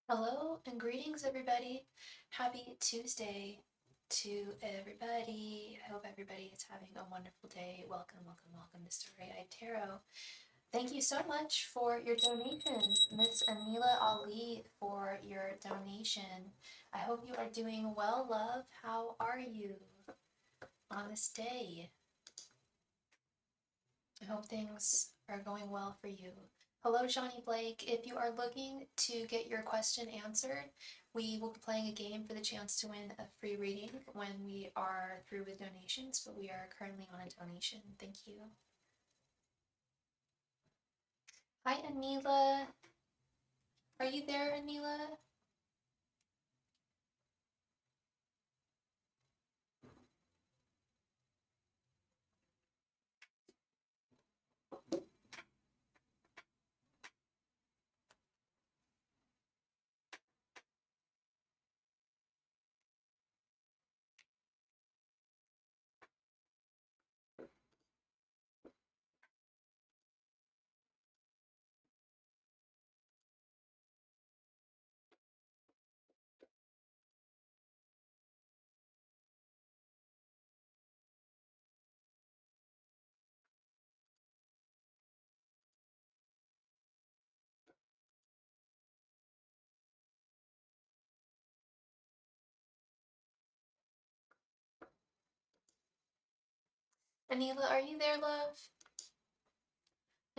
Hello and greetings, everybody. Happy Tuesday to everybody. I hope everybody is having a wonderful day. Welcome, welcome, welcome to Starry Tarot. Thank you so much for your donation, Miss Anila Ali, for your donation. I hope you are doing well, love. How are you on this day? I hope things are going well for you. Hello, Johnny Blake. If you are looking to get your question answered, we will be playing a game for the chance to win a free reading when we are through with donations, but we are currently on a donation. Thank you. Hi, Anila. Are you there, Anila? Anila, are you there, love?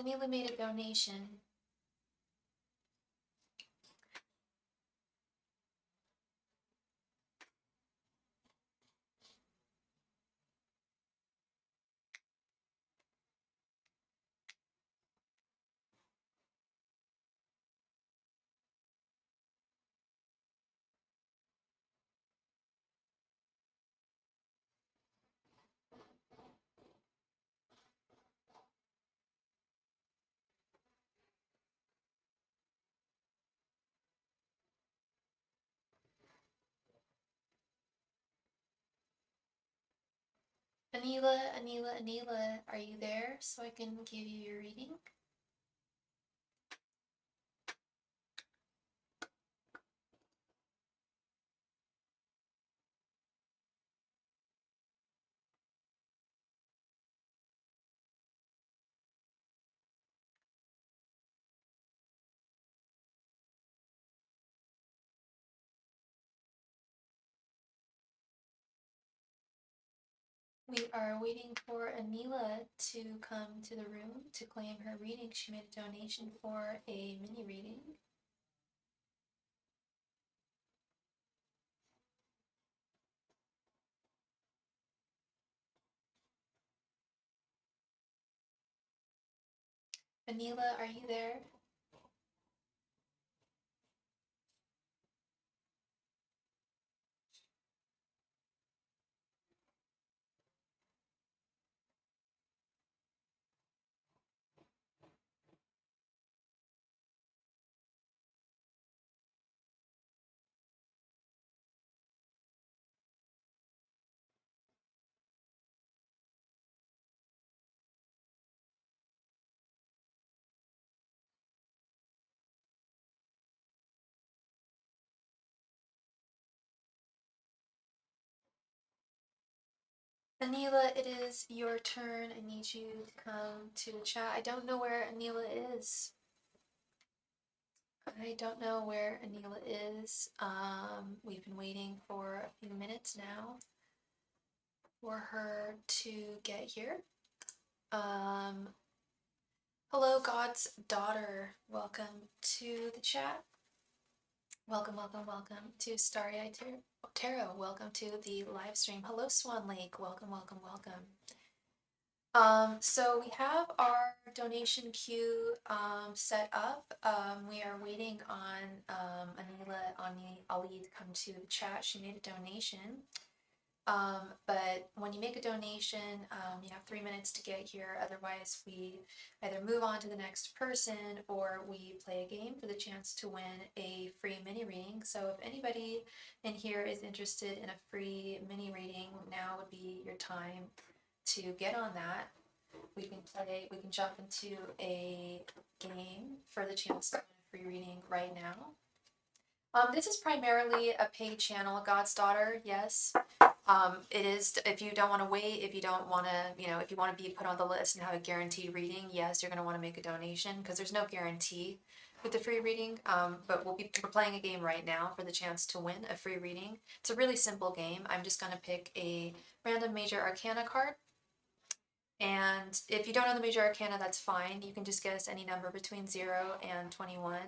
Anila made a donation. Anila, are you there so I can give you your reading? We are waiting for Anila to come to the room to claim her reading. She made a donation for a mini reading. Anila, are you there? Anila, it is your turn. I need you to come to the chat. I don't know where Anila is. I don't know where Anila is. We've been waiting for a few minutes now for her to get here. Hello, God's daughter. Welcome to the chat. Welcome, welcome, welcome to Starry Tarot. Welcome to the live stream. Hello, Swan Lake. Welcome, welcome, welcome. So we have our donation queue set up. We are waiting on Anila Ali to come to the chat. She made a donation. But when you make a donation, you have 3 minutes to get here. Otherwise, we either move on to the next person or we play a game for the chance to win a free mini reading. So if anybody in here is interested in a free mini reading, now would be your time to get on that. We can jump into a game for the chance to win a free reading right now. This is primarily a paid channel, God's Daughter, yes. It is, if you don't want to wait, if you don't want to, if you want to be put on the list and have a guaranteed reading, yes, you're going to want to make a donation because there's no guarantee with the free reading. But we're playing a game right now for the chance to win a free reading. It's a really simple game. I'm just going to pick a random major arcana card. And if you don't know the major arcana, that's fine. You can just guess any number between 0 and 21.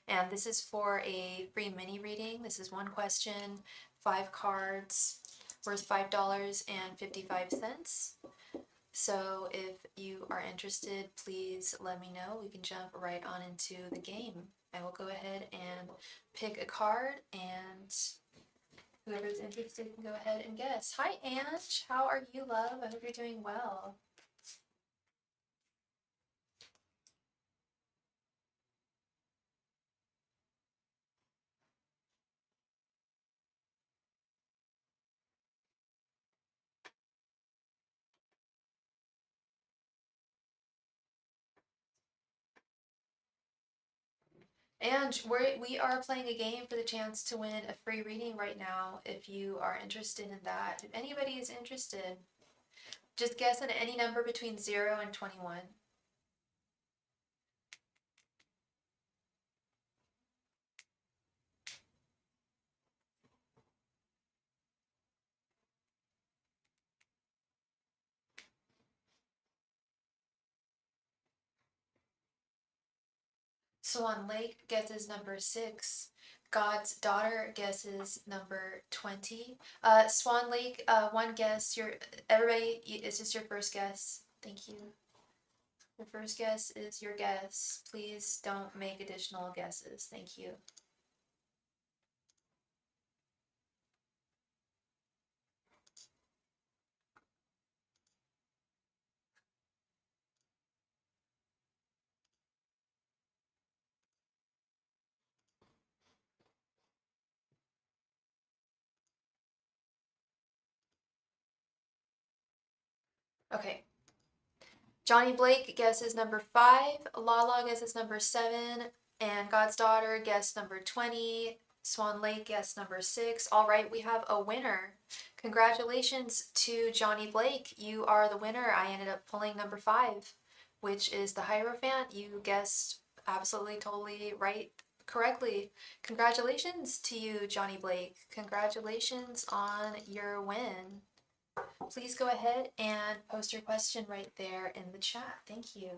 And this is for a free mini reading. This is one question, 5 cards, worth $5.55. So if you are interested, please let me know. We can jump right on into the game. I will go ahead and pick a card, and whoever's interested can go ahead and guess. Hi, Ange. How are you, love? I hope you're doing well. And we are playing a game for the chance to win a free reading right now if you are interested in that. If anybody is interested, just guess on any number between 0 and 21. Swan Lake guesses number 6. God's Daughter guesses number 20. Swan Lake, one guess. Everybody, is this your first guess? Thank you. Your first guess is your guess. Please don't make additional guesses. Thank you. Okay. Johnny Blake guesses number 5, Lala guesses number 7, and God's Daughter guessed number 20, Swan Lake guessed number 6. All right, we have a winner. Congratulations to Johnny Blake. You are the winner. I ended up pulling number 5, which is the Hierophant. You guessed absolutely, totally right, correctly. Congratulations to you, Johnny Blake. Congratulations on your win. Please go ahead and post your question right there in the chat. Thank you.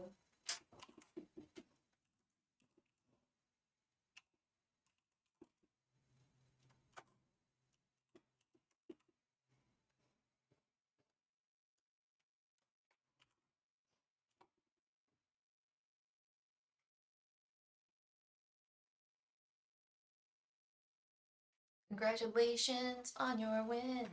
Congratulations on your win.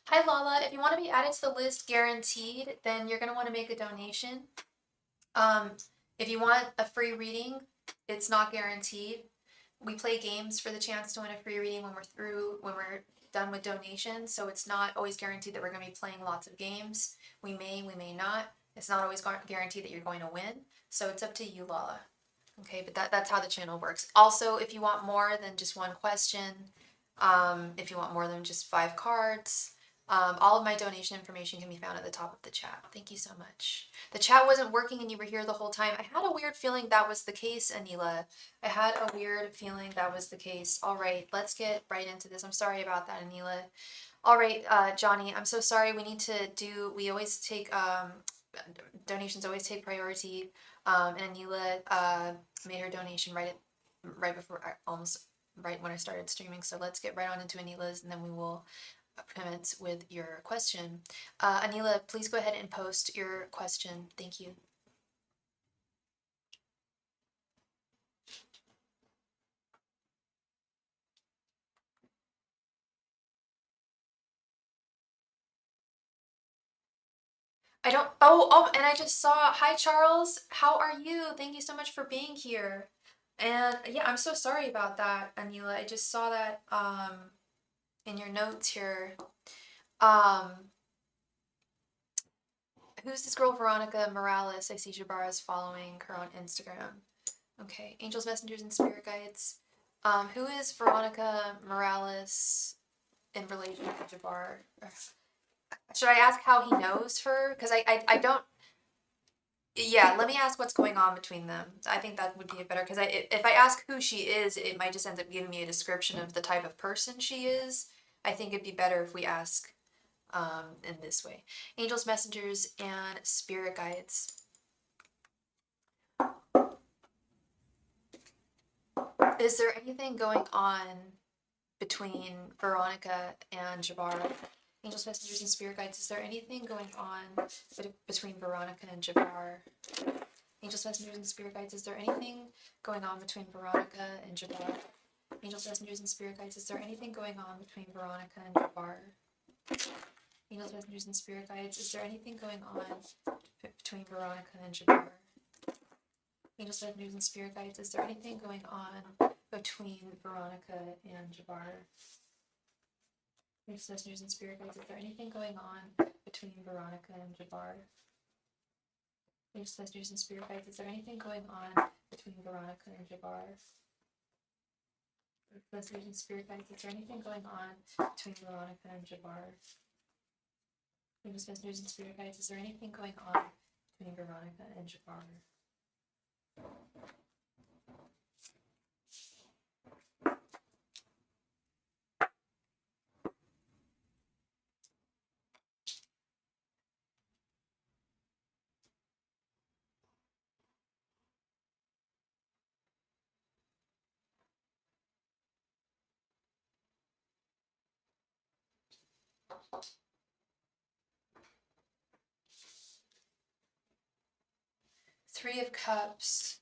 Hi Lala, if you want to be added to the list guaranteed, then you're going to want to make a donation. If you want a free reading, it's not guaranteed. We play games for the chance to win a free reading when we're done with donations, so it's not always guaranteed that we're going to be playing lots of games. We may not. It's not always guaranteed that you're going to win, so it's up to you, Lala. Okay, but that's how the channel works. Also, if you want more than just one question, if you want more than just 5 cards, all of my donation information can be found at the top of the chat. Thank you so much. The chat wasn't working and you were here the whole time. I had a weird feeling that was the case, Anila. I had a weird feeling that was the case. All right, let's get right into this. I'm sorry about that, Anila. All right, Johnny, I'm so sorry. We always take, donations always take priority. And Anila made her donation right before, almost right when I started streaming. So let's get right on into Anila's and then we will commence with your question. Anila, please go ahead and post your question. Thank you. I don't, oh, and I just saw, hi Charles, how are you? Thank you so much for being here. And yeah, I'm so sorry about that, Anila. I just saw that in your notes here. Um, who's this girl, Veronica Morales? I see Jabara's following her on Instagram. Okay, angels, messengers, and spirit guides. Who is Veronica Morales in relation to Jabbar? Should I ask how he knows her? Because I don't. Yeah, let me ask what's going on between them. I think that would be a better, because if I ask who she is, it might just end up giving me a description of the type of person she is. I think it'd be better if we ask in this way. Angels, messengers, and spirit guides. Is there anything going on between Veronica and Jabbar? Angels, messengers, and spirit guides. Is there anything going on between Veronica and Jabbar? Angels, messengers, and spirit guides. Is there anything going on between Veronica and Jabbar? Angels, messengers, and spirit guides. Is there anything going on between Veronica and Jabbar? Angels, messengers, and spirit guides. Is there anything going on between Veronica and Jabbar? Angels, messengers, and spirit guides. Is there anything going on between Veronica and Jabbar? Angels, messengers, and spirit guides. Is there anything going on between Veronica and Jabbar? Angels, messengers, and spirit guides. Is there anything going on between Veronica and Jabbar? Messengers and spirit guides. Is there anything going on between Veronica and Jabbar? Angels, messengers, and spirit guides. Is there anything going on between Veronica and Jabbar? Three of Cups,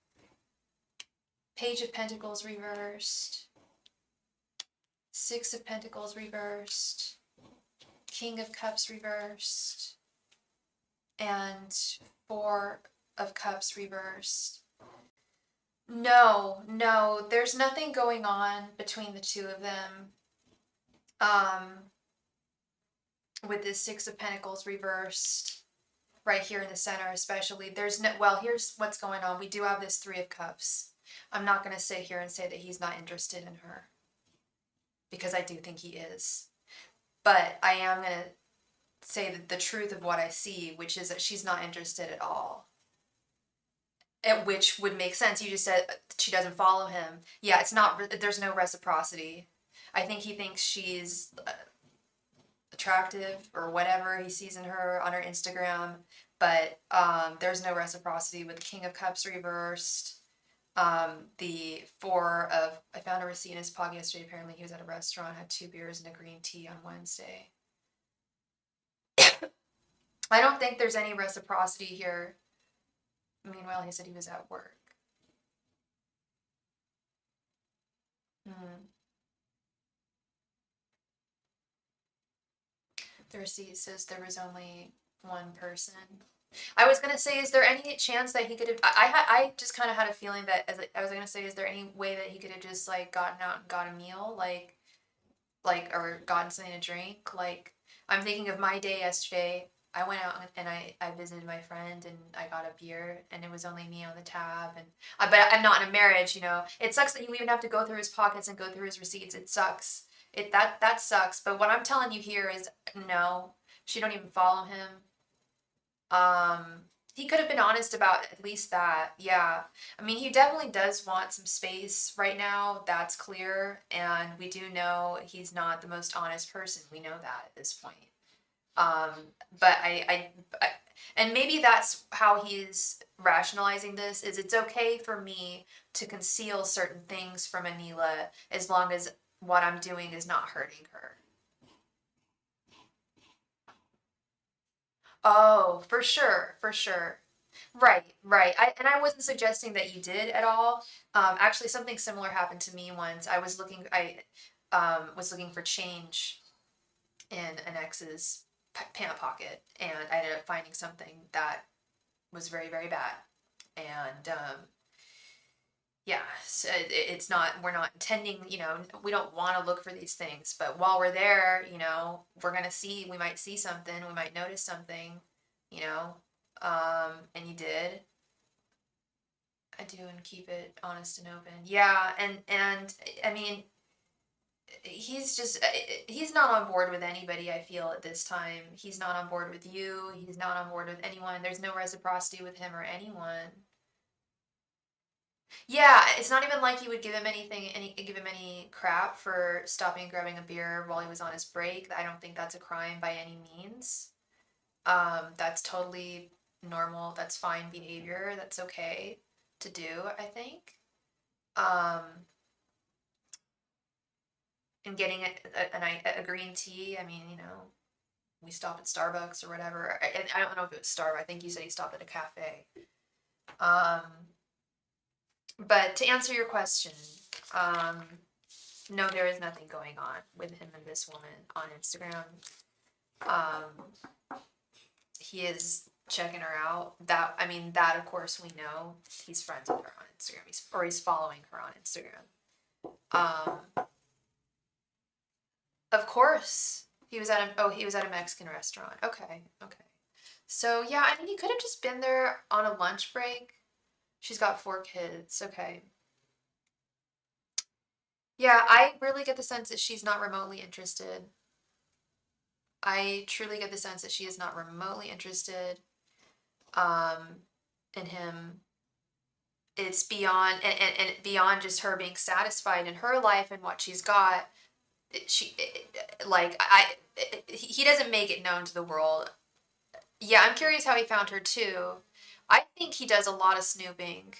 Page of Pentacles reversed, Six of Pentacles reversed, King of Cups reversed, and Four of Cups reversed. No, there's nothing going on between the two of them. With this Six of Pentacles reversed, right here in the center especially, there's no, well, here's what's going on. We do have this Three of Cups. I'm not going to sit here and say that he's not interested in her, because I do think he is. But I am going to say that the truth of what I see, which is that she's not interested at all. Which would make sense. You just said she doesn't follow him. Yeah, it's not, there's no reciprocity. I think he thinks she's attractive or whatever he sees in her on her Instagram, but there's no reciprocity with the King of Cups reversed. The Four of, I found a receipt in his pocket yesterday. Apparently he was at a restaurant, had 2 beers and a green tea on Wednesday. I don't think there's any reciprocity here. Meanwhile, he said he was at work. The receipt says there was only one person. I was gonna say, is there any chance that he could have? I just kind of had a feeling that, as I was gonna say, is there any way that he could have just like gotten out and got a meal, like or gotten something to drink? Like, I'm thinking of my day yesterday. I went out and I visited my friend and I got a beer and it was only me on the tab, and but I'm not in a marriage, you know. It sucks that you even have to go through his pockets and go through his receipts. It sucks. That sucks. But what I'm telling you here is no. She don't even follow him. He could have been honest about at least that. Yeah. I mean, he definitely does want some space right now. That's clear. And we do know he's not the most honest person. We know that at this point. Um, but and maybe that's how he's rationalizing this, is it's okay for me to conceal certain things from Anila as long as what I'm doing is not hurting her. Oh, for sure, for sure. Right. And I wasn't suggesting that you did at all. Actually, something similar happened to me once. I was looking for change in an ex's. pant pocket, and I ended up finding something that was very, very bad. And yeah, so it's not, we're not intending, we don't want to look for these things, but while we're there, we're going to see, we might see something, we might notice something, and you did. I do, and keep it honest and open. Yeah, and I mean, he's not on board with anybody, I feel, at this time. He's not on board with you. He's not on board with anyone. There's no reciprocity with him or anyone. Yeah, it's not even like you would give him give him any crap for stopping and grabbing a beer while he was on his break. I don't think that's a crime by any means. That's totally normal. That's fine behavior. That's okay to do, I think. Um, and getting a green tea. I mean, we stopped at Starbucks or whatever. I don't know if it was Starbucks. I think you said he stopped at a cafe. Um, but to answer your question, no, there is nothing going on with him and this woman on Instagram. He is checking her out. That of course we know. He's friends with her on Instagram. He's following her on Instagram. Of course. He was at a Mexican restaurant. Okay. So yeah, I mean, he could have just been there on a lunch break. She's got 4 kids. Okay. Yeah, I really get the sense that she's not remotely interested. I truly get the sense that she is not remotely interested in him. It's beyond and beyond just her being satisfied in her life and what she's got. He doesn't make it known to the world. Yeah, I'm curious how he found her too. I think he does a lot of snooping.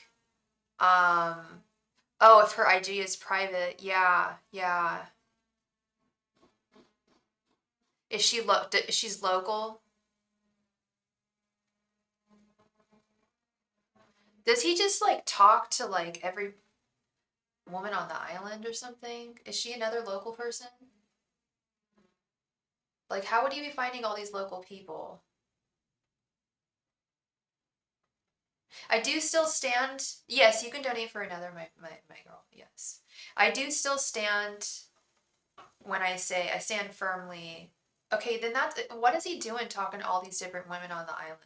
Um, oh, if her IG is private, yeah, yeah. She's local? Does he just like talk to like every woman on the island or something? Is she another local person? Like, how would you be finding all these local people? I do still stand. Yes, you can donate for another, my girl. Yes. I do still stand when I stand firmly. Okay, then what is he doing talking to all these different women on the island?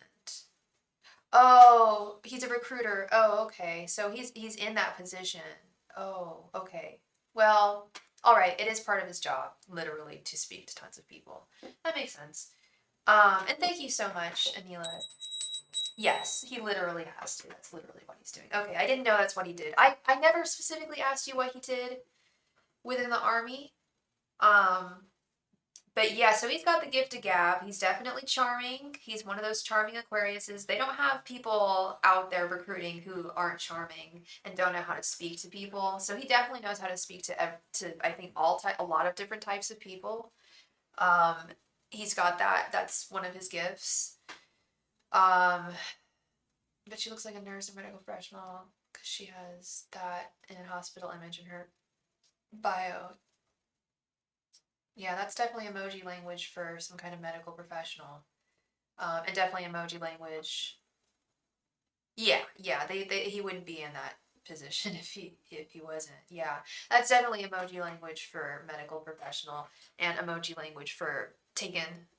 Oh, he's a recruiter. Oh, okay. So he's in that position. Oh, okay. Well, all right. It is part of his job, literally, to speak to tons of people. That makes sense. And thank you so much, Anila. Yes, he literally has to. That's literally what he's doing. Okay, I didn't know that's what he did. I never specifically asked you what he did within the army. But yeah, so he's got the gift of gab. He's definitely charming. He's one of those charming Aquariuses. They don't have people out there recruiting who aren't charming and don't know how to speak to people. So he definitely knows how to speak to I think a lot of different types of people. Um, he's got that. That's one of his gifts. But she looks like a nurse or medical professional because she has that in a hospital image in her bio. Yeah, that's definitely emoji language for some kind of medical professional. And definitely emoji language. Yeah, he wouldn't be in that position if he wasn't. Yeah, that's definitely emoji language for medical professional and emoji language for taken.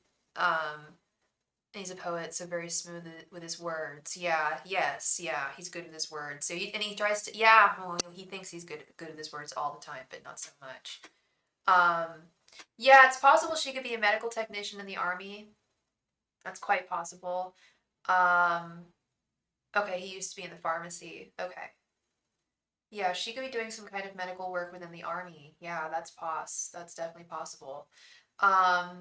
He's a poet, so very smooth with his words. Yeah, yes, yeah, he's good with his words. And he tries to, yeah, well, he thinks he's good with his words all the time, but not so much. Yeah, it's possible she could be a medical technician in the army. That's quite possible. Okay, he used to be in the pharmacy. Okay. Yeah, she could be doing some kind of medical work within the army. Yeah, that's definitely possible. I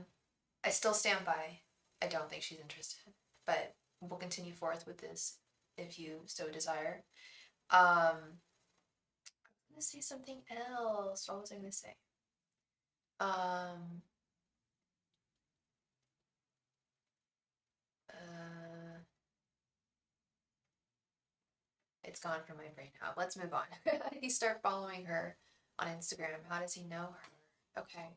still stand by. I don't think she's interested, but we'll continue forth with this if you so desire. I'm gonna say something else. What was I gonna say? Um, uh, it's gone from my brain now. Let's move on. How did he start following her on Instagram? How does he know her? Okay.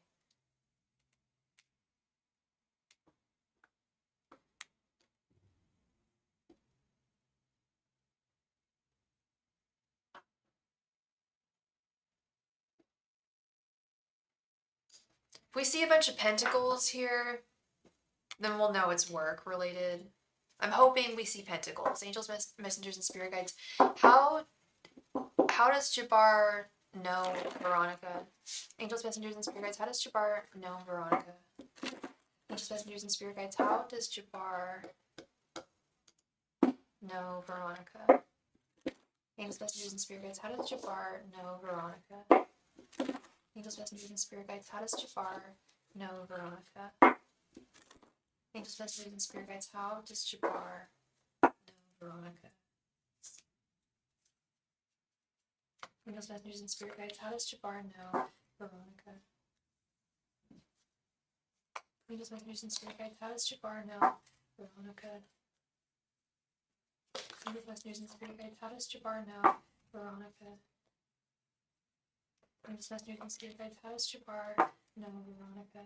we see a bunch of pentacles here, then we'll know it's work related. I'm hoping we see pentacles, angels, messengers, and spirit guides. How does Jabbar know Veronica? Angels, messengers, and spirit guides. How does Jabbar know Veronica? Angels, messengers, and spirit guides. How does Jabbar know Veronica? Angels, messengers, and spirit guides. How does Jabbar know Veronica? Angels, messengers, and spirit guides. How does Jabbar know Veronica? Angels, messengers, and spirit guides. How does Jabbar know Veronica? Angels, messengers, and spirit guides. How does Jabbar know Veronica? Angels, messengers, and spirit guides. How does Jabbar know Veronica? Angels, messengers, and spirit guides. How does Jabbar know Veronica? Angels, messengers, and spirit guides. How does Jabbar know Veronica?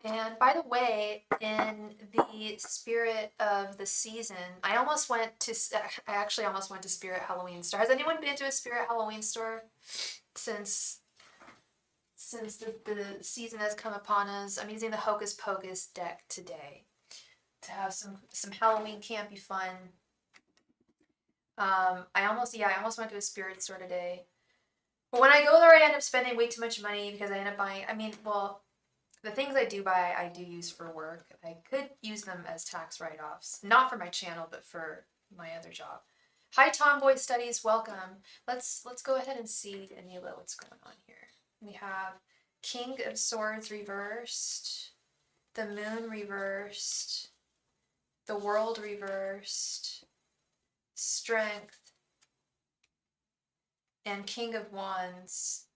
And by the way, in the spirit of the season, I actually almost went to Spirit Halloween Store. Has anyone been to a Spirit Halloween Store since the season has come upon us? I'm using the Hocus Pocus deck today to have some Halloween campy fun. I almost went to a spirit store today. But when I go there, I end up spending way too much money because I end up buying, the things I do buy, I do use for work. I could use them as tax write-offs. Not for my channel, but for my other job. Hi, Tomboy Studies. Welcome. Let's go ahead and see, Anila, what's going on here. We have King of Swords reversed, the Moon reversed, the World reversed, Strength, and King of Wands.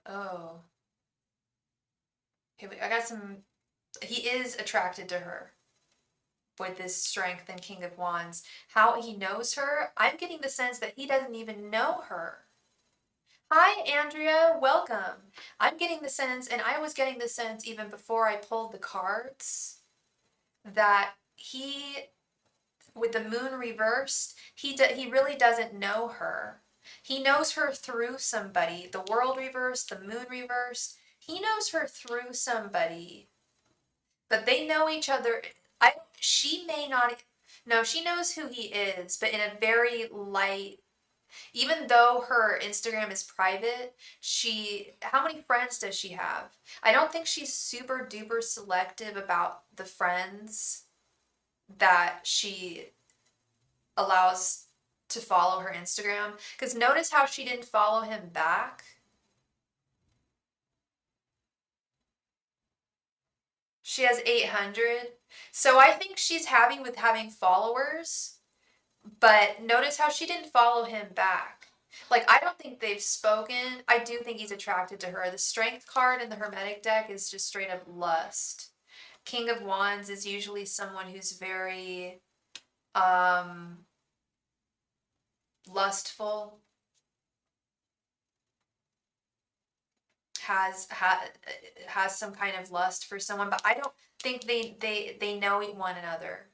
Oh. Okay, I got some. He is attracted to her with this Strength and King of Wands. How he knows her, I'm getting the sense that he doesn't even know her. Hi, Andrea. Welcome. I'm getting the sense, and I was getting the sense even before I pulled the cards, that he, with the Moon reversed, he really doesn't know her. He knows her through somebody. The World reversed, the Moon reversed. He knows her through somebody, but they know each other. She may not. No, she knows who he is, but in a very light. Even though her Instagram is private, how many friends does she have? I don't think she's super duper selective about the friends that she allows to follow her Instagram. Because notice how she didn't follow him back. She has 800. So I think she's happy with having followers, but notice how she didn't follow him back. Like, I don't think they've spoken. I do think he's attracted to her. The Strength card in the Hermetic deck is just straight up lust. King of Wands is usually someone who's very lustful. Has some kind of lust for someone, but I don't think they know one another.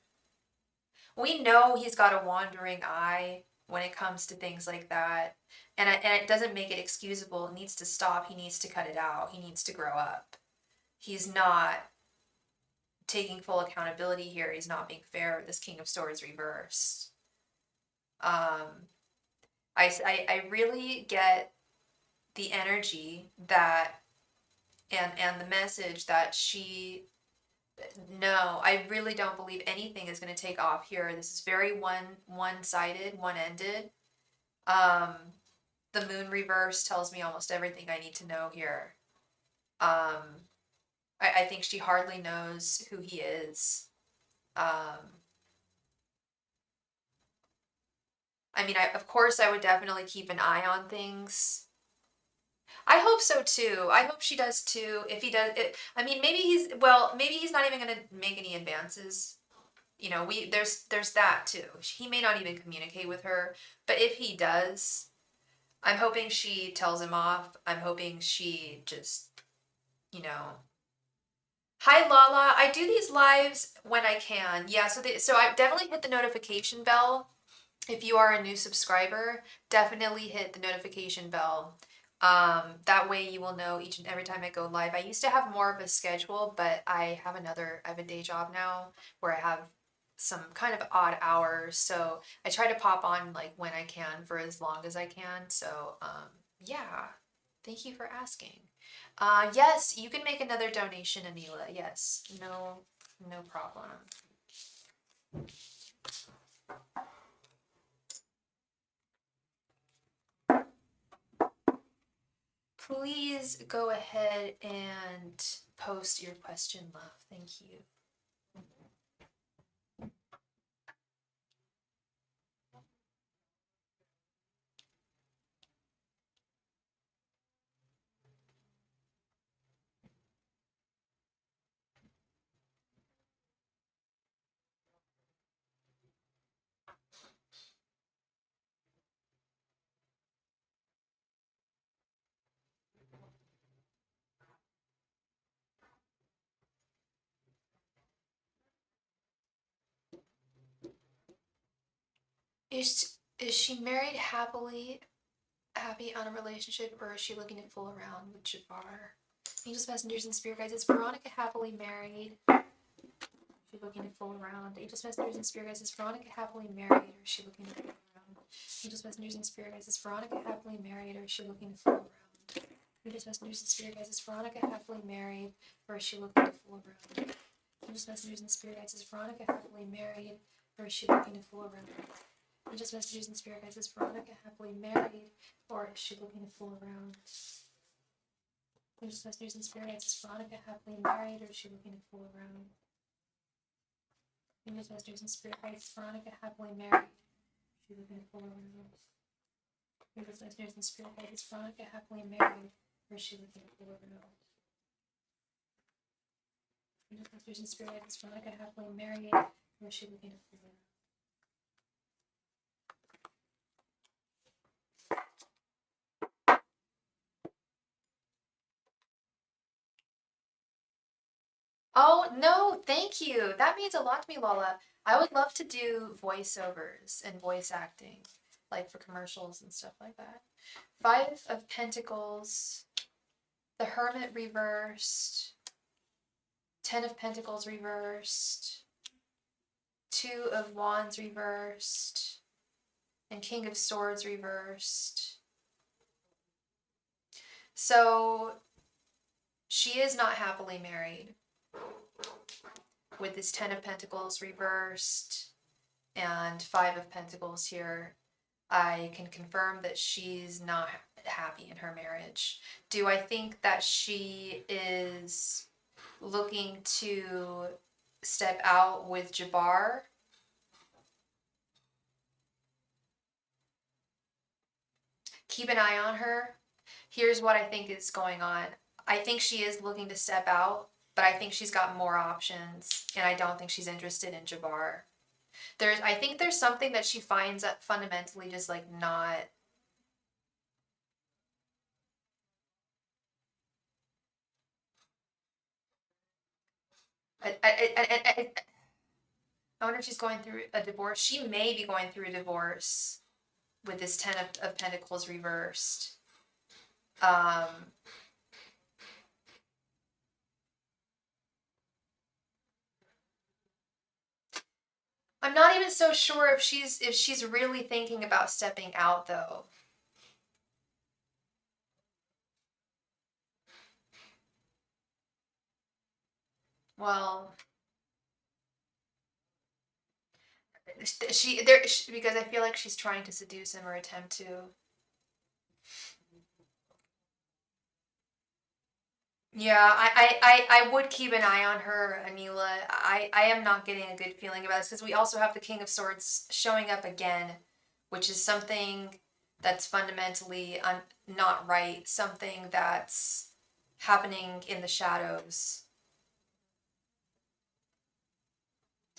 We know he's got a wandering eye when it comes to things like that, and it doesn't make it excusable. It needs to stop. He needs to cut it out. He needs to grow up. He's not taking full accountability here. He's not being fair. This King of Swords reversed. I really get the energy that and the message that no, I really don't believe anything is going to take off here. This is very one-sided, one-ended. The Moon reverse tells me almost everything I need to know here. I think she hardly knows who he is. Of course, I would definitely keep an eye on things. I hope so too. I hope she does too. If he does it, maybe he's not even going to make any advances. There's that too. He may not even communicate with her, but if he does, I'm hoping she tells him off. I'm hoping she just, Hi Lala, I do these lives when I can. Yeah, so I definitely hit the notification bell If you are a new subscriber, definitely hit the notification bell. That way you will know each and every time I go live. I used to have more of a schedule, but I have a day job now where I have some kind of odd hours. So I try to pop on like when I can for as long as I can. So yeah, thank you for asking. Yes, you can make another donation, Anila. Yes, no problem. Please go ahead and post your question, love. Thank you. Is she married happy on a relationship, or is she looking to fool around with Jabbar? Angels, messengers, and spirit guides. Is Veronica happily married? Is she looking to fool around? Angels, messengers, and spirit guides. Is Veronica happily married, or is she looking to fool around? Angels, messengers, and spirit guides. Is Veronica happily married, or is she looking to fool around? Angels, messengers, and spirit guides. Is Veronica happily married, or is she looking to fool around? Angels, messengers, and spirit guides. Is Veronica happily married, or is she looking to fool around? Angels, messengers, and spirit guides. Is Veronica happily married, or is she looking to fool around? Angels, messengers, and spirit guides. Is Veronica happily married, or is she looking to fool around? Angels, messengers, and spirit guides. Is Veronica happily married, or is she looking to fool around? Angels, messengers, and spirit guides. Is Veronica happily married, or is she looking to fool around? Angels, messengers, and spirit guides. Is Veronica happily married, or is she looking to fool around? Oh, no, thank you. That means a lot to me, Lola. I would love to do voiceovers and voice acting, like for commercials and stuff like that. Five of Pentacles, the Hermit reversed, Ten of Pentacles reversed, Two of Wands reversed, and King of Swords reversed. So she is not happily married with this Ten of Pentacles reversed and Five of Pentacles here. I can confirm that she's not happy in her marriage. Do I think that she is looking to step out with Jabbar? Keep an eye on her. Here's what I think is going on. I think she is looking to step out, but I think she's got more options, and I don't think she's interested in Jabbar. I think there's something that she finds that fundamentally just like not. I wonder if she's going through a divorce. She may be going through a divorce with this Ten of Pentacles reversed. Um, I'm not even so sure if she's really thinking about stepping out though. Well, because I feel like she's trying to seduce him or attempt to. Yeah, I would keep an eye on her, Anila. I am not getting a good feeling about this because we also have the King of Swords showing up again, which is something that's fundamentally not right, something that's happening in the shadows.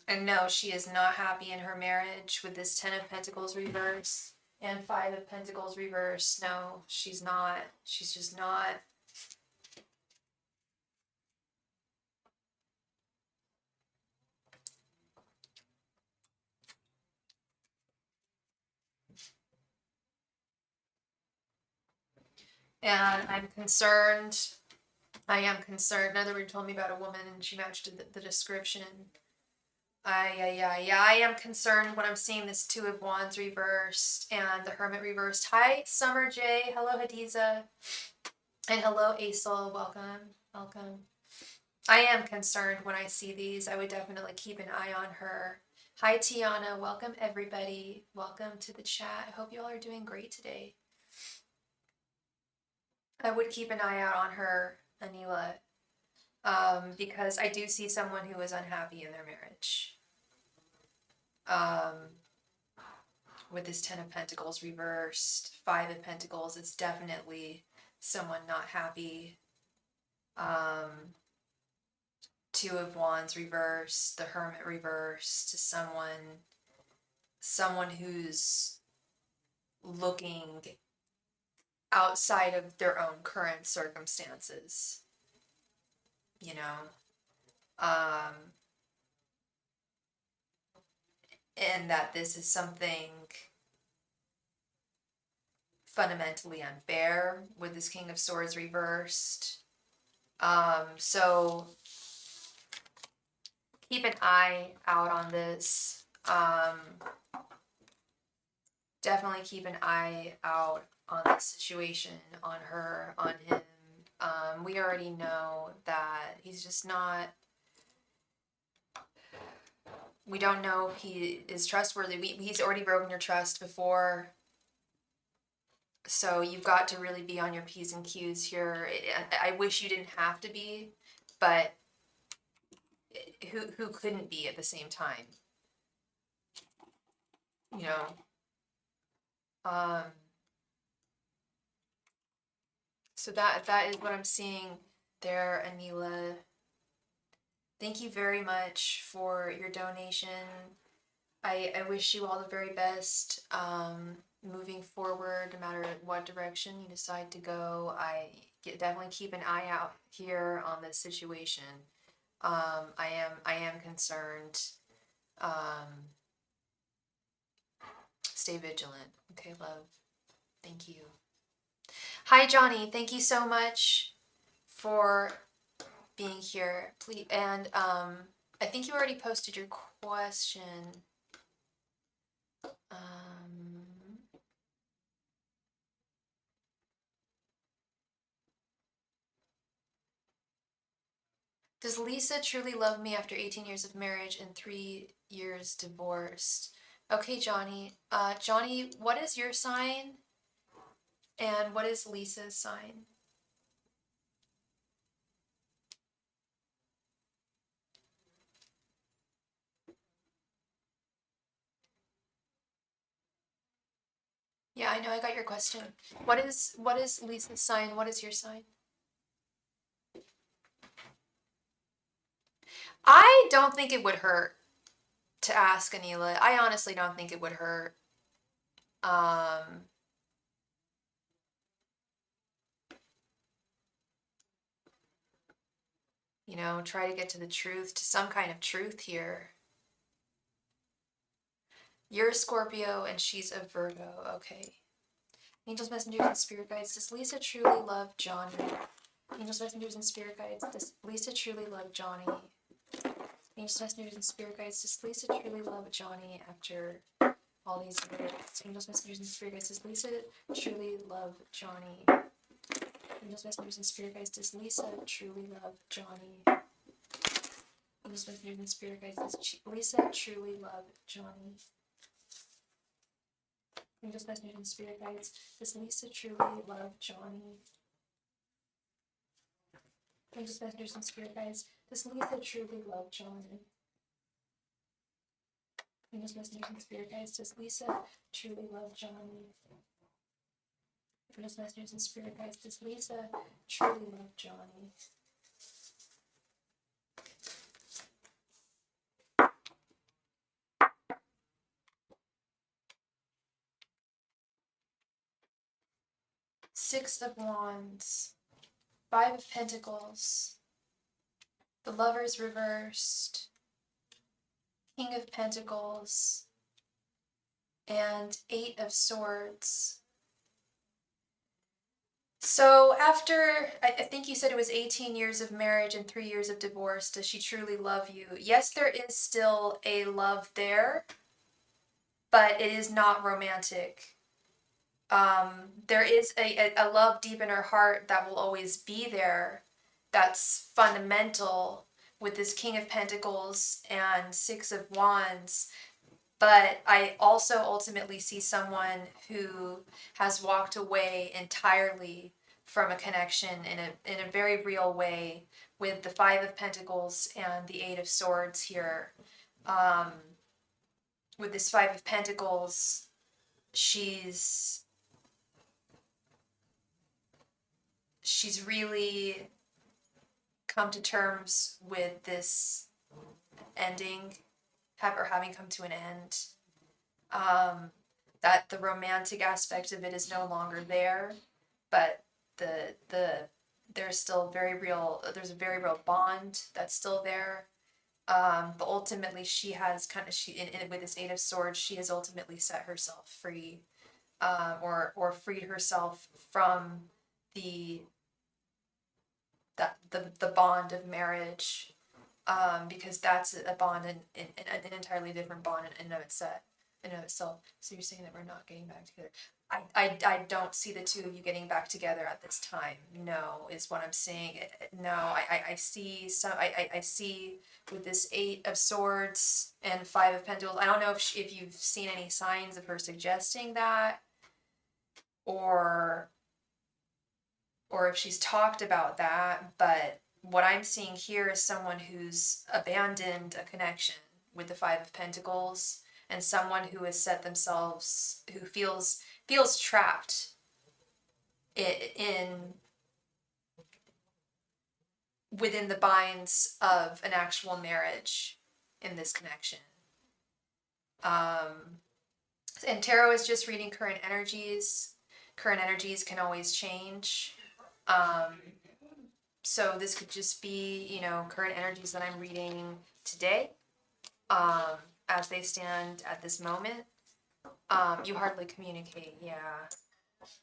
And no, she is not happy in her marriage with this Ten of Pentacles reverse and Five of Pentacles reverse. No, she's not. She's just not. And I'm concerned. I am concerned. Another one told me about a woman and she matched the description. Yeah, I am concerned when I'm seeing this Two of Wands reversed and the Hermit reversed. Hi, Summer J. Hello, Hadiza. And hello, Aisel. Welcome. I am concerned when I see these. I would definitely keep an eye on her. Hi, Tiana. Welcome, everybody. Welcome to the chat. I hope you all are doing great today. I would keep an eye out on her, Anila, because I do see someone who is unhappy in their marriage. With this Ten of Pentacles reversed, Five of Pentacles, it's definitely someone not happy. Two of Wands reversed, the Hermit reversed, to someone who's looking outside of their own current circumstances, you know, and that this is something fundamentally unfair with this King of Swords reversed. So keep an eye out on this. Definitely keep an eye out on the situation, on her, on him. We already know that he's just not. We don't know if he is trustworthy. He's already broken your trust before. So you've got to really be on your P's and Q's here. I wish you didn't have to be, but who couldn't be at the same time? You know? So that is what I'm seeing there, Anila. Thank you very much for your donation. I wish you all the very best moving forward, no matter what direction you decide to go. Definitely keep an eye out here on this situation. I am concerned. Stay vigilant. Okay, love. Thank you. Hi, Johnny. Thank you so much for being here. Please, and I think you already posted your question. Does Lisa truly love me after 18 years of marriage and 3 years divorced? Okay, Johnny. Johnny, what is your sign? And what is Lisa's sign? Yeah, I know, I got your question. What is Lisa's sign? What is your sign? I don't think it would hurt to ask Anila. I honestly don't think it would hurt. You know, try to get to the truth, to some kind of truth here. You're a Scorpio and she's a Virgo. Okay. Angels, messengers, and spirit guides. Does Lisa truly love Johnny? Angels, messengers, and spirit guides. Does Lisa truly love Johnny? Angels, messengers, and spirit guides. Does Lisa truly love Johnny after all these years? Angels, messengers, and spirit guides. Does Lisa truly love Johnny? Angels, messengers, and spirit guides. Does Lisa truly love Johnny? Angels, messengers, and spirit guides. Does Lisa truly love Johnny? Angels, messengers, and spirit guides. Does Lisa truly love Johnny? Angels, messengers, and spirit guides. Does Lisa truly love Johnny? Angels, messengers, and spirit guides. Does Lisa truly love Johnny? Angels, messengers, and spirit guides. Does Lisa truly love Johnny? Six of Wands, Five of Pentacles, the Lovers reversed, King of Pentacles, and Eight of Swords. So after, I think you said it was 18 years of marriage and 3 years of divorce, does she truly love you? Yes, there is still a love there, but it is not romantic. There is a love deep in her heart that will always be there. That's fundamental with this King of Pentacles and Six of Wands. But I also ultimately see someone who has walked away entirely from a connection in a very real way with the Five of Pentacles and the Eight of Swords here. Um, with this Five of Pentacles, she's really come to terms with this ending, or having come to an end. That the romantic aspect of it is no longer there, but the there's still there's a very real bond that's still there. But ultimately she has with this Eight of Swords, she has ultimately set herself free, or freed herself from the the bond of marriage, because that's a bond in an entirely different bond in of itself. So you're saying that we're not getting back together. I don't see the two of you getting back together at this time. No, is what I'm saying. No, I see I see with this Eight of Swords and Five of Pentacles. I don't know if you've seen any signs of her suggesting that, or if she's talked about that, but what I'm seeing here is someone who's abandoned a connection with the Five of Pentacles, and someone who has set themselves, who feels trapped in within the binds of an actual marriage in this connection. And tarot is just reading current energies. Current energies can always change. So this could just be, current energies that I'm reading today, as they stand at this moment. You hardly communicate, yeah.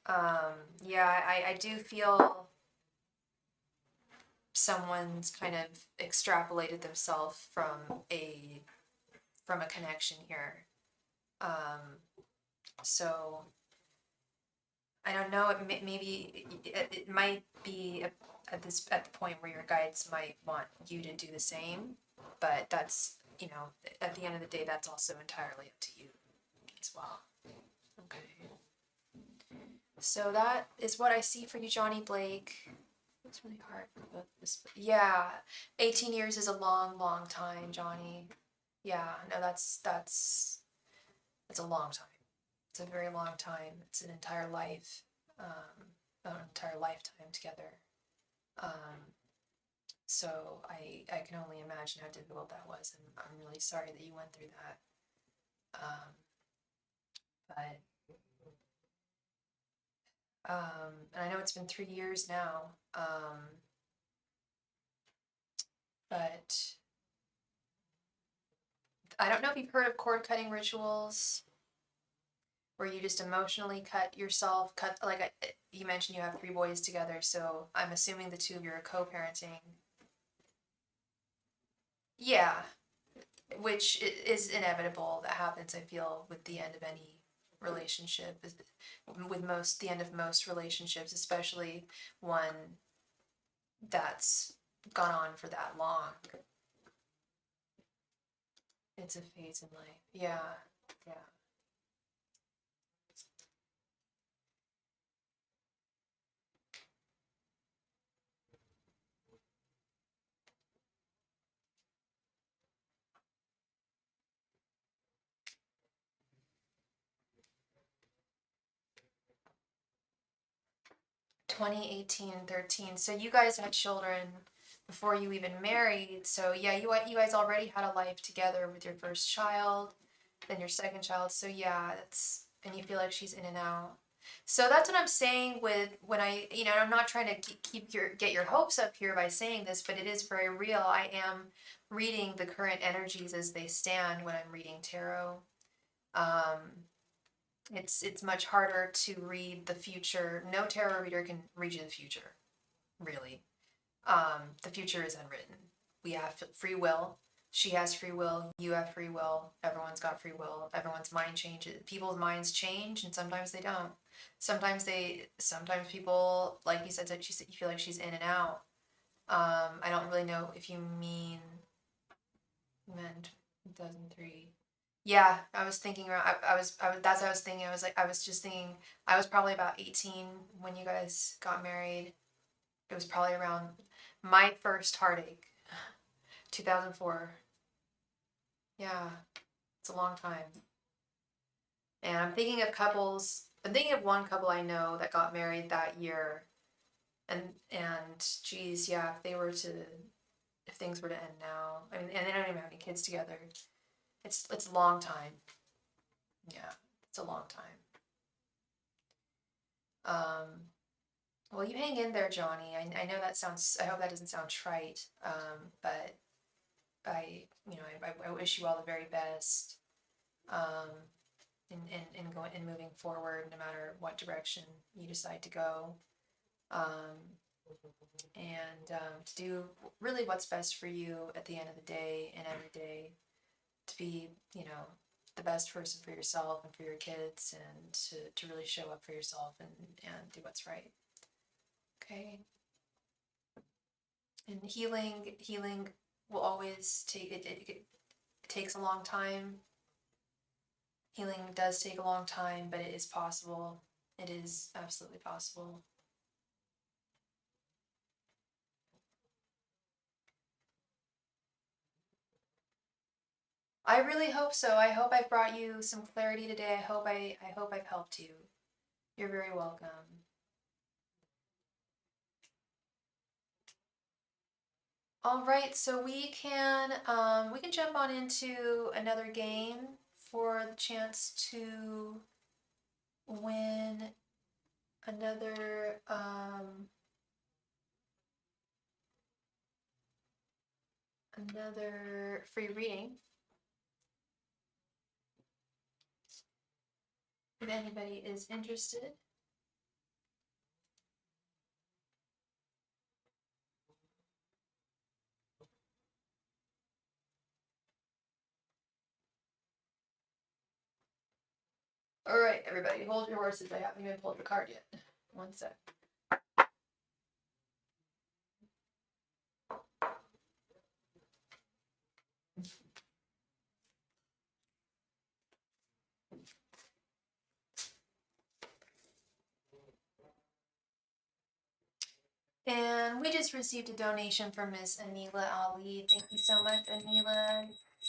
I do feel someone's kind of extrapolated themselves from a connection here. So I don't know. Maybe it might be at the point where your guides might want you to do the same, but that's, at the end of the day, that's also entirely up to you as well. Okay. So that is what I see for you, Johnny Blake. It's really hard about this. Yeah, 18 years is a long, long time, Johnny. Yeah, no, that's a long time. It's a very long time. It's an entire life, an entire lifetime together. So I can only imagine how difficult that was, and I'm really sorry that you went through that. But and I know it's been 3 years now. But I don't know if you've heard of cord cutting rituals, where you just emotionally cut yourself. You mentioned you have 3 boys together, so I'm assuming the two of you are co-parenting. Yeah, which is inevitable. That happens, I feel, with the end of any relationship, with the end of most relationships, especially one that's gone on for that long. It's a phase in life. Yeah, yeah. 2018 and 13. So you guys had children before you even married. So yeah, you guys already had a life together with your first child, then your second child. So yeah, and you feel like she's in and out. So that's what I'm saying with when I'm not trying to get your hopes up here by saying this, but it is very real. I am reading the current energies as they stand when I'm reading tarot. it's much harder to read the future. No tarot reader can read you the future, really. The future is unwritten. We have free will. She has free will. You have free will. Everyone's got free will. Everyone's mind changes. People's minds change, and sometimes they don't. Sometimes people, like you said, you feel like she's in and out. I don't really know if you meant 2003. Yeah, I was thinking around. That's what I was thinking. I was just thinking. I was probably about 18 when you guys got married. It was probably around my first heartache, 2004. Yeah, it's a long time. And I'm thinking of couples. I'm thinking of one couple I know that got married that year, and geez, yeah, if things were to end now, I mean, and they don't even have any kids together. It's a long time. Yeah, it's a long time. Well, you hang in there, Johnny. I know that sounds. I hope that doesn't sound trite. But I wish you all the very best. In moving forward, no matter what direction you decide to go. To do really what's best for you at the end of the day and every day, to be, the best person for yourself and for your kids, and to really show up for yourself and do what's right. Okay. And healing will always take it takes a long time. Healing does take a long time, but it is possible. It is absolutely possible. I really hope so. I hope I've brought you some clarity today. I hope I've helped you. You're very welcome. All right, so we can jump on into another game for the chance to win another free reading. If anybody is interested. All right, everybody, hold your horses. I haven't even pulled the card yet. One sec. And we just received a donation from Miss Anila Ali. Thank you so much, Anila.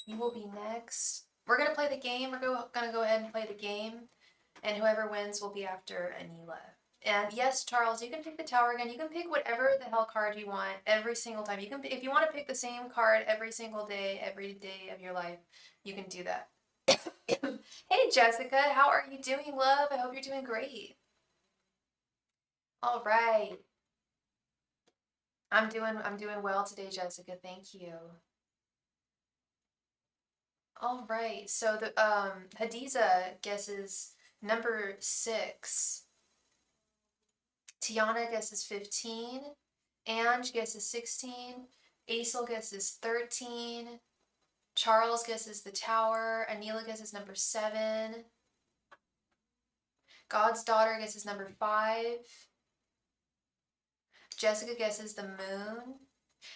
You will be next. We're going to play the game. We're going to go ahead and play the game. And whoever wins will be after Anila. And yes, Charles, you can pick the tower again. You can pick whatever the hell card you want every single time. You can, if you want to pick the same card every single day, every day of your life, you can do that. Hey, Jessica, how are you doing, love? I hope you're doing great. All right. I'm doing well today, Jessica. Thank you. All right. So the Hadiza guesses number 6. Tiana guesses 15. Ange guesses 16. Aisel guesses 13. Charles guesses the tower. Anila guesses number 7. God's daughter guesses number 5. Jessica guesses the moon.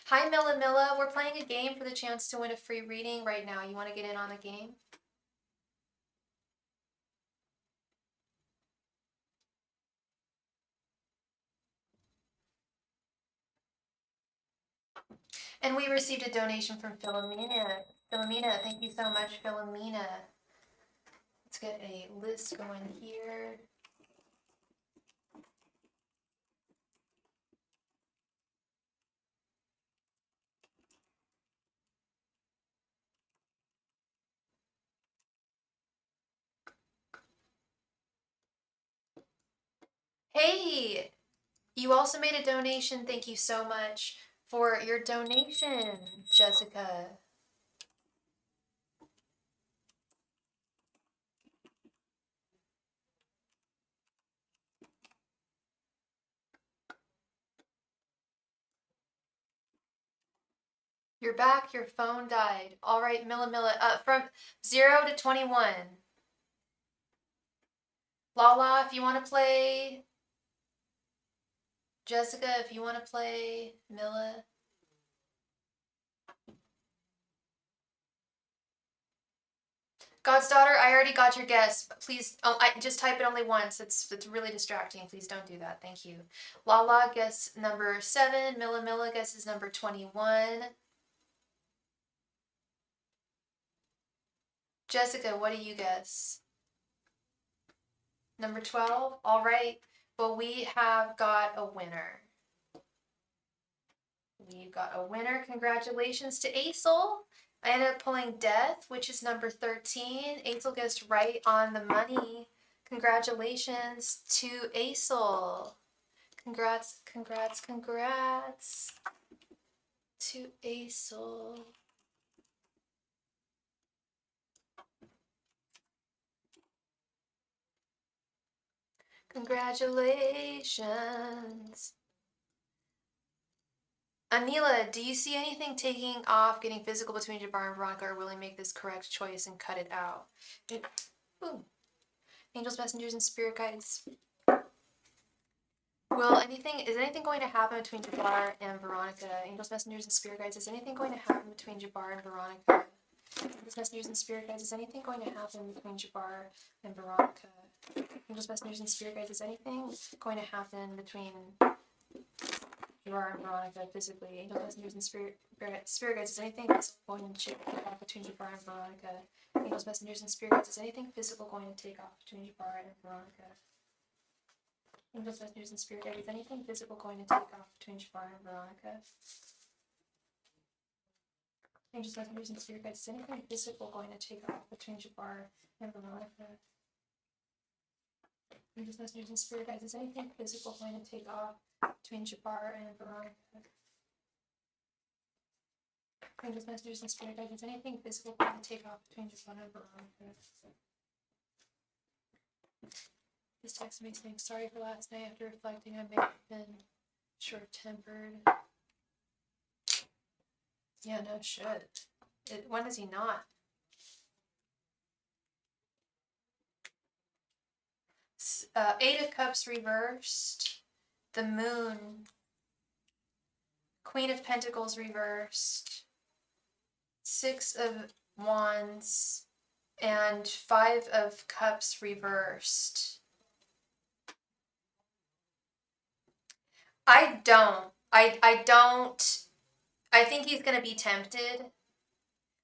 Hi, Milla. We're playing a game for the chance to win a free reading right now. You want to get in on the game? And we received a donation from Philomena. Philomena, thank you so much, Philomena. Let's get a list going here. Hey, you also made a donation. Thank you so much for your donation, Jessica. You're back. Your phone died. All right, Milla. From 0 to 21. Lala, if you want to play. Jessica, if you want to play. Milla. God's daughter, I already got your guess. Please, I just type it only once. It's really distracting. Please don't do that. Thank you. Lala guess number 7. Milla guesses number 21. Jessica, what do you guess? Number 12? All right. Well, we have got a winner. We've got a winner. Congratulations to Aisel. I ended up pulling Death, which is number 13. Aisel guessed right on the money. Congratulations to Aisel. Congrats to Aisel. Congratulations. Anila, do you see anything taking off, getting physical between Jabbar and Veronica, or will he make this correct choice and cut it out? Ooh. Angels, messengers, and spirit guides. Is anything going to happen between Jabbar and Veronica? Angels, messengers, and spirit guides, is anything going to happen between Jabbar and Veronica? Angels, messengers, and spirit guides, is anything going to happen between Jabbar and Veronica? Angels, messengers, and spirit guides, is anything going to happen between Jabbar and Veronica physically? Angels, messengers, and spirit guides, is anything going to take off between Jabbar and Veronica? Angels, messengers, and spirit guides, is anything physical going to take off between Jabbar and Veronica? Angels, messengers, and spirit guides, is anything physical going to take off between Jabbar and Veronica? Angels, messengers, and spirit guides, is anything physical going to take off between Jabbar and Veronica? Angels, messengers, and spirit guides, is anything physical going to take off between Jabbar and Veronica? Angels, messengers, and spirit guides, is anything physical going to take off between Jabbar and Veronica? This text makes me sorry for last night. After reflecting, I may have been short-tempered. Yeah, no shit. When is he not? Eight of Cups reversed. The Moon. Queen of Pentacles reversed. 6 of Wands. And 5 of Cups reversed. I don't. I think he's going to be tempted.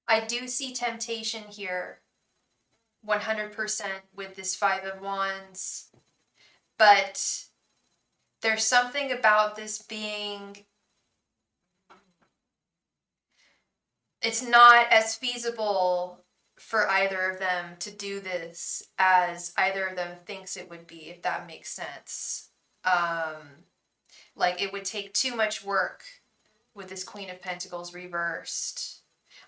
I do see temptation here 100% with this 5 of Wands. But there's something about this being... It's not as feasible for either of them to do this as either of them thinks it would be, if that makes sense. Like, it would take too much work with this Queen of Pentacles reversed.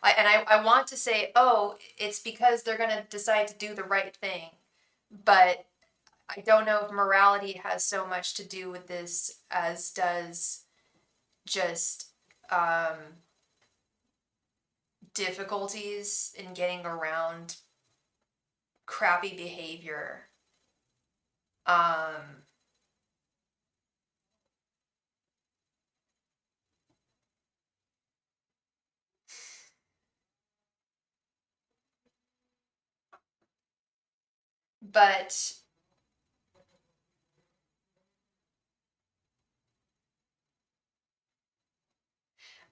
I want to say, oh, it's because they're going to decide to do the right thing. But I don't know if morality has so much to do with this as does just difficulties in getting around crappy behavior. But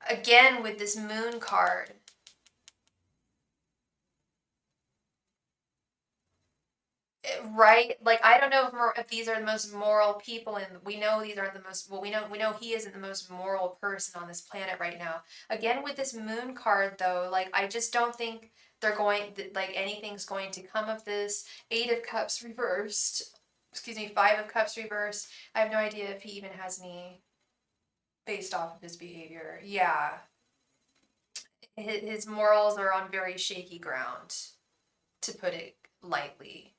again, with this Moon card, right? Like, I don't know if these are the most moral people, and we know these aren't the most, well, we know he isn't the most moral person on this planet right now. Again, with this Moon card, though, like, I just don't think they're like, anything's going to come of this. 8 of Cups reversed. Excuse me, 5 of Cups reversed. I have no idea if he even has any based off of his behavior. Yeah. His morals are on very shaky ground, to put it lightly.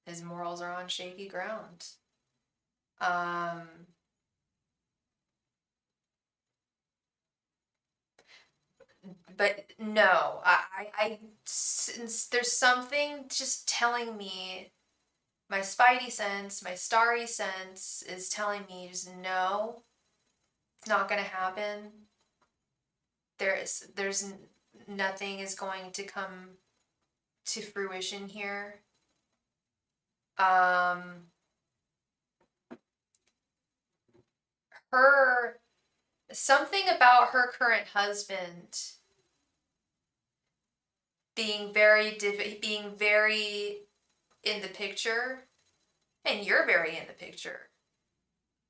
His morals are on shaky ground. but no, since there's something just telling me, my spidey sense, my starry sense is telling me just no, it's not gonna happen. There's nothing is going to come to fruition here. Her something about her current husband being very in the picture, and you're very in the picture.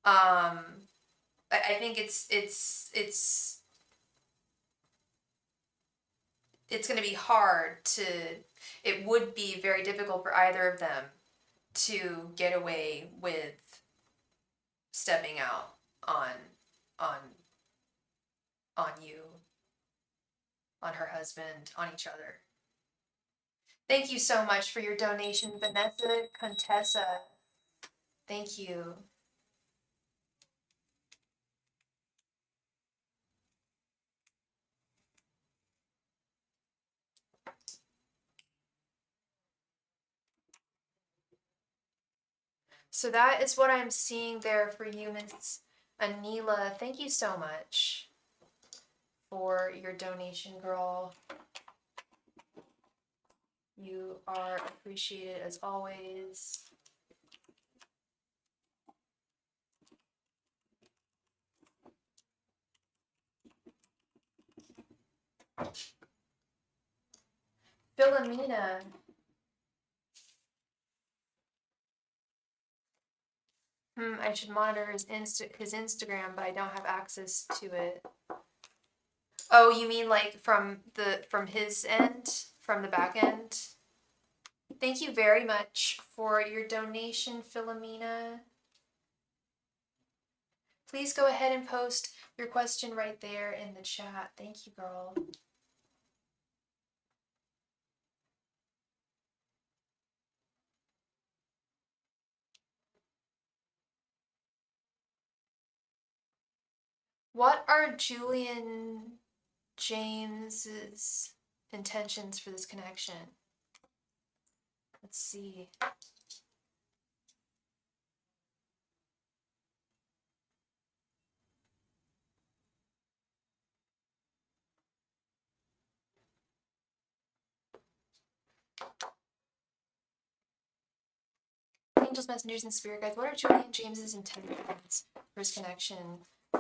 I think it's going to be hard to. It would be very difficult for either of them to get away with stepping out on on you, on her husband, on each other. Thank you so much for your donation, Vanessa Contessa. Thank you. So that is what I'm seeing there for you, Miss Anila. Thank you so much for your donation, girl. You are appreciated as always. Philomena. I should monitor his Instagram, but I don't have access to it. Oh, you mean like from his end, from the back end? Thank you very much for your donation, Philomena. Please go ahead and post your question right there in the chat. Thank you, girl. What are Julian James's intentions for this connection? Let's see. Angels, messengers, and spirit guides, what are Julian James's intentions for his connection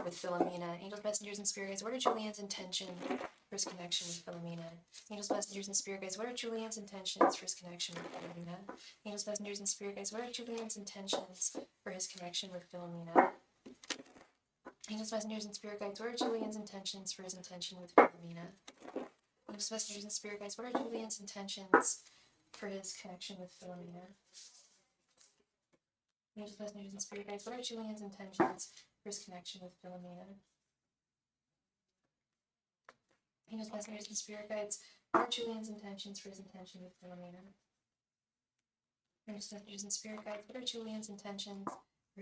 with Philomena? Angels, messengers, and spirit guides, what are Julian's intentions for his connection with Philomena? Angels, messengers, and spirit guides, what are Julian's intentions for his connection with Philomena? Angels, messengers, and spirit guides, what are Julian's intentions for his connection with Philomena? Angels, messengers, and spirit guides, what are Julian's intentions for his intention with Philomena? Angels, messengers, and spirit guides, what are Julian's intentions for his connection with Philomena? Angels, messengers, and spirit guides, what are Julian's intentions for his connection with Philomena? Angels, messengers, and spirit guides, what are Julian's intentions for his intention with Philomena? Angels, messengers, and spirit guides, what are Julian's intentions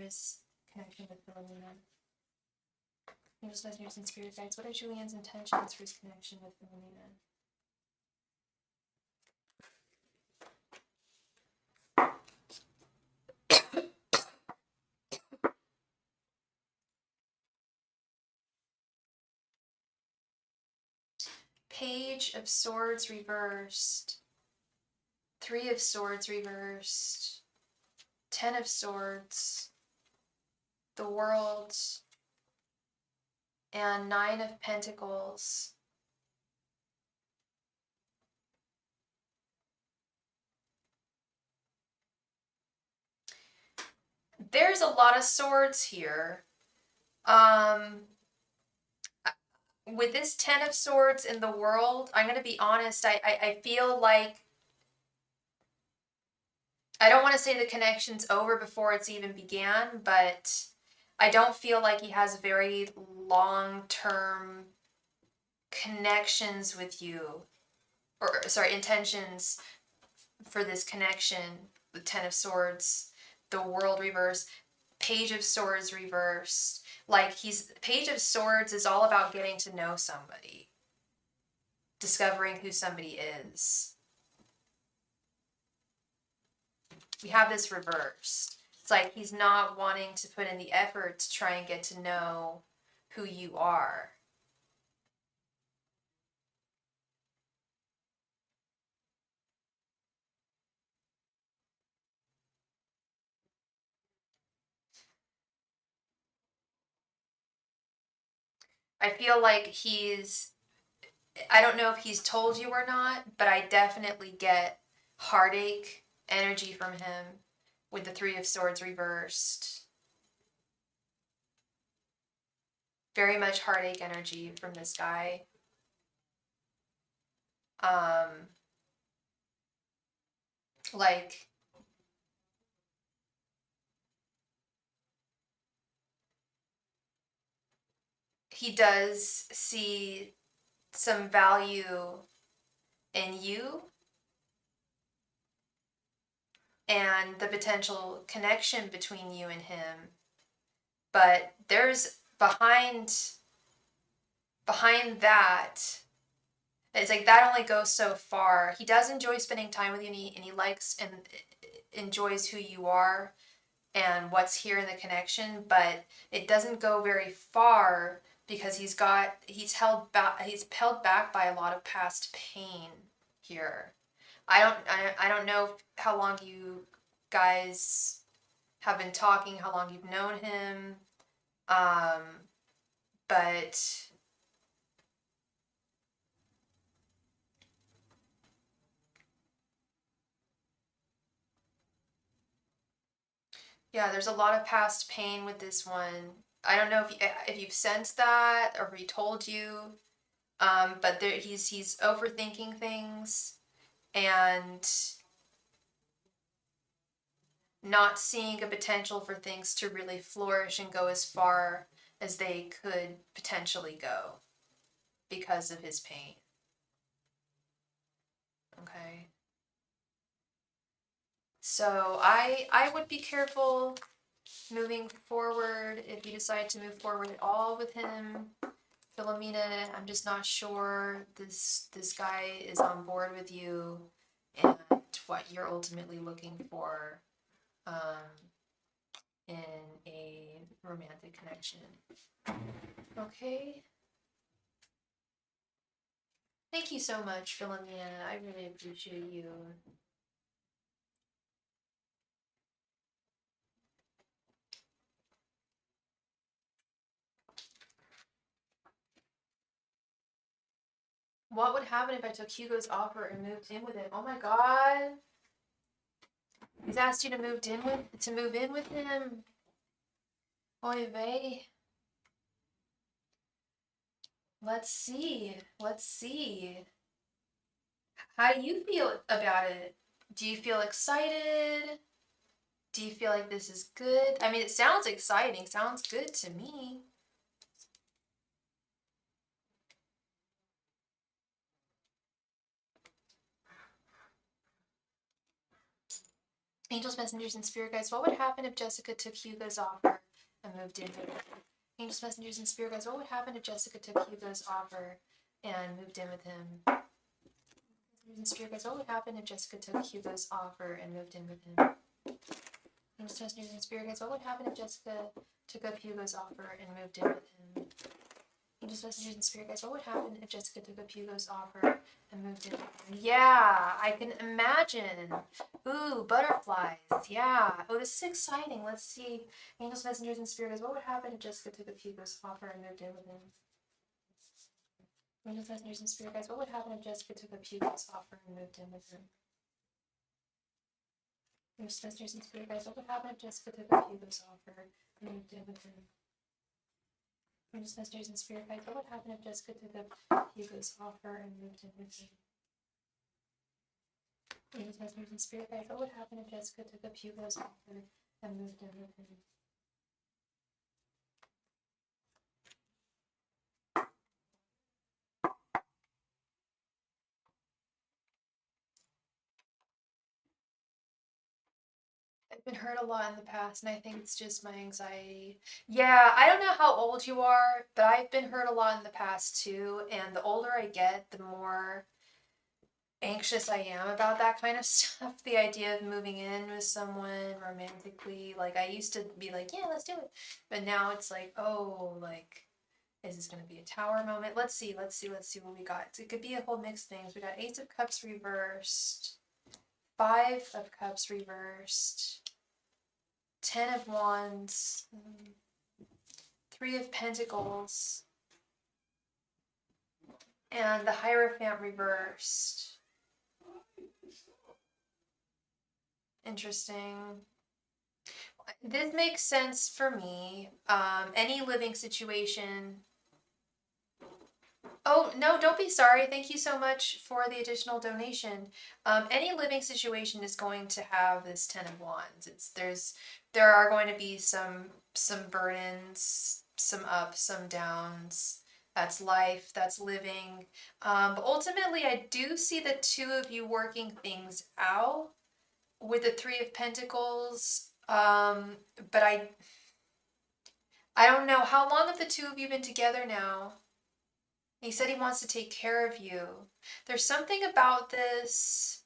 for his connection with Philomena? Angels, messengers, and spirit guides, what are Julian's intentions for his connection with Philomena? Page of Swords reversed, Three of Swords reversed, Ten of Swords, the World, and Nine of Pentacles. There's a lot of swords here. With this Ten of Swords in the World, I'm going to be honest, I feel like I don't want to say the connection's over before it's even began, but I don't feel like he has very long-term connections with you, or sorry, intentions for this connection. The Ten of Swords, the World reversed, Page of Swords reversed. Like Page of Swords is all about getting to know somebody. discovering who somebody is. We have this reversed. It's like he's not wanting to put in the effort to try and get to know who you are. I feel like I don't know if he's told you or not, but I definitely get heartache energy from him with the Three of Swords reversed. Very much heartache energy from this guy. Like, he does see some value in you and the potential connection between you and him, but there's behind that, it's like that only goes so far. He does enjoy spending time with you, and he likes and enjoys who you are and what's here in the connection, but it doesn't go very far because he's held back by a lot of past pain here. I don't know how long you guys have been talking, how long you've known him, but yeah, there's a lot of past pain with this one. I don't know if you've sensed that or if he told you, but he's overthinking things and not seeing a potential for things to really flourish and go as far as they could potentially go because of his pain. Okay. So I would be careful moving forward if you decide to move forward at all with him. Philomena, I'm just not sure this guy is on board with you and what you're ultimately looking for in a romantic connection. Okay. Thank you so much, Philomena. I really appreciate you. What would happen if I took Hugo's offer and moved in with him? Oh my god. He's asked you to move in with him. Oy vey. Let's see. Let's see. How do you feel about it? Do you feel excited? Do you feel like this is good? I mean, it sounds exciting. Sounds good to me. Angels, messengers, and spirit guides, what would happen if Jessica took Hugo's offer and moved in with him? Angels, messengers, and spirit guides, what would happen if Jessica took Hugo's offer and moved in with him? And spirit guides, what would happen if Jessica took Hugo's offer and moved in with him? Angels, messengers, and spirit guides, what would happen if Jessica took up Hugo's offer and moved in with him? Angels, messengers, and spirit guides, what would happen if Jessica took up Hugo's offer and moved in with him? Yeah, I can imagine. Ooh, butterflies. Yeah. Oh, this is exciting. Let's see. Angels, messengers, and spirit guides, what would happen if Jessica took up Hugo's offer and moved in with him? Angels, messengers, and spirit guides, what would happen if Jessica took up Hugo's offer and moved in with him? Angels, messengers, and spirit guides, what would happen if Jessica took up Hugo's offer and moved in with him? Angels, messengers, and spirit guides, what would happen if Jessica took up Hugo's offer and moved in with him? Angels, messengers, and spirit guides, what would happen if Jessica took up Hugo's offer and moved in with him? I've been hurt a lot in the past, and I think it's just my anxiety. Yeah, I don't know how old you are, but I've been hurt a lot in the past too. And the older I get, the more anxious I am about that kind of stuff. The idea of moving in with someone romantically, like I used to be like, yeah, let's do it. But now it's like, oh, like, is this going to be a tower moment? Let's see what we got. It could be a whole mix of things. We got Ace of Cups reversed, Five of Cups reversed, Ten of Wands, Three of Pentacles, and the Hierophant reversed. Interesting. This makes sense for me. Any living situation. Oh, no, don't be sorry. Thank you so much for the additional donation. Any living situation is going to have this Ten of Wands. There are going to be some burdens, some ups, some downs. That's life, that's living. But ultimately, I do see the two of you working things out with the Three of Pentacles. But I don't know. How long have the two of you been together now? He said he wants to take care of you. There's something about this.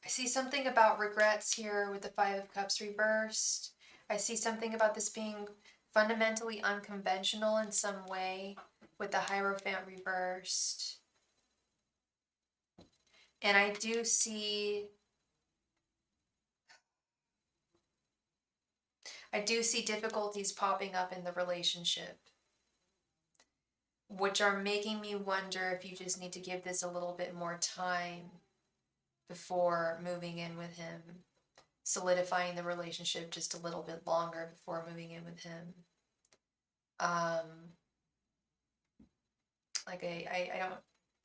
I see something about regrets here with the Five of Cups reversed. I see something about this being fundamentally unconventional in some way with the Hierophant reversed. And I do see difficulties popping up in the relationship, which are making me wonder if you just need to give this a little bit more time before moving in with him, solidifying the relationship just a little bit longer before moving in with him. Like I don't,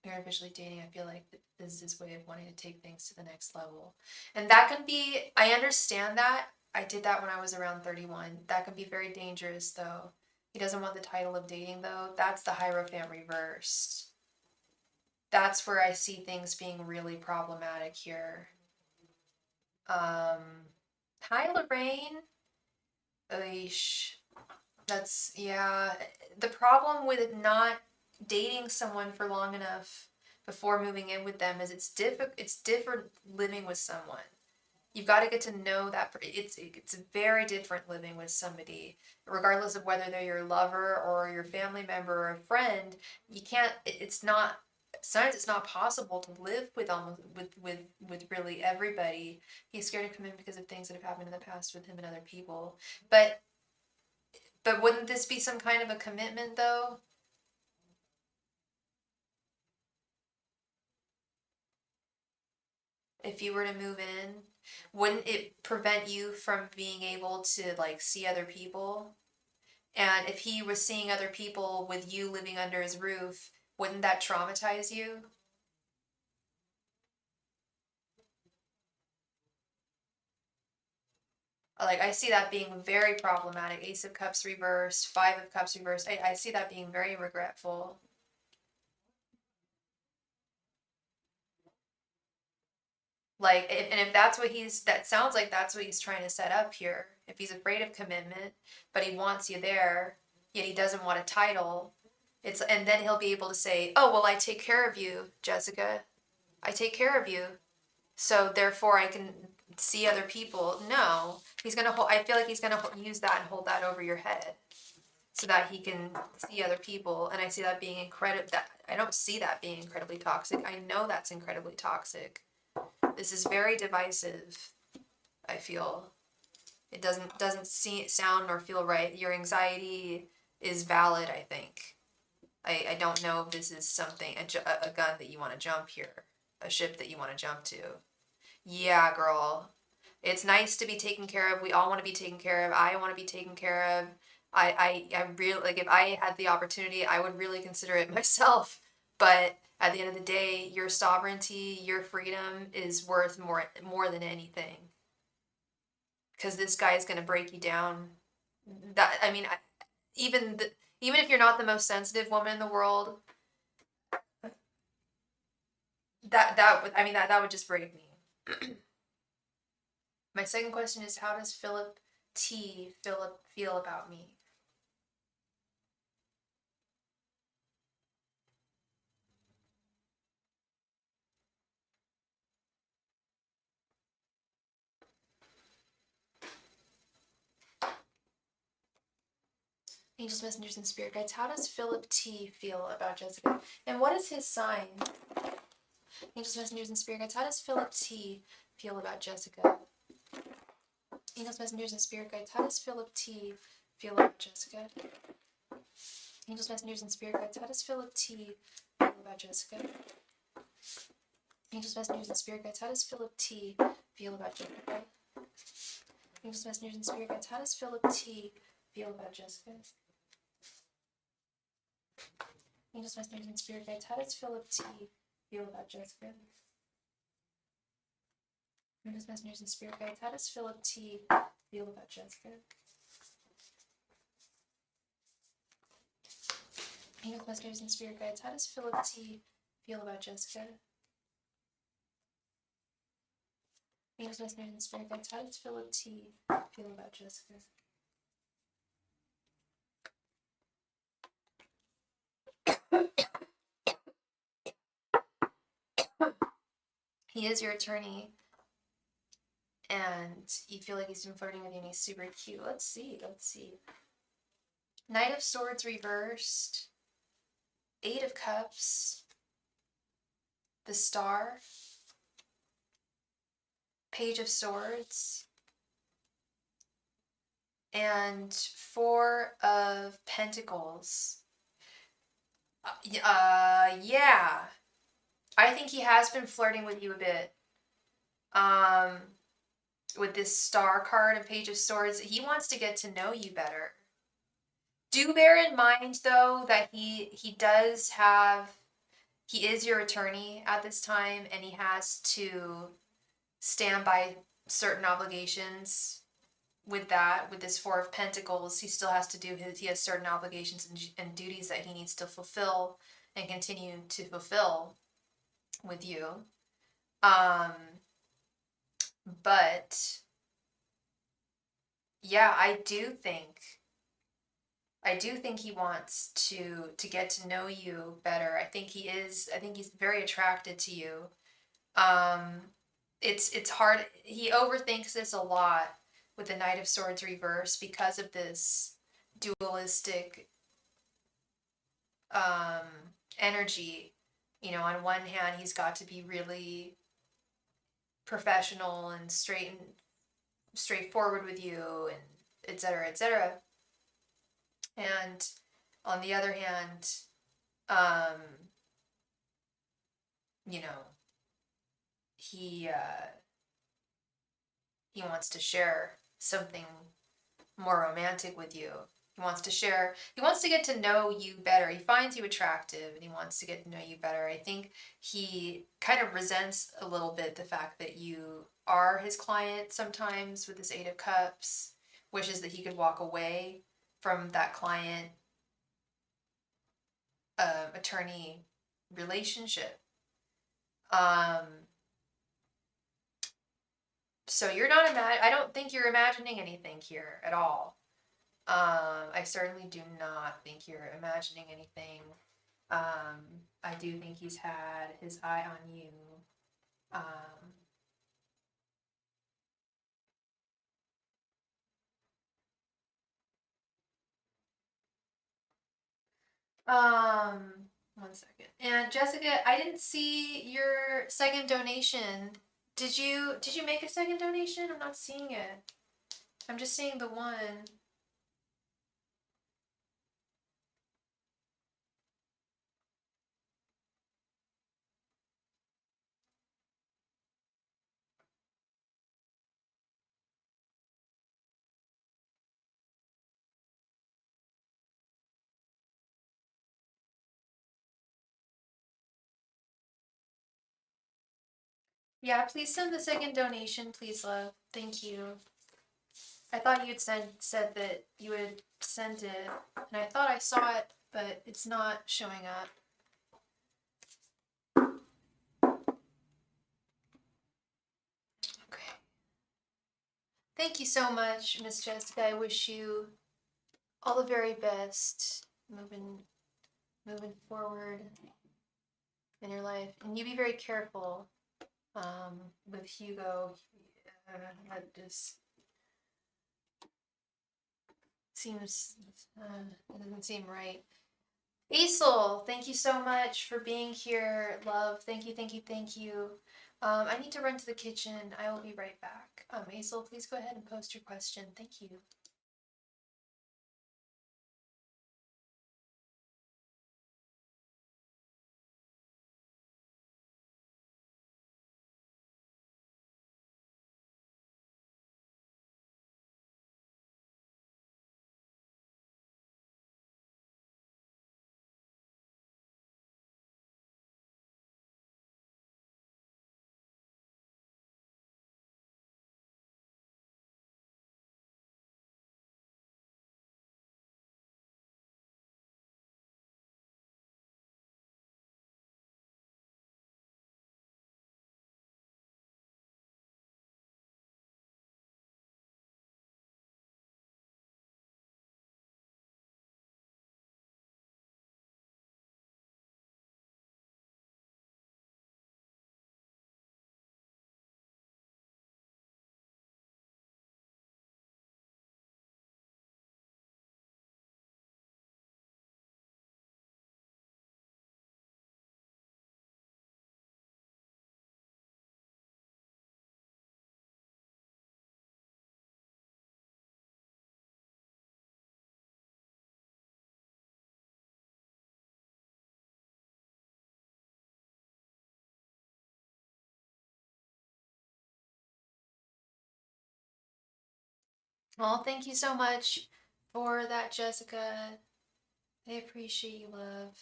you're officially dating. I feel like this is his way of wanting to take things to the next level. And that can be, I understand that. I did that when I was around 31. That can be very dangerous though. He doesn't want the title of dating though. That's the Hierophant reversed. That's where I see things being really problematic here. Hi Lorraine. Oish. That's, yeah. The problem with not dating someone for long enough before moving in with them is it's different living with someone. You've got to get to know that. It's very different living with somebody, regardless of whether they're your lover or your family member or a friend. You can't. It's not. Sometimes it's not possible to live with with really everybody. He's scared to come in because of things that have happened in the past with him and other people. But wouldn't this be some kind of a commitment though? If you were to move in, wouldn't it prevent you from being able to like see other people? And if he was seeing other people with you living under his roof, wouldn't that traumatize you? Like I see that being very problematic. Ace of Cups reversed, Five of Cups reversed. I see that being very regretful. Like, and if that's what that sounds like that's what he's trying to set up here. If he's afraid of commitment, but he wants you there, yet he doesn't want a title, and then he'll be able to say, oh, well, I take care of you, Jessica. I take care of you. So therefore I can see other people. No, I feel like he's going to use that and hold that over your head so that he can see other people. And I see that being I don't see that being incredibly toxic. I know that's incredibly toxic. This is very divisive. I feel it doesn't sound or feel right. Your anxiety is valid. I think. I don't know if this is something a gun that you want to jump here, a ship that you want to jump to. Yeah, girl. It's nice to be taken care of. We all want to be taken care of. I want to be taken care of. I really like if I had the opportunity, I would really consider it myself. But at the end of the day, your sovereignty, your freedom is worth more than anything. Because this guy is going to break you down. That I mean, even even if you're not the most sensitive woman in the world, that would I mean that would just break me. My second question is, how does Philip T feel about me? Angels, messengers, and spirit guides. How does Philip T feel about Jessica? And what is his sign? Angels, messengers, and spirit guides. How does Philip T feel about Jessica? Angels, messengers, and spirit guides. How does Philip T feel about Jessica? Angels, messengers, and spirit guides. How does Philip T feel about Jessica? Angels, messengers, and spirit guides. How does Philip T feel about Jessica? Angels, messengers, and spirit guides. How does Philip T feel about Jessica? Angels, messengers, and spirit guides. How does Philip T feel about Jessica? Angels, messengers, and spirit guides. How does Philip T feel about Jessica? Angels, messengers, and spirit guides. How does Philip T feel about Jessica? Angels, messengers, and spirit guides. How does Philip T feel about Jessica? He is your attorney, and you feel like he's been flirting with you and he's super cute. Let's see. Knight of Swords reversed, Eight of Cups, the Star, Page of Swords, and Four of Pentacles. Yeah. I think he has been flirting with you a bit. With this Star card and Page of Swords, he wants to get to know you better. Do bear in mind, though, that he is your attorney at this time, and he has to stand by certain obligations with this Four of Pentacles. He still has to he has certain obligations and duties that he needs to fulfill and continue to fulfill with you. But yeah, I do think he wants to get to know you better. I think he's very attracted to you. It's hard. He overthinks this a lot with the Knight of Swords reverse because of this dualistic energy. You know, on one hand, he's got to be really professional and straightforward with you, and etc., etc. And on the other hand, you know, he wants to share something more romantic with you. He wants to get to know you better. He finds you attractive and he wants to get to know you better. I think he kind of resents a little bit the fact that you are his client sometimes with this Eight of Cups, wishes that he could walk away from that client attorney relationship. So you're not I don't think you're imagining anything here at all. I certainly do not think you're imagining anything. I do think he's had his eye on you. One second. And Jessica, I didn't see your second donation. Did you make a second donation? I'm not seeing it. I'm just seeing the one. Yeah, please send the second donation, please, love. Thank you. I thought you'd said that you had sent it, and I thought I saw it, but it's not showing up. Okay. Thank you so much, Miss Jessica. I wish you all the very best moving forward in your life, and you be very careful with Hugo. That just seems it doesn't seem right. Aisel, thank you so much for being here, love. Thank you, thank you, thank you. I need to run to the kitchen. I will be right back. Aisel, please go ahead and post your question. Thank you. Well, thank you so much for that, Jessica. I appreciate you, love.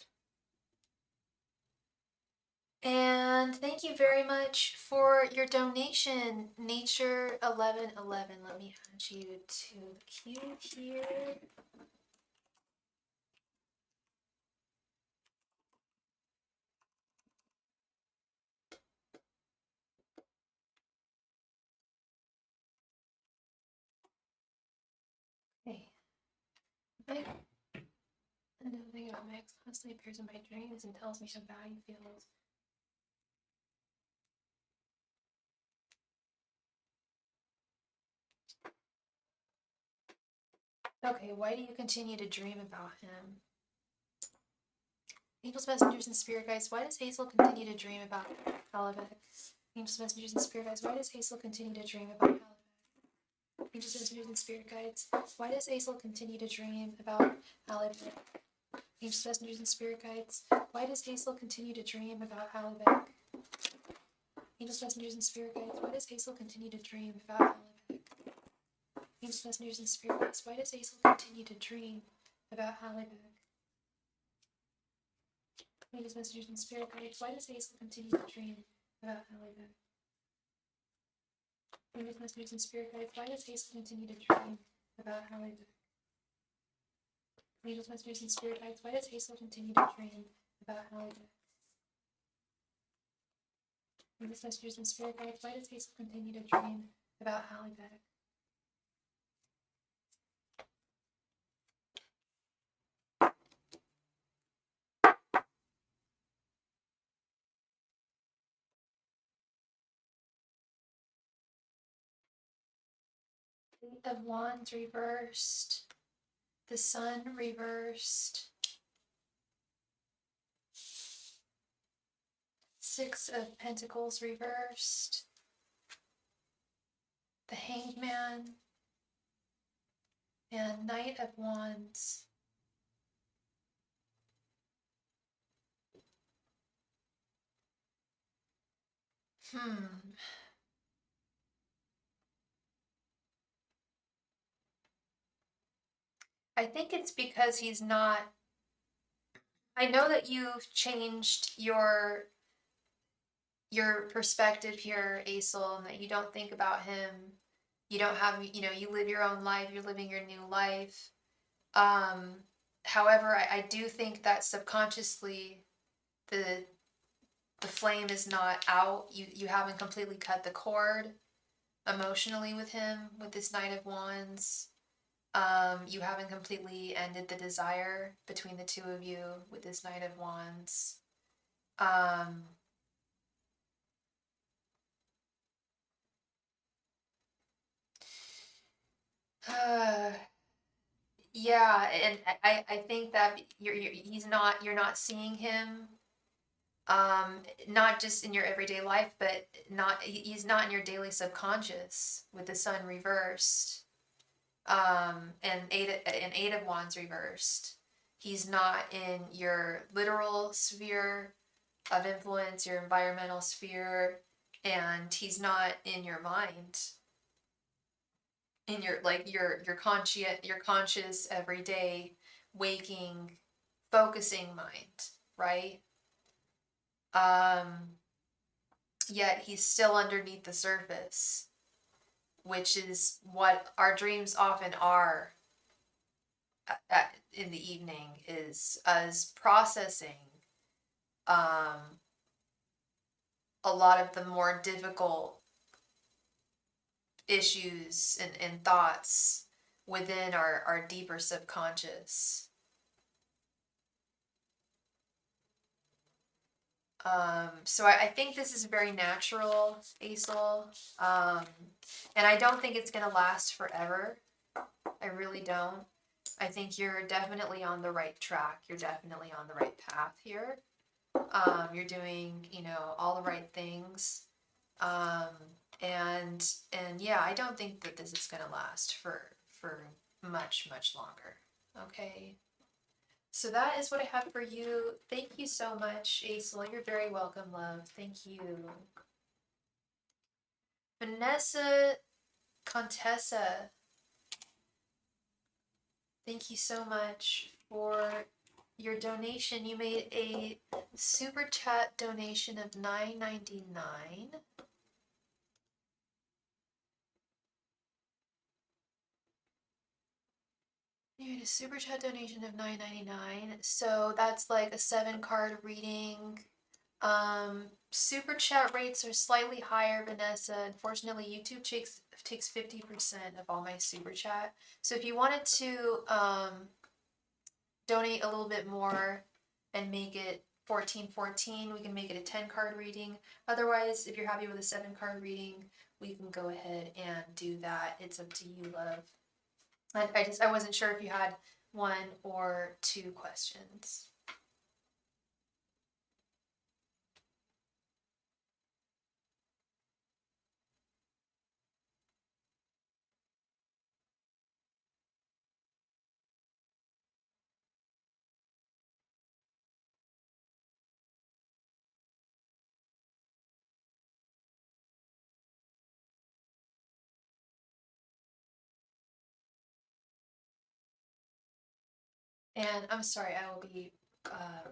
And thank you very much for your donation, Nature1111. Let me add you to the queue here. Okay. Another thing about my ex constantly appears in my dreams and tells me how bad he feels. Okay, why do you continue to dream about him? Angels, messengers, and spirit guides, why does Hazel continue to dream about Halibut? Angels, messengers, and spirit guides, why does Hazel continue to dream about Halibut? Angels, messengers, and spirit guides, why does Hazel continue to dream about Halibut? Angels, messengers, and spirit guides, why does Hazel continue to dream about Halibut? Angels, messengers, and spirit guides, why does Hazel continue to dream about Halibut? Angels, messengers, and spirit guides, why does Hazel continue to dream about Halibut? Angels, messengers, and spirit guides, why does Hazel continue to dream about Halibut? Angels, messengers, and spirit guides, why does Hazel continue to dream about Halibut? Angels, messengers, and spirit guides, why does Hazel continue to dream about Halibut? Angels, messengers, and spirit guides, why does Hazel continue to dream about Halibut? Eight of Wands reversed. The Sun reversed. Six of Pentacles reversed. The Hanged Man. And Knight of Wands. I think it's because he's not. I know that you've changed your perspective here, Aisel, and that you don't think about him. You don't have, you live your own life. You're living your new life. However, I do think that subconsciously the flame is not out. You haven't completely cut the cord. emotionally with him with this Knight of Wands. You haven't completely ended the desire between the two of you with this Knight of Wands. Um, yeah, and I think that you're not seeing him, not just in your everyday life, but he's not in your daily subconscious with the Sun reversed, and Eight of Wands reversed. He's not in your literal sphere of influence, your environmental sphere, and he's not in your mind, in your like your conscious everyday waking focusing mind, right? um Yet he's still underneath the surface, which is what our dreams often are in the evening, is us processing um a lot of the more difficult issues and thoughts within our deeper subconscious. So I think this is very natural, Aesol. And I don't think it's gonna last forever. I really don't. I think you're definitely on the right track. You're definitely on the right path here. You're doing, all the right things. Um, and yeah, I don't think that this is gonna last for much longer. Okay. So that is what I have for you. Thank you so much, Aisel. You're very welcome, love. Thank you. Vanessa Contessa, thank you so much for your donation. You made a super chat donation of $9.99. You made a super chat donation of $9.99. So that's like a 7-card reading. Super chat rates are slightly higher, Vanessa. Unfortunately, YouTube takes 50% of all my super chat. So if you wanted to donate a little bit more and make it 1414, we can make it a 10-card reading. Otherwise, if you're happy with a 7-card reading, we can go ahead and do that. It's up to you, love. I wasn't sure if you had 1 or 2 questions. And I'm sorry, I will be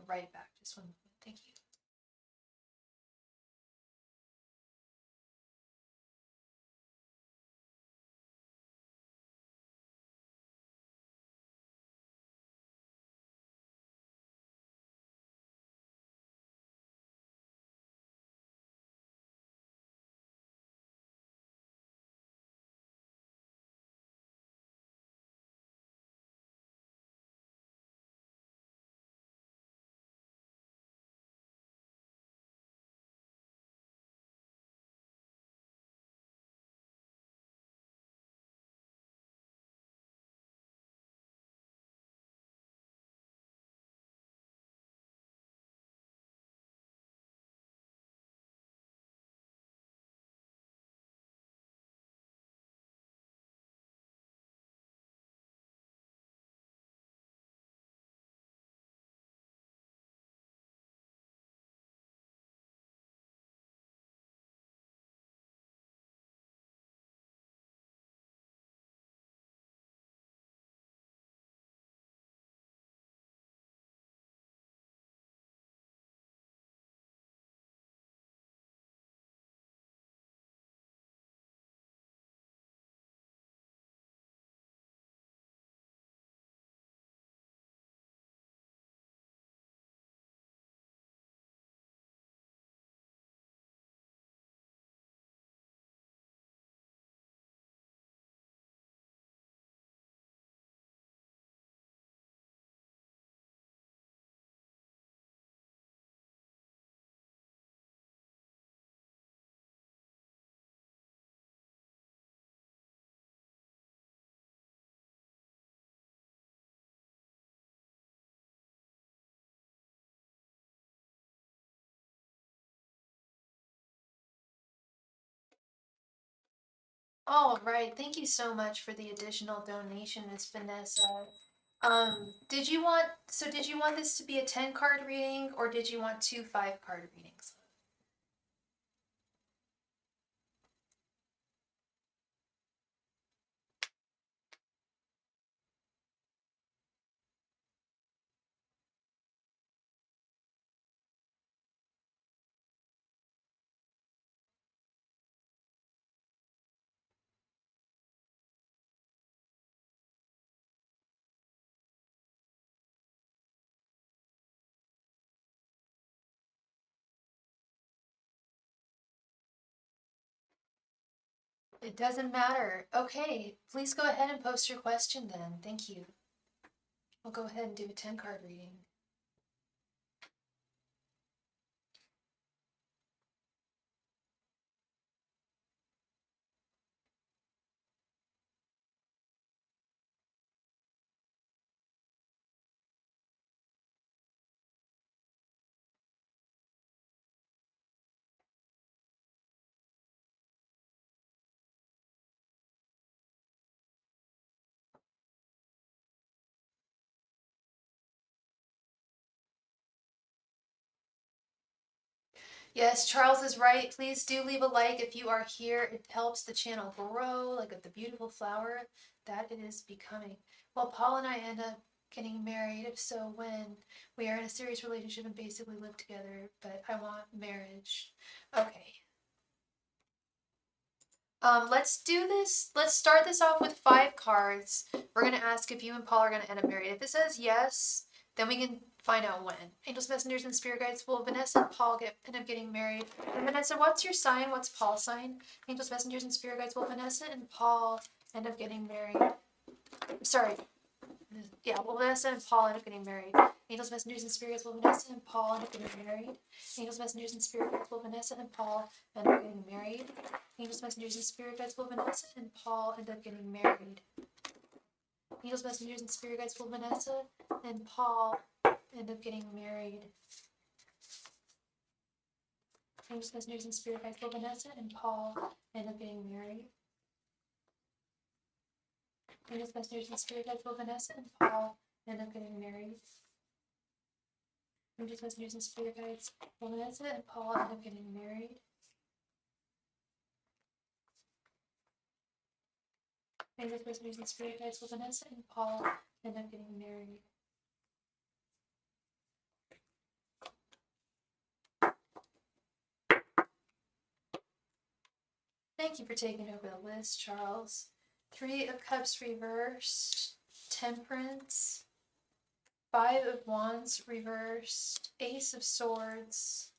right back. Just 1 moment. Thank you. All right, thank you so much for the additional donation, Miss Vanessa. Did you want this to be a 10 card reading or did you want two 5 card readings? It doesn't matter. Okay, please go ahead and post your question then. Thank you. I'll go ahead and do a 10 card reading. Yes, Charles is right. Please do leave a like if you are here. It helps the channel grow like the beautiful flower that it is becoming. Well, Paul and I end up getting married. If so, when? We are in a serious relationship and basically live together, but I want marriage. Okay. Let's do this. Let's start this off with 5 cards. We're gonna ask if you and Paul are gonna end up married. If it says yes, then we can find out when. Angels, messengers, and spirit guides. Will Vanessa and Paul end up getting married? And Vanessa, what's your sign? What's Paul's sign? Angels, messengers, and spirit guides. Will Vanessa and Paul end up getting married? Sorry. Yeah, will Vanessa and Paul end up getting married? Angels, messengers, and spirit guides. Will Vanessa and Paul end up getting married? Angels, messengers, and spirit guides. Will Vanessa and Paul end up getting married? Angels, messengers, and spirit guides. Will Vanessa and Paul end up getting married? Angels, messengers, and spirit guides. Will Vanessa and Paul end up getting married? Angels, messengers, and spirit guides. Will Vanessa and Paul end up getting married? Angels, messengers, and spirit guides. Will Vanessa and Paul end up getting married? Angels, messengers, and spirit guides. Will Vanessa and Paul end up getting married? Angels, messengers, and spirit guides. Will Vanessa and Paul end up getting married? Thank you for taking over the list, Charles. 3 of Cups reversed, Temperance, 5 of Wands reversed, Ace of Swords,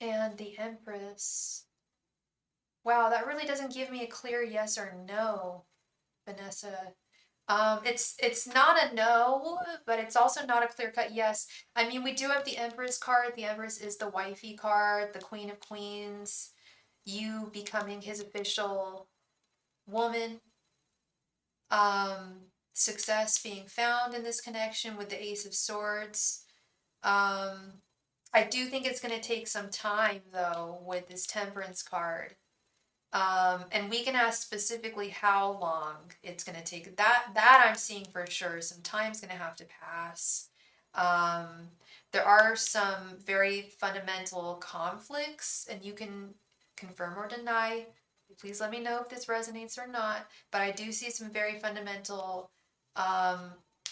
and the Empress. Wow, that really doesn't give me a clear yes or no, Vanessa. It's not a no, but it's also not a clear-cut yes. I mean, we do have the Empress card. The Empress is the wifey card, the Queen of Queens, you becoming his official woman. Success being found in this connection with the Ace of Swords. I do think it's going to take some time though with this Temperance card. And we can ask specifically how long it's going to take. That I'm seeing for sure. Some time's going to have to pass. There are some very fundamental conflicts, and you can confirm or deny. Please let me know if this resonates or not. But I do see some very fundamental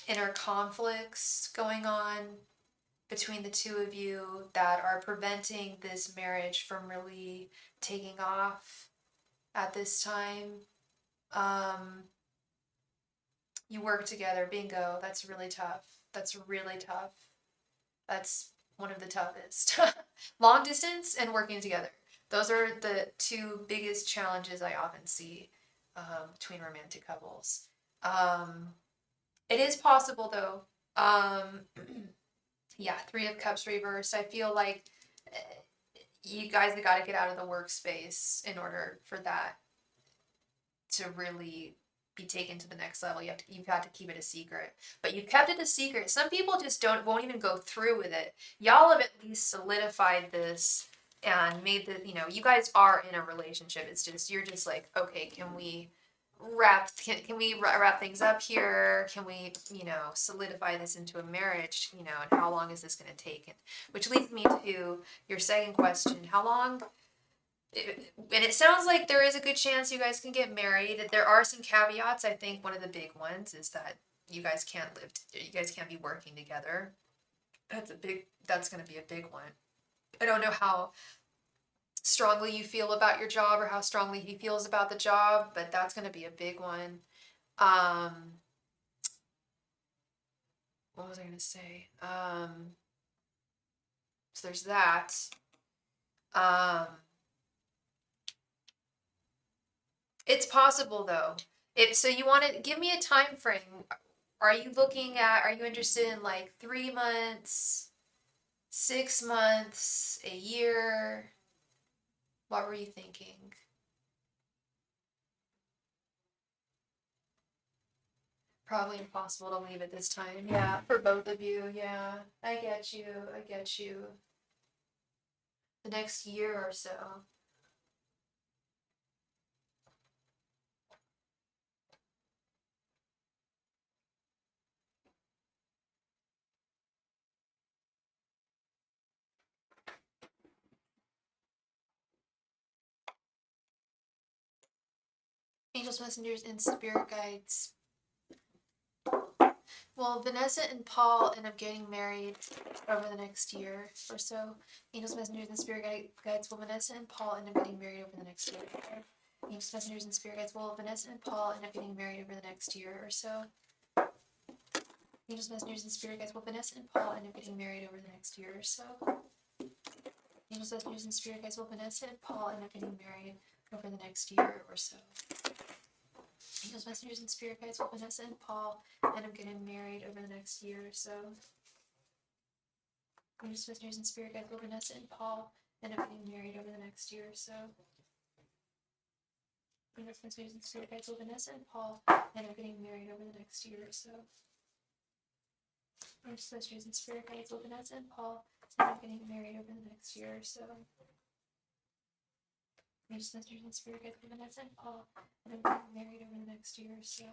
inner conflicts going on between the two of you that are preventing this marriage from really taking off at this time. You work together, bingo. That's really tough. That's really tough. That's one of the toughest. Long distance and working together. Those are the 2 biggest challenges I often see between romantic couples. It is possible though. Yeah, 3 of Cups reversed. I feel like you guys have got to get out of the workspace in order for that to really be taken to the next level. You've had to keep it a secret, but you've kept it a secret. Some people just won't even go through with it. Y'all have at least solidified this and made the, you guys are in a relationship. It's just, you're just like, okay, can we wrap things up here? Can we, solidify this into a marriage, and how long is this going to take? Which leads me to your second question. How long? And it sounds like there is a good chance you guys can get married. There are some caveats. I think one of the big ones is that you guys can't be working together. That's going to be a big one. I don't know how strongly you feel about your job or how strongly he feels about the job, but that's going to be a big one. What was I going to say? So there's that. It's possible though. So you want to give me a time frame. Are you interested in like 3 months, 6 months, a year? What were you thinking? Probably impossible to leave at this time. Yeah, for both of you. Yeah, I get you. The next year or so. Angels, messengers, and spirit guides. Well, Vanessa and Paul end up getting married over the next year or so. Angels, messengers, and spirit guides. Will Vanessa and Paul end up getting married over the next year? Angels, messengers, and spirit guides. Will Vanessa and Paul end up getting married over the next year or so? Angels, messengers, and spirit guides. Will Vanessa and Paul end up getting married over the next year or so? Angels, messengers, and spirit guides. Will Vanessa and Paul end up getting married over the next year or so? Angels, messengers, and spirit guides. Will Vanessa and Paul end up getting married over the next year or so? Angels, messengers, and spirit guides. Will Vanessa and Paul end up getting married over the next year or so? Angels, messengers, and spirit guides. Will Vanessa and Paul end up getting married over the next year or so? Angels, messengers, and spirit guides. Will Vanessa and Paul end up getting married over the next year or so? Angels, messengers, and spirit guides. Will Vanessa and Paul end up getting married over the next year or so?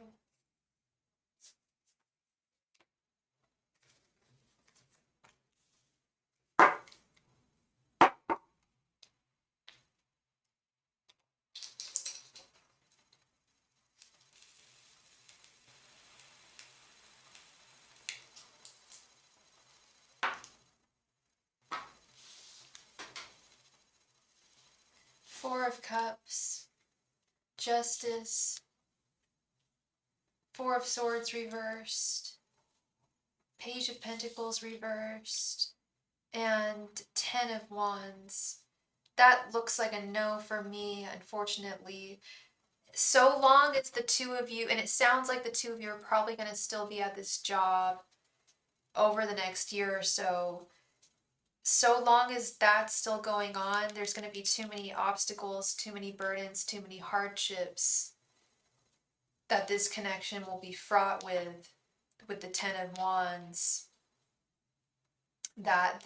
Four of Cups, Justice, Four of Swords reversed, Page of Pentacles reversed, and 10 of Wands. That looks like a no for me, unfortunately. So long as the two of you, and it sounds like the two of you are probably going to still be at this job over the next year or so. So long as that's still going on, there's going to be too many obstacles, too many burdens, too many hardships that this connection will be fraught with the 10 of Wands. That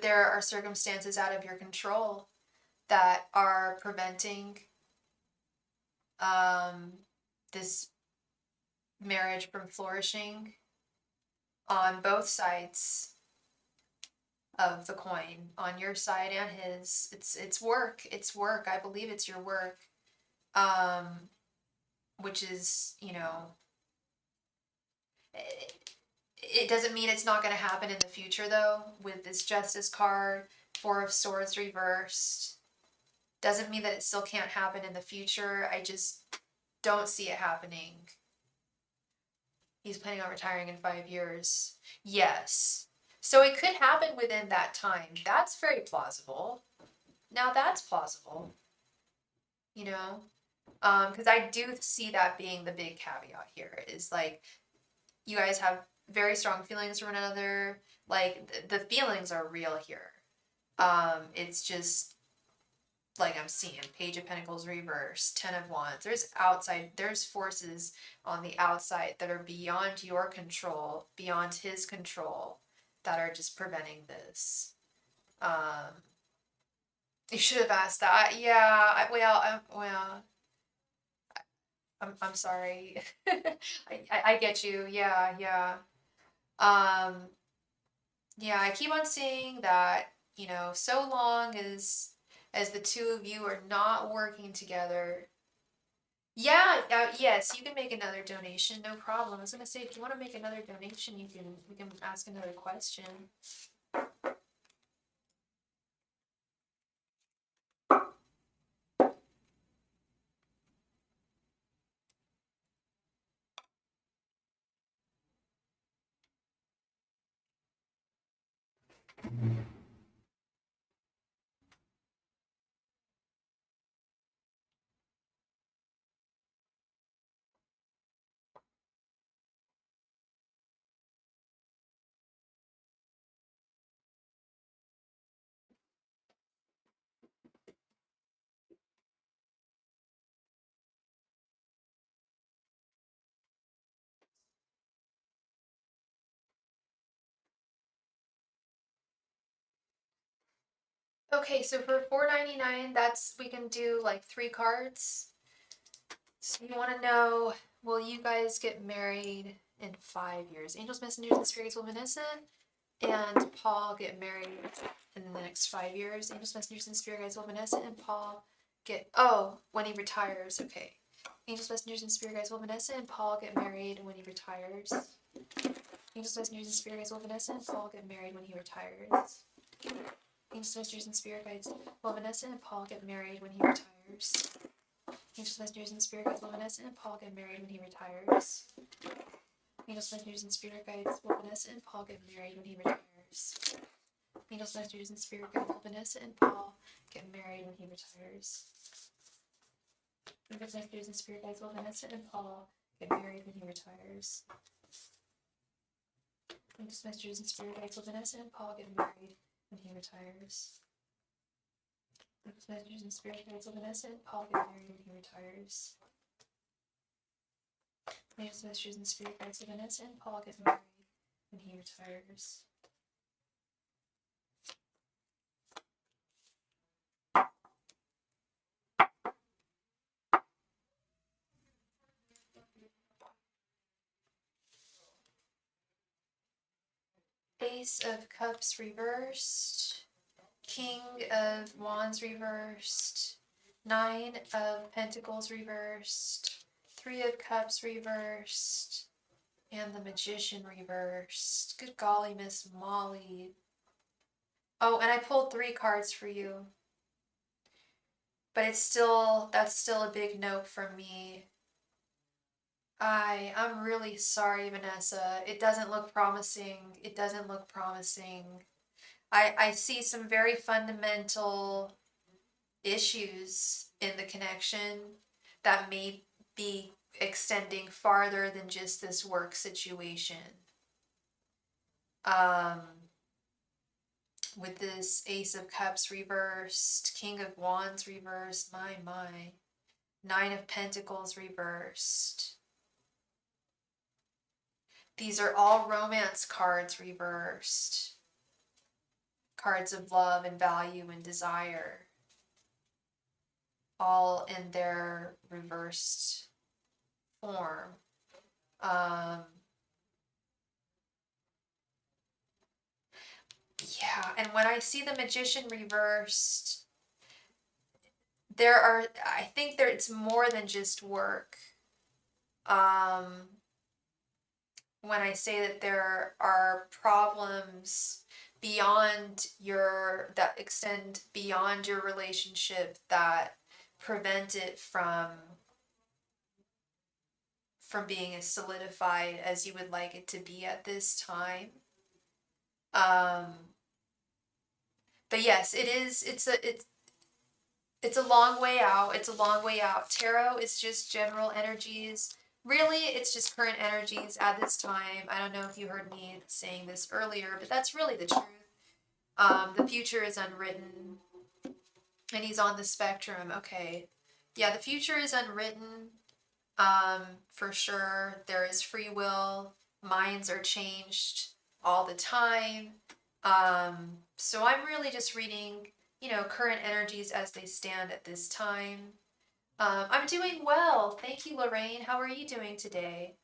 there are circumstances out of your control that are preventing this marriage from flourishing on both sides of the coin, on your side and his. It's work. I believe it's your work. Which is, it doesn't mean it's not going to happen in the future though. With this Justice card, Four of Swords reversed, doesn't mean that it still can't happen in the future. I just don't see it happening. He's planning on retiring in 5 years. Yes. So it could happen within that time. That's very plausible. Now that's plausible. Because I do see that being the big caveat here is like, you guys have very strong feelings for one another. Like the feelings are real here. It's just like I'm seeing Page of Pentacles reverse, 10 of Wands. There's forces on the outside that are beyond your control, beyond his control, that are just preventing this. Um, you should have asked that. Yeah, I'm sorry. I get you. Yeah, yeah. Um, yeah, I keep on seeing that, so long as the two of you are not working together. Yeah, yes, you can make another donation, no problem. I was gonna say, if you want to make another donation, you can ask another question. Okay, so for $4.99, we can do like 3 cards. So you want to know, will you guys get married in 5 years? Angels, messengers, and spirits will Vanessa and Paul get married in the next 5 years. Angels, messengers, and spirit guides will Vanessa and Paul when he retires. Okay. Angels, messengers, and spirit guides will Vanessa and Paul get married when he retires. Angels, messengers, and spirit guides will Vanessa and Paul get married when he retires. Angels, messengers, and spirit guides will Vanessa and Paul get married when he retires. Angels, messengers, and spirit guides will Vanessa and Paul get married when he retires. Angels, messengers, and spirit guides will Vanessa and Paul get married when he retires. Angels, messengers, and spirit guides will Vanessa and Paul get married when he retires. Angels, messengers, and spirit guides will Vanessa and Paul get married when he retires. Angels, messengers, and spirit guides will Vanessa and Paul get married when he retires. Angels, messengers, and spirit guides will Vanessa and Paul get married when he retires. Angels, messengers, and spirit guides will Vanessa and Paul get married when he retires. Ace of Cups reversed, King of Wands reversed, Nine of Pentacles reversed, Three of Cups reversed, and the Magician reversed. Good golly, Miss Molly. Oh, and I pulled 3 cards for you. But that's still a big note from me. I'm really sorry, Vanessa. It doesn't look promising. It doesn't look promising. I see some very fundamental issues in the connection that may be extending farther than just this work situation. With this Ace of Cups reversed, King of Wands reversed, my. Nine of Pentacles reversed. These are all romance cards reversed. Cards of love and value and desire. All in their reversed form. Yeah, and when I see the Magician reversed, I think it's more than just work. When I say that there are problems that extend beyond your relationship that prevent it from being as solidified as you would like it to be at this time. But yes, it's a long way out. It's a long way out. Tarot is just general energies. Really, it's just current energies at this time. I don't know if you heard me saying this earlier, but that's really the truth. The future is unwritten. And he's on the spectrum. Okay. Yeah, the future is unwritten. For sure. There is free will. Minds are changed all the time. So I'm really just reading, current energies as they stand at this time. I'm doing well. Thank you, Lorraine. How are you doing today?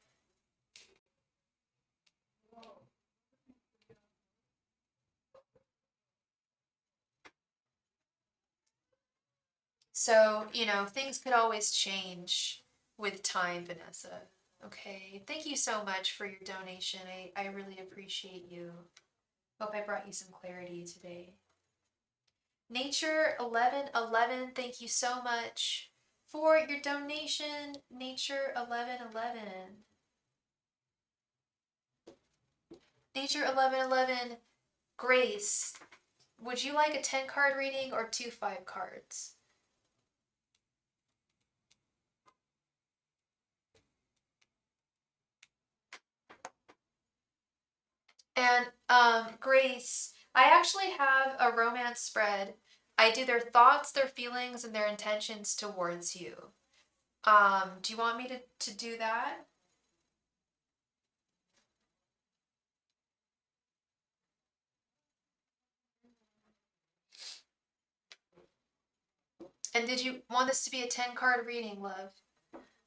So, things could always change with time, Vanessa. Okay. Thank you so much for your donation. I really appreciate you. Hope I brought you some clarity today. Nature 1111, thank you so much for your donation, Nature 1111. Nature 1111, Grace, would you like a 10 card reading or 2 5 cards? And Grace, I actually have a romance spread. I do their thoughts, their feelings, and their intentions towards you. Do you want me to do that? And did you want this to be a 10 card reading, love?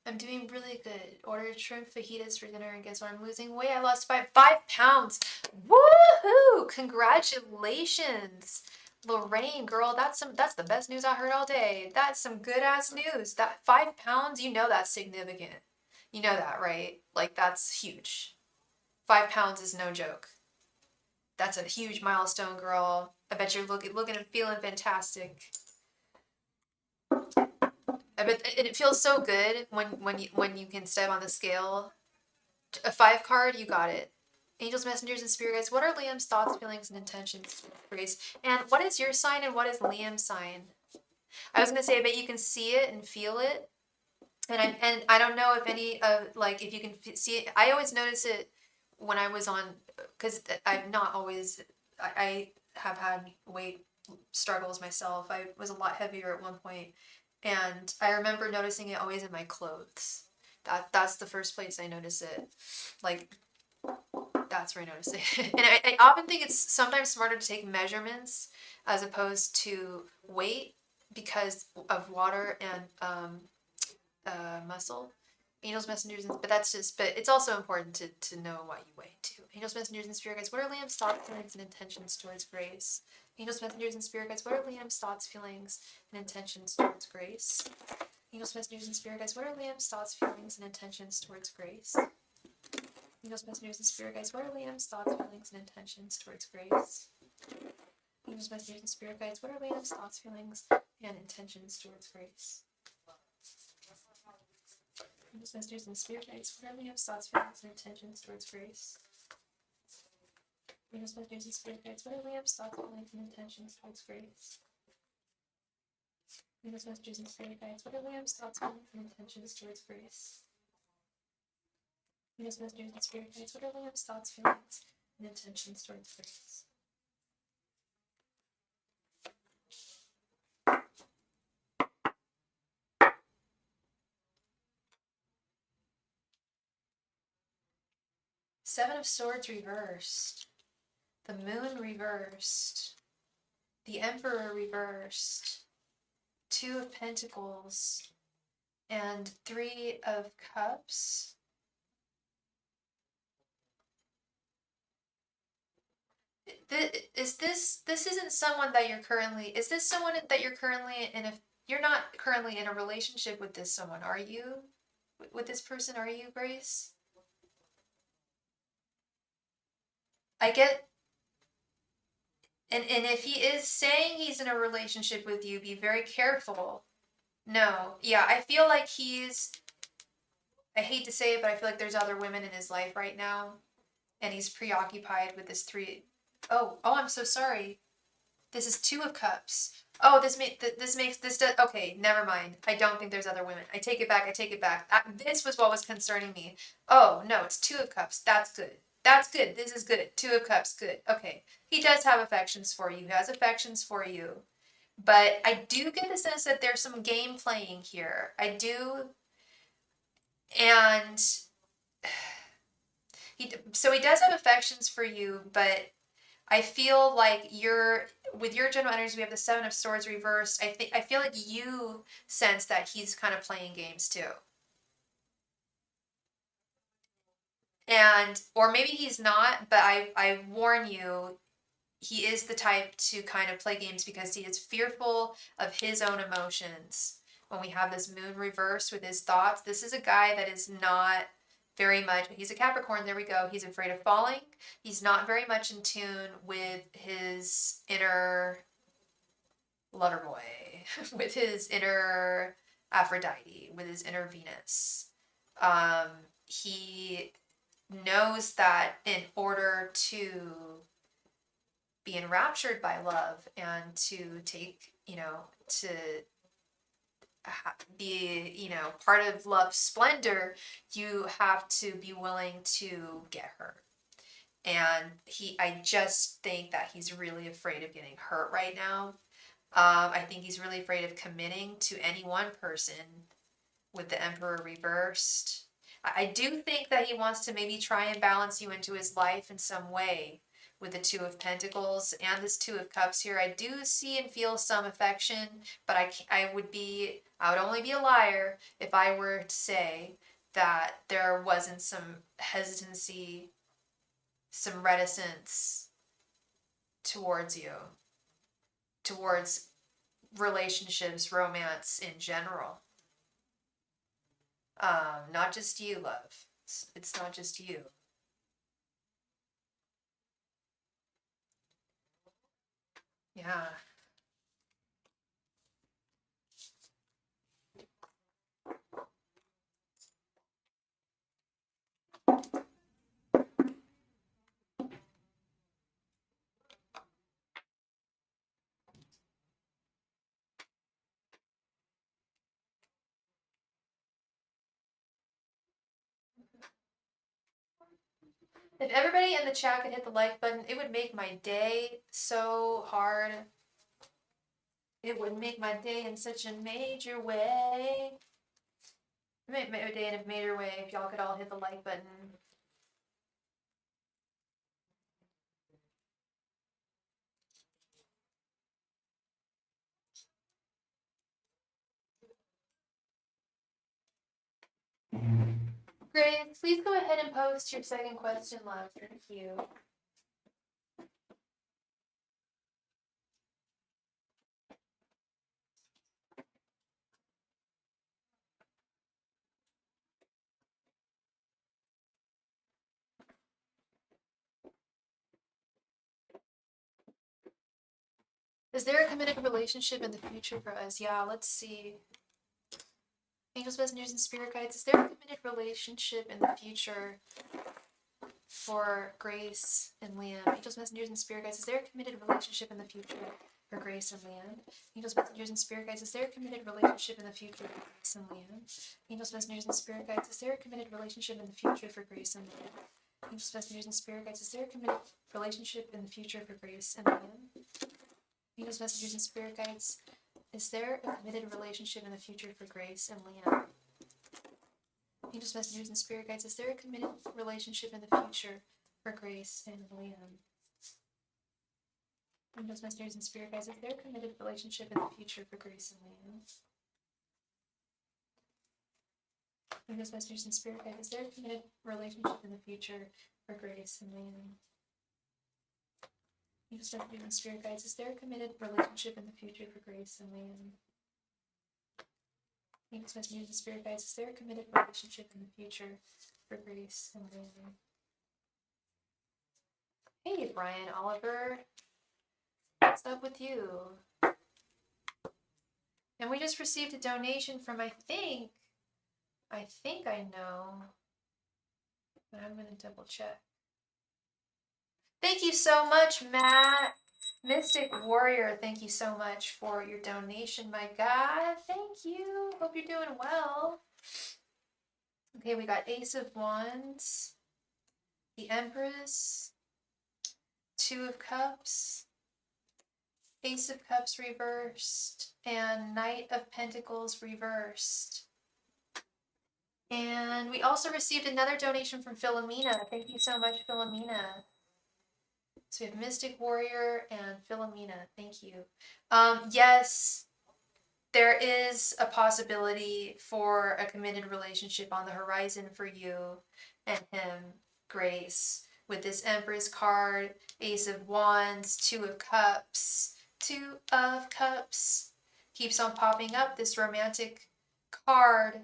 I'm doing really good. Ordered shrimp fajitas for dinner, and guess what? I'm losing weight. I lost 5 pounds. Woohoo! Congratulations, Lorraine, girl. That's the best news I heard all day. That's some good ass news. That 5 pounds, that's significant. You know that, right? Like that's huge. 5 pounds is no joke. That's a huge milestone, girl. I bet you're looking and feeling fantastic. I bet it feels so good when you can step on the scale. A 5 card, you got it. Angels, messengers, and spirit guides. What are Liam's thoughts, feelings, and intentions? Grace. And what is your sign and what is Liam's sign? I was gonna say, I bet you can see it and feel it. And I don't know if any of like if you can see it. I always notice it when I was on, because I'm not always. I have had weight struggles myself. I was a lot heavier at one point, and I remember noticing it always in my clothes. That's the first place I notice it. Like that's where I notice it. And I often think it's sometimes smarter to take measurements as opposed to weight because of water and muscle. Angels, messengers, but it's also important to know what you weigh too. Angels, messengers, and spirit guides. What are Liam's thoughts, feelings, and intentions towards Grace? Angels, messengers, and spirit guides. What are Liam's thoughts, feelings, and intentions towards Grace? Angels, messengers, and spirit guides. What are Liam's thoughts, feelings, and intentions towards Grace? Angels, messengers, and spirit guides. What are Liam's thoughts, feelings, and intentions towards Grace? Angels, messengers, and spirit guides. What are Liam's thoughts, feelings, and intentions towards Grace? Angels, messengers, and spirit guides. What are Liam's thoughts, feelings, and intentions towards Grace? Angels, messengers, and spirit guides. What are Liam's thoughts, feelings, and intentions towards Grace? Angels, messengers, and spirit guides. What are Liam's thoughts, feelings, and intentions towards Grace? Angels, messengers, and spirit guides. What are Liam's thoughts, feelings, and intentions towards Grace? 7 of Swords reversed. The Moon reversed. The Emperor reversed. 2 of Pentacles. And 3 of Cups. This isn't someone that you're currently, is this someone that you're currently in a, you're not currently in a relationship with this someone, are you? With this person, are you, Grace? I get, and if he is saying he's in a relationship with you, be very careful. No, yeah, I feel like I hate to say it, but I feel like there's other women in his life right now, and he's preoccupied with this 3. Oh, I'm so sorry. This is 2 of Cups. Oh, okay, never mind. I don't think there's other women. I take it back. This was what was concerning me. Oh, no, it's 2 of Cups. That's good. This is good. 2 of Cups, good. Okay. He does have affections for you. He has affections for you. But I do get the sense that there's some game playing here. I do. And so he does have affections for you, but I feel like with your general energies, we have the Seven of Swords reversed. I feel like you sense that he's kind of playing games too. And or maybe he's not, but I warn you, he is the type to kind of play games because he is fearful of his own emotions. When we have this moon reversed with his thoughts, this is a guy that is not very much, he's a Capricorn, there we go. He's afraid of falling. He's not very much in tune with his inner lover boy, with his inner Aphrodite, with his inner Venus. He knows that in order to be enraptured by love and to take, to be, part of love's splendor, you have to be willing to get hurt. And I just think that he's really afraid of getting hurt right now. I think he's really afraid of committing to any one person with the Emperor reversed. I do think that he wants to maybe try and balance you into his life in some way with the Two of Pentacles and this Two of Cups here. I do see and feel some affection, but I would only be a liar if I were to say that there wasn't some hesitancy, some reticence towards you, towards relationships, romance in general. Not just you, love. It's not just you. Yeah. If everybody in the chat could hit the like button, it would make my day so hard. It would make my day in such a major way. It would make my day in a major way if y'all could all hit the like button. Grace, please go ahead and post your second question, love. Thank you. Is there a committed relationship in the future for us? Yeah, let's see. Angels, messengers, and spirit guides. Is there a committed relationship in the future for Grace and Liam? Angels, messengers, and spirit guides. Is there a committed relationship in the future for Grace and Liam? Angels, messengers, and spirit guides. Is there a committed relationship in the future for Grace and Liam? Angels, messengers, and spirit guides. Is there a committed relationship in the future for Grace and Liam? Angels, messengers, and spirit guides. Is there a committed relationship in the future for Grace and Liam? Angels, messengers, and spirit guides. Is there a committed relationship in the future for Grace and Liam? Angels, messengers, and spirit guides. Is there a committed relationship in the future for Grace and Liam? Angels, messengers, and spirit guides. Is there a committed relationship in the future for Grace and Liam? Angels, messengers, and spirit guides. Is there a committed relationship in the future for Grace and Liam? Angels, messengers, and spirit guides. Is there a committed relationship in the future for Grace and Liam? Angels, messengers, and spirit guides. Is there a committed relationship in the future for Grace and Liam? Hey, Brian Oliver. What's up with you? And we just received a donation from, I think I know, but I'm going to double check. Thank you so much, Matt. Mystic Warrior, thank you so much for your donation, my God. Thank you. Hope you're doing well. Okay, we got Ace of Wands, the Empress, Two of Cups, Ace of Cups reversed, and Knight of Pentacles reversed. And we also received another donation from Philomena. Thank you so much, Philomena. So we have Mystic Warrior and Philomena. Thank you. Yes, there is a possibility for a committed relationship on the horizon for you and him, Grace, with this Empress card, Ace of Wands, Two of Cups, Two of Cups. Keeps on popping up, this romantic card.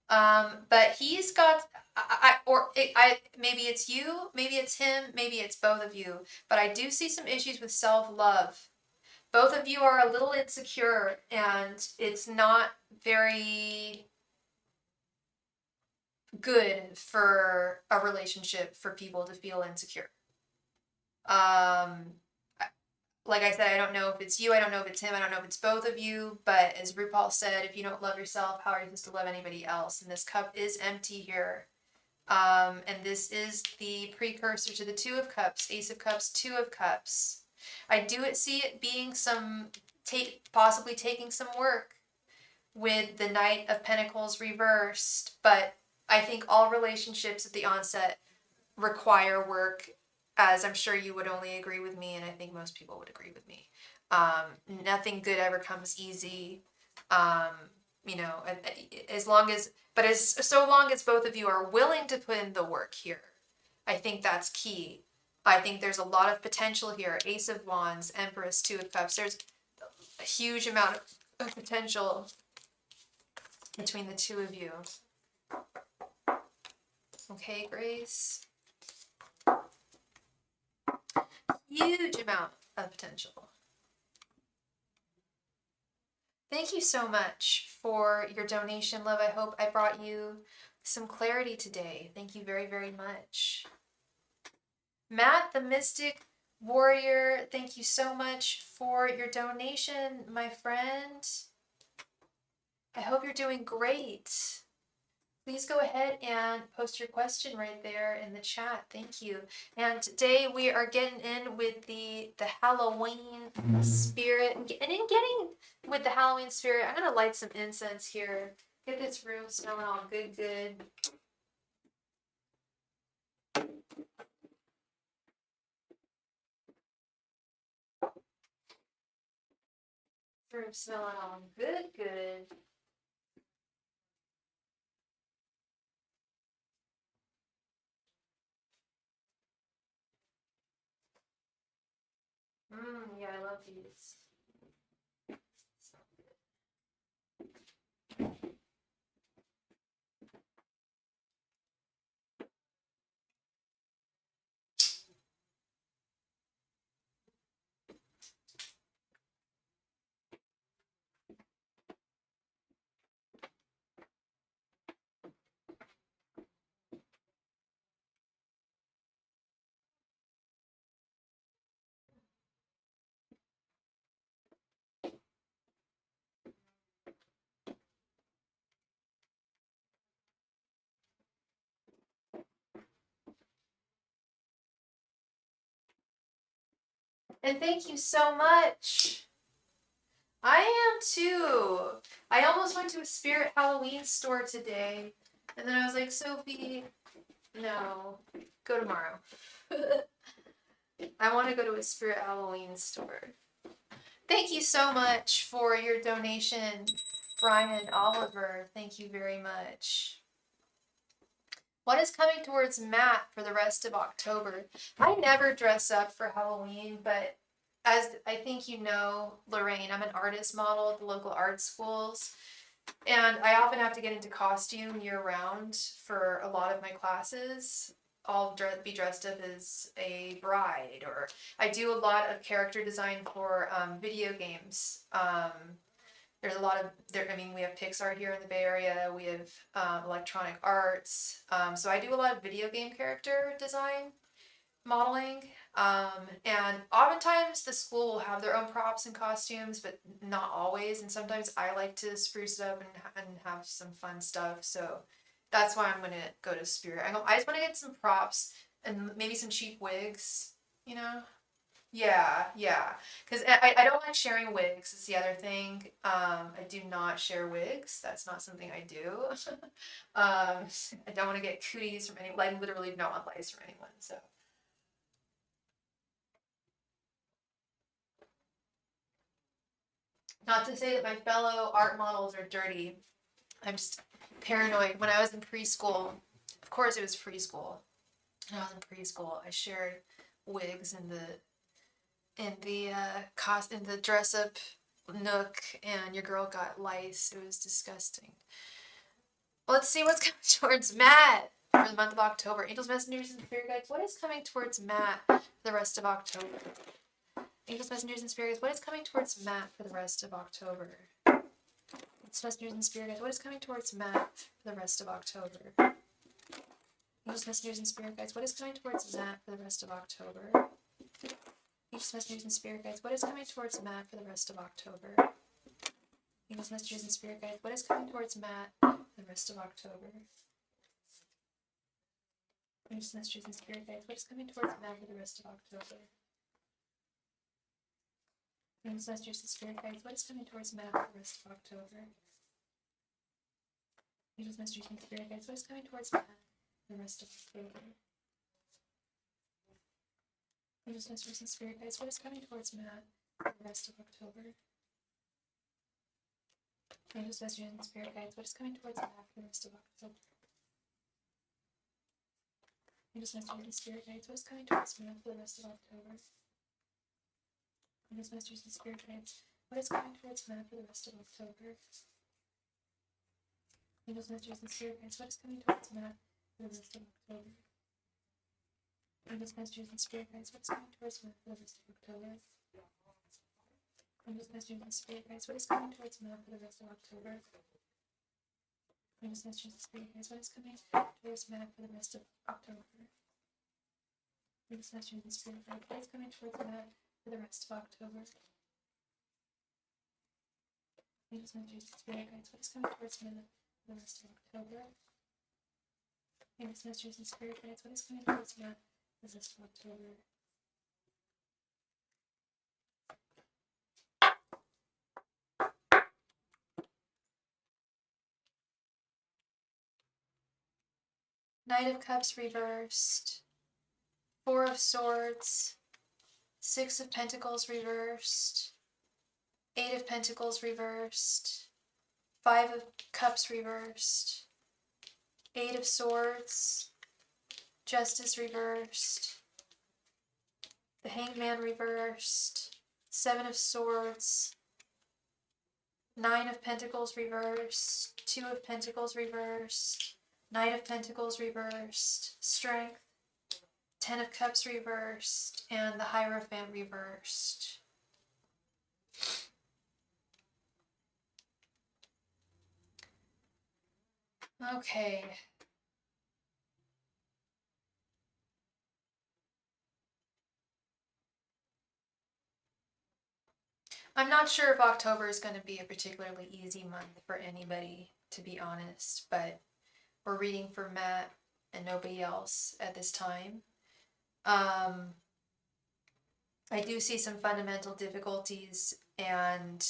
But he's got, maybe it's you, maybe it's him, maybe it's both of you. But I do see some issues with self-love. Both of you are a little insecure, and it's not very good for a relationship for people to feel insecure. Like I said, I don't know if it's you, I don't know if it's him, I don't know if it's both of you, but as RuPaul said, if you don't love yourself, how are you supposed to love anybody else? And this cup is empty here. And this is the precursor to the Two of Cups, Ace of Cups, Two of Cups. I do see it being possibly taking some work with the Knight of Pentacles reversed, but I think all relationships at the onset require work, as I'm sure you would only agree with me, and I think most people would agree with me. Nothing good ever comes easy. You know, so long as both of you are willing to put in the work here, I think that's key. I think there's a lot of potential here. Ace of Wands, Empress, Two of Cups. There's a huge amount of potential between the two of you. Okay, Grace? Huge amount of potential. Thank you so much for your donation, love. I hope I brought you some clarity today. Thank you very, very much. Matt, the Mystic Warrior, thank you so much for your donation, my friend. I hope you're doing great. Please go ahead and post your question right there in the chat. Thank you. And today we are getting in with the Halloween spirit. And in getting with the Halloween spirit, I'm going to light some incense here. Get this room smelling all good, good. Room smelling all good, good. Yeah, I love these. And thank you so much. I am too. I almost went to a Spirit Halloween store today, and then I was like, Sophie, no, go tomorrow. I want to go to a Spirit Halloween store. Thank you so much for your donation, Brian Oliver. Thank you very much. What is coming towards Matt for the rest of October? I never dress up for Halloween, but as I think you know, Lorraine, I'm an artist model at the local art schools, and I often have to get into costume year round for a lot of my classes. I'll be dressed up as a bride, or I do a lot of character design for video games. There's a lot of we have Pixar here in the Bay Area. We have Electronic Arts. So I do a lot of video game character design modeling. And oftentimes the school will have their own props and costumes, but not always. And sometimes I like to spruce it up and have some fun stuff. So that's why I'm going to go to Spirit. I just want to get some props and maybe some cheap wigs, you know? Yeah, yeah. Because I don't like sharing wigs. It's the other thing. I do not share wigs. That's not something I do. I don't want to get cooties from anyone. I literally do not want lice from anyone. So Not to say that my fellow art models are dirty. I'm just paranoid. When I was in preschool, of course it was preschool. When I was in preschool, I shared wigs in the dress up nook, and your girl got lice. It was disgusting. Let's see what's coming towards Matt for the month of October. Angels, messengers, and spirit guides. What is coming towards Matt for the rest of October? Angels, messengers, and spirit guides. What is coming towards Matt for the rest of October? Angels, messengers, and spirit guides. What is coming towards Matt for the rest of October? Angels, messengers, and spirit guides. What is coming towards Matt for the rest of October? Angels, messengers, and spirit guides. What is coming towards Matt for the rest of October? Angels, messengers, and spirit guides. What is coming towards Matt for the rest of October? Angels, messengers, and spirit guides. What is coming towards Matt for the rest of October? Angels, messengers, and spirit guides. What is coming towards Matt for the rest of October? Angels, messengers, and spirit guides. What is coming towards Matt for the rest of October? Angels, messengers, and spirit guides. What is coming towards Matt for the rest of October? Angels, messengers, and spirit guides. What is coming towards Matt for the rest of October? Angels, messengers, and spirit guides. What is coming towards Matt for the rest of October? Angels, messengers, and spirit guides. What is coming towards Matt for the rest of October? Angels, messengers, and spirit guides. What is coming towards Matt for the rest of October? Angels, messengers, and spirit guides. What is coming towards Matt for the rest of October? Angels, messengers, and spirit guides. What is coming towards Matt for the rest of October? Angels, messengers, and spirit guides. What is coming towards Matt for the rest of October? Angels, messengers, and spirit guides. What is coming towards Matt for the rest of October? Angels, messengers, and spirit guides. What is coming towards Matt for the rest of October? Angels, messengers, and spirit guides. What is coming towards Matt for the rest of October? Knight of Cups reversed. Four of Swords. Six of Pentacles reversed. Eight of Pentacles reversed. Five of Cups reversed. Eight of Swords. Justice reversed. The Hangman reversed. Seven of Swords. Nine of Pentacles reversed. Two of Pentacles reversed. Knight of Pentacles reversed. Strength. 10 of Cups reversed, and the Hierophant reversed. Okay. I'm not sure if October is going to be a particularly easy month for anybody, to be honest, but we're reading for Matt and nobody else at this time. I do see some fundamental difficulties, and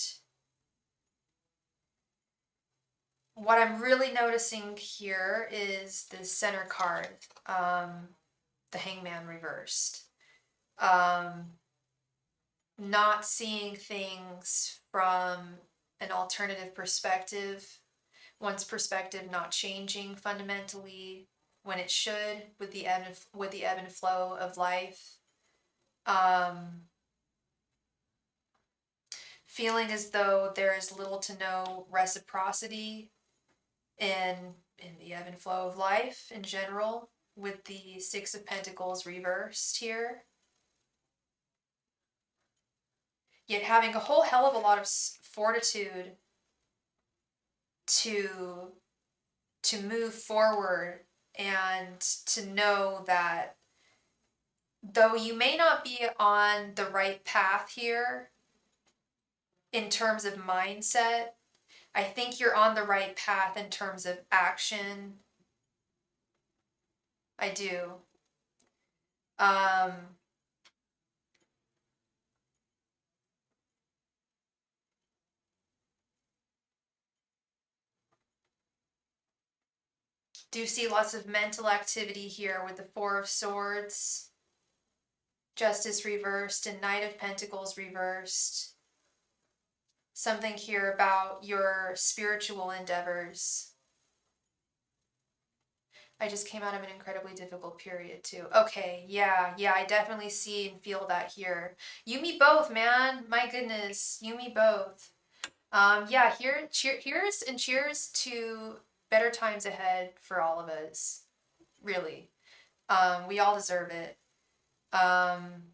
what I'm really noticing here is the center card, the Hangman reversed. Not seeing things from an alternative perspective, one's perspective not changing fundamentally when it should with the ebb and flow of life. Feeling as though there is little to no reciprocity in the ebb and flow of life in general, with the Six of Pentacles reversed here. Yet having a whole hell of a lot of fortitude to move forward, and to know that though you may not be on the right path here in terms of mindset, I think you're on the right path in terms of action. I do. Do see lots of mental activity here with the Four of Swords, Justice reversed, and Knight of Pentacles reversed. something here about your spiritual endeavors. I just came out of an incredibly difficult period too. Okay, yeah, I definitely see and feel that here. You me both, man. My goodness, you me both. Yeah, here's and cheers to better times ahead for all of us. Really. We all deserve it. Um,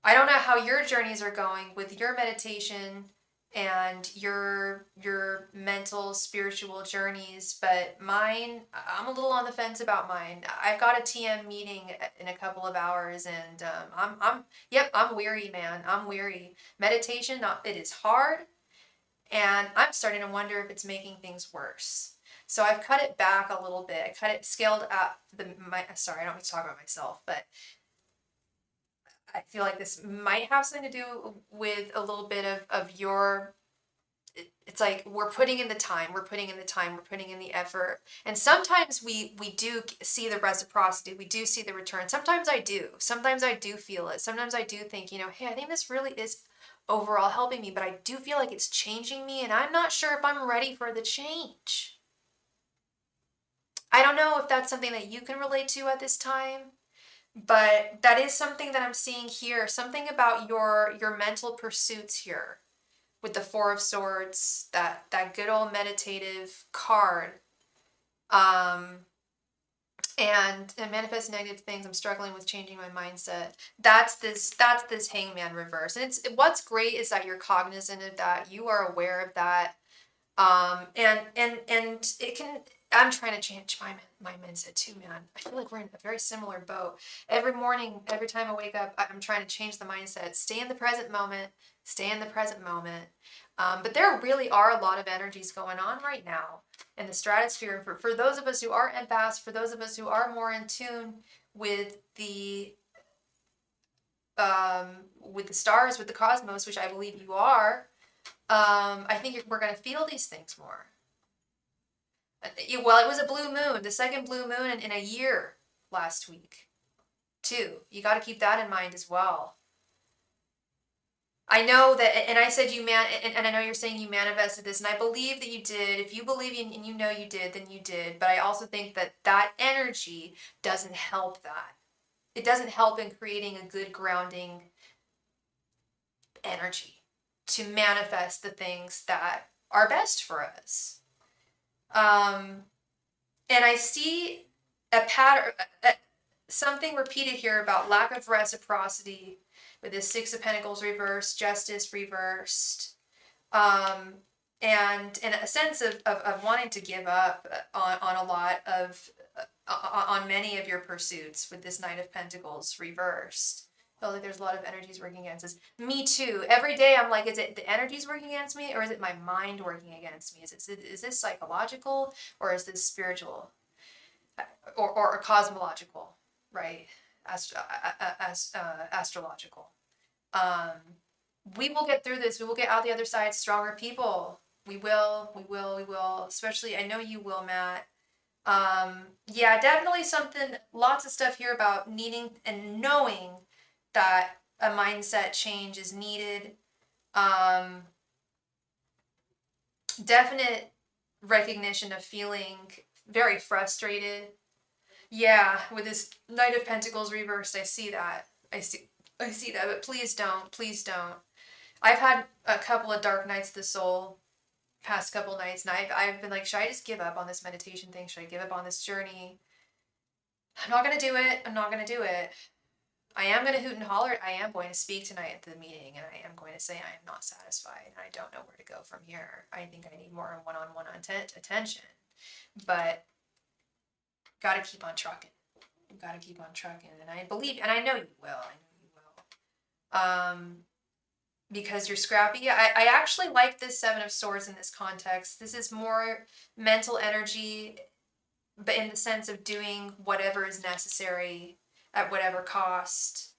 I don't know how your journeys are going with your meditation and your mental spiritual journeys, but mine, I'm a little on the fence about mine. I've got a TM meeting in a couple of hours, and I'm weary, man. I'm weary. Meditation, it is hard, and I'm starting to wonder if it's making things worse. So I've cut it back a little bit. I cut it, scaled up sorry, I don't mean to talk about myself, but I feel like this might have something to do with a little bit of your, it's like we're putting in the time, we're putting in the time, we're putting in the effort. And sometimes we do see the reciprocity, we do see the return. Sometimes I do. Sometimes I do feel it. Sometimes I do think, hey, I think this really is overall helping me, but I do feel like it's changing me, and I'm not sure if I'm ready for the change. I don't know if that's something that you can relate to at this time. But that is something that I'm seeing here. Something about your mental pursuits here with the Four of Swords, that good old meditative card. Um, and manifest negative things. I'm struggling with changing my mindset. That's this Hangman reverse. And it's what's great is that you're cognizant of that. You are aware of that. And it can, I'm trying to change my mindset too, man. I feel like we're in a very similar boat. Every morning, every time I wake up, I'm trying to change the mindset. Stay in the present moment. Stay in the present moment. But there really are a lot of energies going on right now in the stratosphere. For those of us who are empaths, for those of us who are more in tune with the stars, with the cosmos, which I believe you are, I think we're going to feel these things more. Well, it was a blue moon, the second blue moon in a year last week, too. You got to keep that in mind as well. I know that, and I said and I know you're saying you manifested this, and I believe that you did. If you believe and you know you did, then you did. But I also think that energy doesn't help that. It doesn't help in creating a good grounding energy to manifest the things that are best for us. And I see a pattern, something repeated here about lack of reciprocity with this Six of Pentacles reversed, Justice reversed, and a sense of wanting to give up on a lot of, on many of your pursuits with this Knight of Pentacles reversed. I feel like there's a lot of energies working against us. Me too. Every day I'm like, is it the energies working against me, or is it my mind working against me? Is this psychological, or is this spiritual, or cosmological, right? Astrological. We will get through this. We will get out the other side stronger people. We will. Especially, I know you will, Matt. Yeah, definitely something, lots of stuff here about needing and knowing that a mindset change is needed. Definite recognition of feeling very frustrated. Yeah, with this Knight of Pentacles reversed, I see that. I see that, but please don't. Please don't. I've had a couple of dark nights of the soul past couple nights, and I've been like, should I just give up on this meditation thing? Should I give up on this journey? I'm not going to do it. I'm not going to do it. I am going to hoot and holler. I am going to speak tonight at the meeting, and I am going to say I am not satisfied, and I don't know where to go from here. I think I need more one-on-one attention, but got to keep on trucking. Got to keep on trucking, and I believe, and I know you will. I know you will. Because you're scrappy. I actually like this Seven of Swords in this context. This is more mental energy, but in the sense of doing whatever is necessary at whatever cost,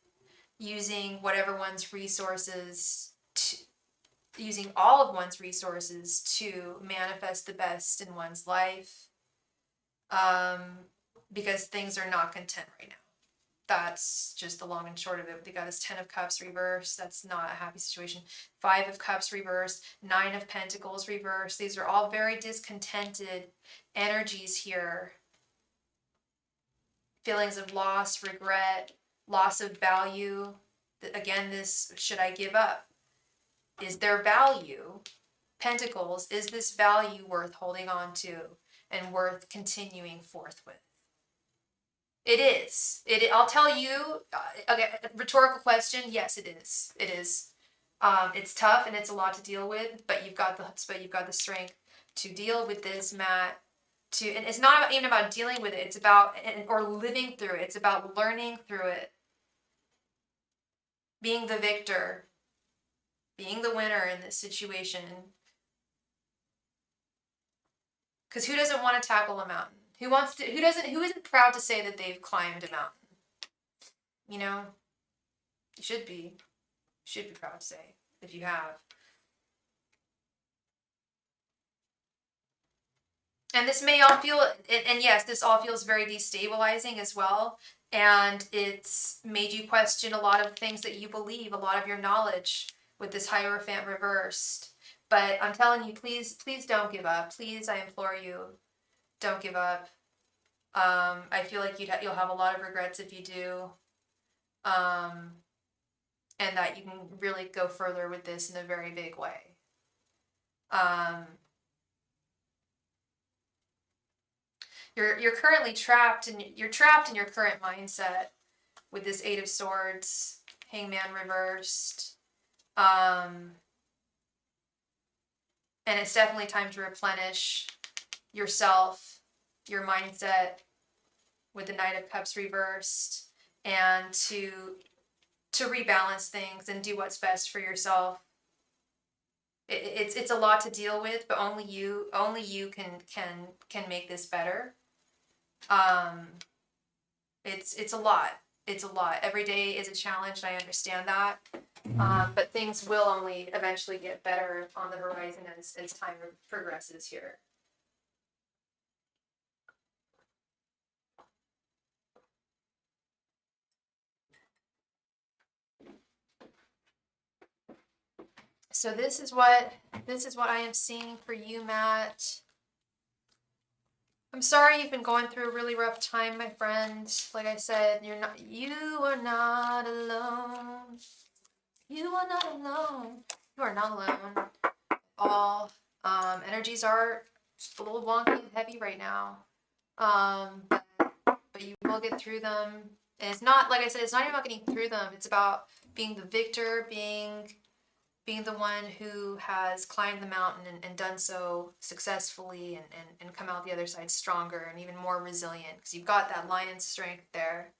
using whatever one's resources, using all of one's resources to manifest the best in one's life, because things are not content right now. that's just the long and short of it. They got this 10 of Cups reversed. That's not a happy situation. 5 of Cups reversed. 9 of Pentacles reversed. These are all very discontented energies here. Feelings of loss, regret, loss of value. Again, this, should I give up? Is there value? Pentacles, is this value worth holding on to and worth continuing forth with? It is. I'll tell you. Okay, rhetorical question. Yes, it is. It is. It's tough and it's a lot to deal with, but you've got the strength to deal with this, Matt. And it's not even about dealing with it. It's about or living through it. It's about learning through it, being the victor, being the winner in this situation. Because who doesn't want to tackle a mountain? Who wants to? Who isn't proud to say that they've climbed a mountain? You know, you should be. You should be proud to say if you have. And this may all feel, and yes, this all feels very destabilizing as well. And it's made you question a lot of things that you believe, a lot of your knowledge with this Hierophant reversed. But I'm telling you, please don't give up. Please, I implore you, don't give up. I feel like you'll have a lot of regrets if you do. And that you can really go further with this in a very big way. You're currently trapped, and you're trapped in your current mindset with this 8 of Swords, Hangman reversed. And it's definitely time to replenish yourself, your mindset with the Knight of Cups reversed, and to rebalance things and do what's best for yourself. It's a lot to deal with, but only you can make this better. It's a lot. It's a lot. Every day is a challenge, and I understand that. But things will only eventually get better on the horizon as time progresses here. So this is what I am seeing for you, Matt. I'm sorry you've been going through a really rough time, my friend. Like I said, you are not alone. You are not alone. You are not alone. All energies are a little wonky and heavy right now. But you will get through them. And it's not, like I said, it's not even about getting through them. It's about being the victor, being the one who has climbed the mountain and done so successfully and come out the other side stronger and even more resilient, because you've got that lion strength there.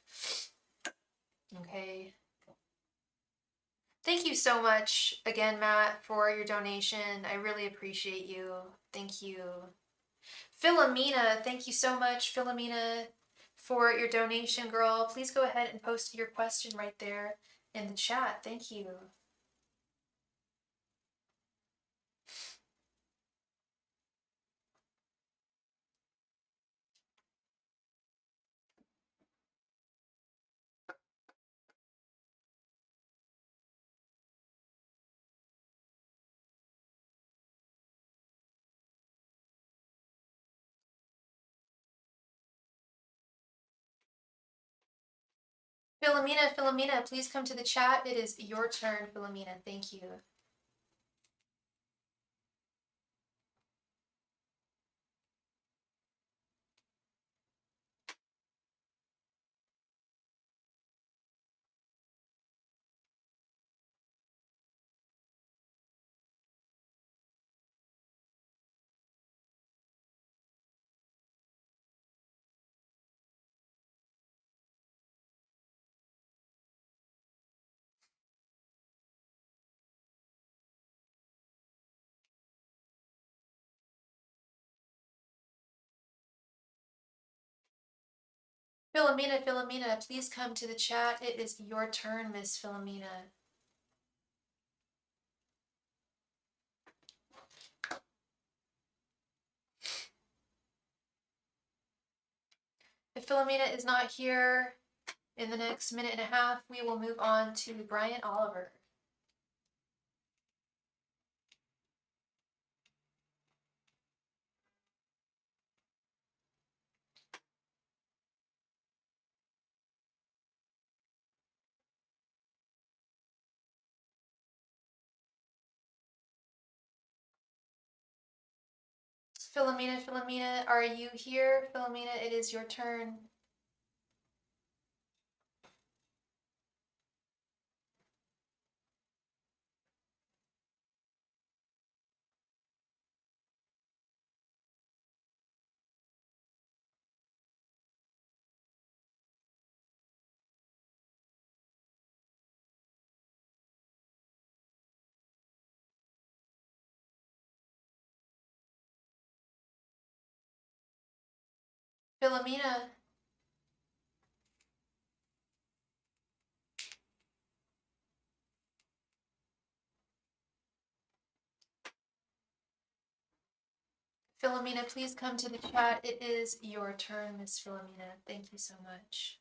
Okay. Thank you so much again, Matt, for your donation. I really appreciate you. Thank you. Philomena, thank you so much, Philomena, for your donation, girl. Please go ahead and post your question right there in the chat. Thank you. Philomena, please come to the chat. It is your turn, Philomena. Thank you. Philomena, please come to the chat. It is your turn, Miss Philomena. If Philomena is not here, In the next minute and a half, we will move on to Brian Oliver. Philomena, are you here? Philomena, it is your turn. Philomena. Philomena, please come to the chat. It is your turn, Miss Philomena. Thank you so much.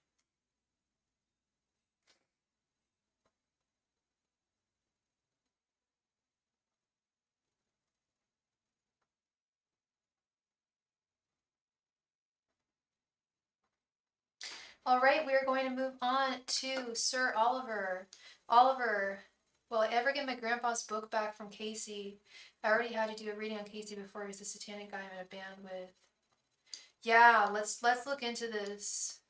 All right, we are going to move on to Sir Oliver. Oliver, will I ever get my grandpa's book back from Casey? I already had to do a reading on Casey before. He was the satanic guy I'm in a band with. Yeah, let's look into this.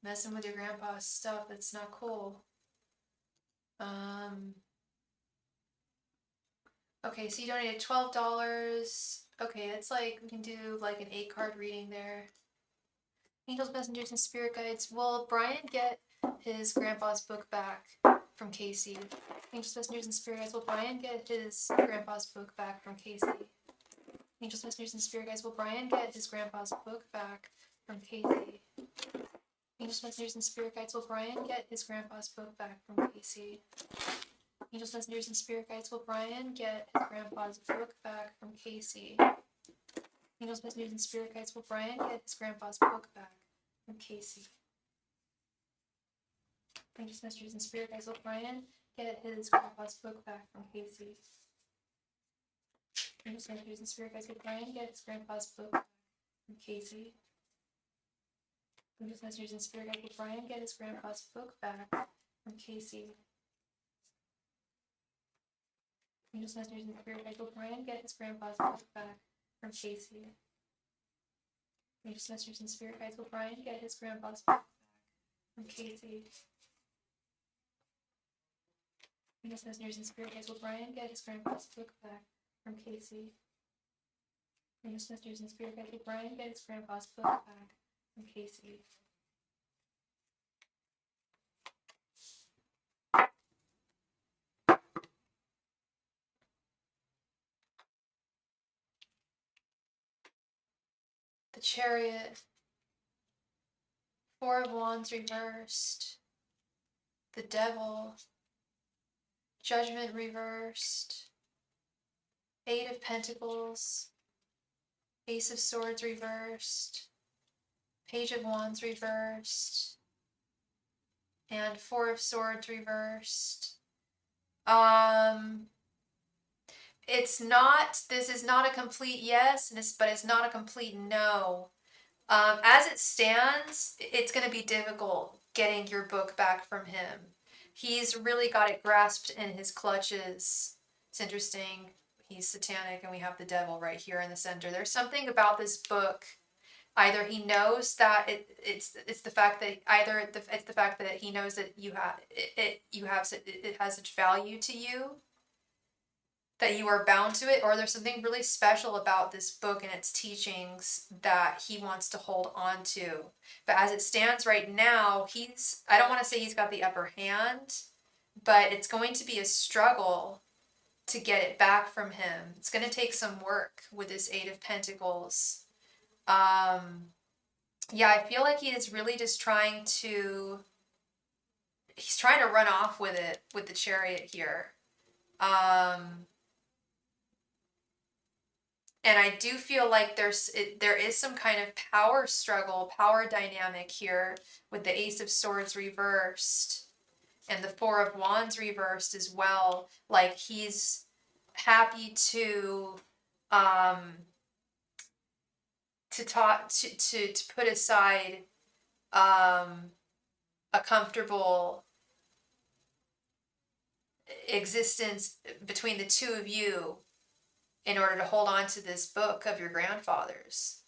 Messing with your grandpa's stuff, that's not cool. Okay, so you donated $12. Okay, it's like we can do like an 8-card reading there. Angels, messengers, and spirit guides. Will Brian get his grandpa's book back from Casey? Angels, messengers, and spirit guides. Will Brian get his grandpa's book back from Casey? Angels, messengers, and spirit guides. Will Brian get his grandpa's book back from Casey? Angels, messengers, and spirit guides. Will Brian get his grandpa's book back from Casey? Angels, messengers, and spirit guides. Will Brian get his grandpa's book back from Casey? Angels, messengers, and spirit guides. Will Brian get his grandpa's book back from Casey? Angels, messengers, and spirit guides. Will Brian get his grandpa's book back from Casey? Angels, messengers, and spirit guides. Will Brian get his grandpa's book back from Casey? Angels, messengers, and spirit guides. Will Brian get his grandpa's book back from Casey? Angels, messengers, and spirit guides. Will Brian get his grandpa's book back from Casey? Angels, messengers, and spirit guides. Will Brian get his grandpa's book back from Casey? Angels, messengers, and spirit guides. Will Brian get his grandpa's book back from Casey? Angels, messengers, and spirit guides. Will Brian get his grandpa's book back from Casey? The Chariot, 4 of Wands reversed, the Devil, Judgment reversed, 8 of Pentacles, Ace of Swords reversed, Page of Wands reversed, and 4 of Swords reversed. This is not a complete yes, but it's not a complete no. As it stands, it's going to be difficult getting your book back from him. He's really got it grasped in his clutches. It's interesting. He's satanic, and we have the devil right here in the center. There's something about this book. Either he knows that it's the fact that it's the fact that he knows that it has such value to you that you are bound to it, or there's something really special about this book and its teachings that he wants to hold on to. But as it stands right now, I don't want to say he's got the upper hand, but it's going to be a struggle to get it back from him. It's going to take some work with this 8 of Pentacles. Yeah, I feel like he is really just he's trying to run off with it, with the Chariot here. And I do feel like there is some kind of power struggle, power dynamic here with the Ace of Swords reversed and the Four of Wands reversed as well. Like he's happy um to talk to put aside a comfortable existence between the two of you in order to hold on to this book of your grandfather's.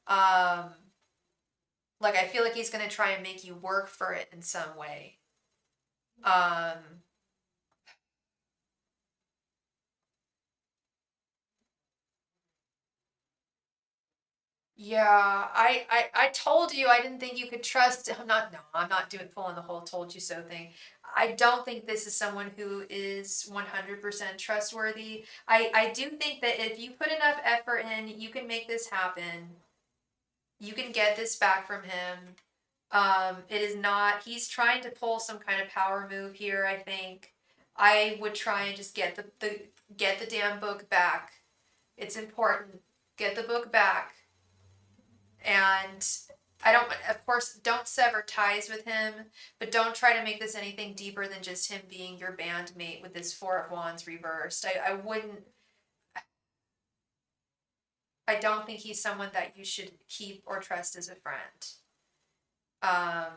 Like I feel like he's going to try and make you work for it in some way. Yeah, I told you I didn't think you could trust. I'm not doing pulling the whole told you so thing. I don't think this is someone who is 100% trustworthy. I do think that if you put enough effort in, you can make this happen. You can get this back from him. It is not, he's trying to pull some kind of power move here, I think. I would try and just get get the damn book back. It's important. Get the book back. And I don't, of course, don't sever ties with him, but don't try to make this anything deeper than just him being your bandmate with this Four of Wands reversed. I wouldn't, I don't think he's someone that you should keep or trust as a friend. I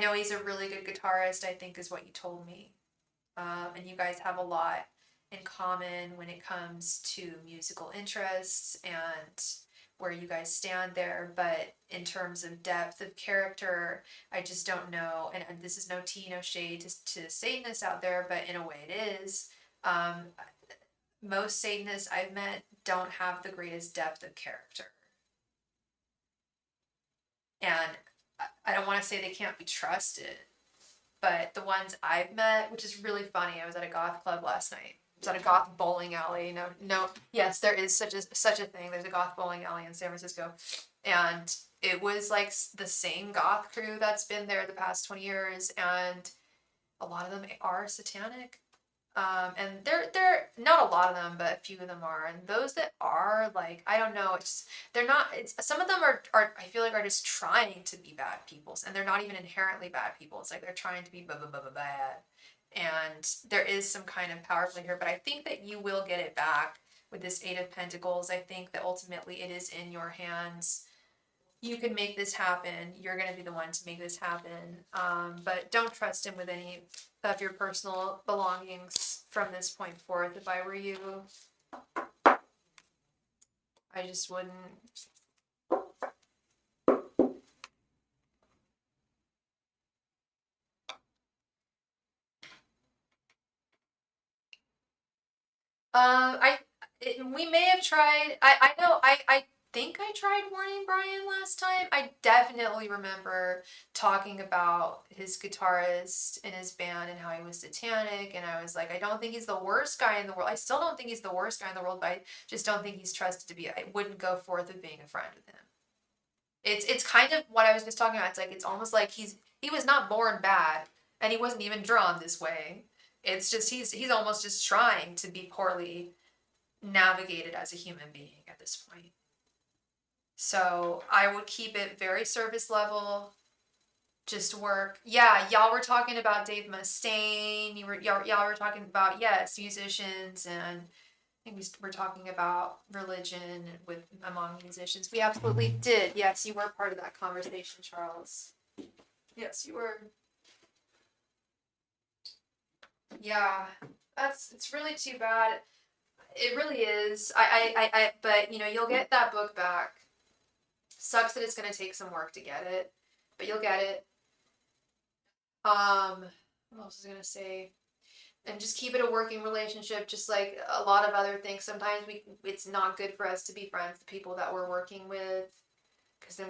know he's a really good guitarist, I think is what you told me. And you guys have a lot in common when it comes to musical interests and where you guys stand there. But in terms of depth of character, I just don't know. And this is no tea, no shade to Satanists out there, but in a way it is. Most Satanists I've met don't have the greatest depth of character. And I don't want to say they can't be trusted, but the ones I've met, which is really funny, I was at a goth club last night. I was at a goth bowling alley. No, yes, there is such a thing. There's a goth bowling alley in San Francisco, and it was like the same goth crew that's been there the past 20 years, and a lot of them are satanic. And they're not a lot of them, but a few of them are. And those that are, like, I don't know, it's just, they're not, it's some of them are I feel like are just trying to be bad people, and they're not even inherently bad people. It's like they're trying to be bad. And there is some kind of power play here, but I think that you will get it back with this Eight of Pentacles. I think that ultimately it is in your hands. You can make this happen. You're going to be the one to make this happen. But don't trust him with any of your personal belongings from this point forth. If I were you, I just wouldn't. We may have tried. I know. I think I tried warning Brian last time. I definitely remember talking about his guitarist in his band and how he was satanic, and I was like, I don't think he's the worst guy in the world. I still don't think he's the worst guy in the world, but I just don't think he's trusted to be. I wouldn't go forth with being a friend with him. It's kind of what I was just talking about. It's like it's almost like he was not born bad, and he wasn't even drawn this way. It's just he's almost just trying to be poorly navigated as a human being at this point. So I would keep it very surface level, just work. Yeah, y'all were talking about Dave Mustaine. Y'all were talking about, yes, musicians, and I think we were talking about religion with among musicians. We absolutely did. Yes, you were part of that conversation, Charles. Yes, you were. Yeah, it's really too bad. It really is. But you'll get that book back. Sucks that it's gonna take some work to get it, but you'll get it. What else was I gonna say? And just keep it a working relationship, just like a lot of other things. Sometimes it's not good for us to be friends with people that we're working with, because then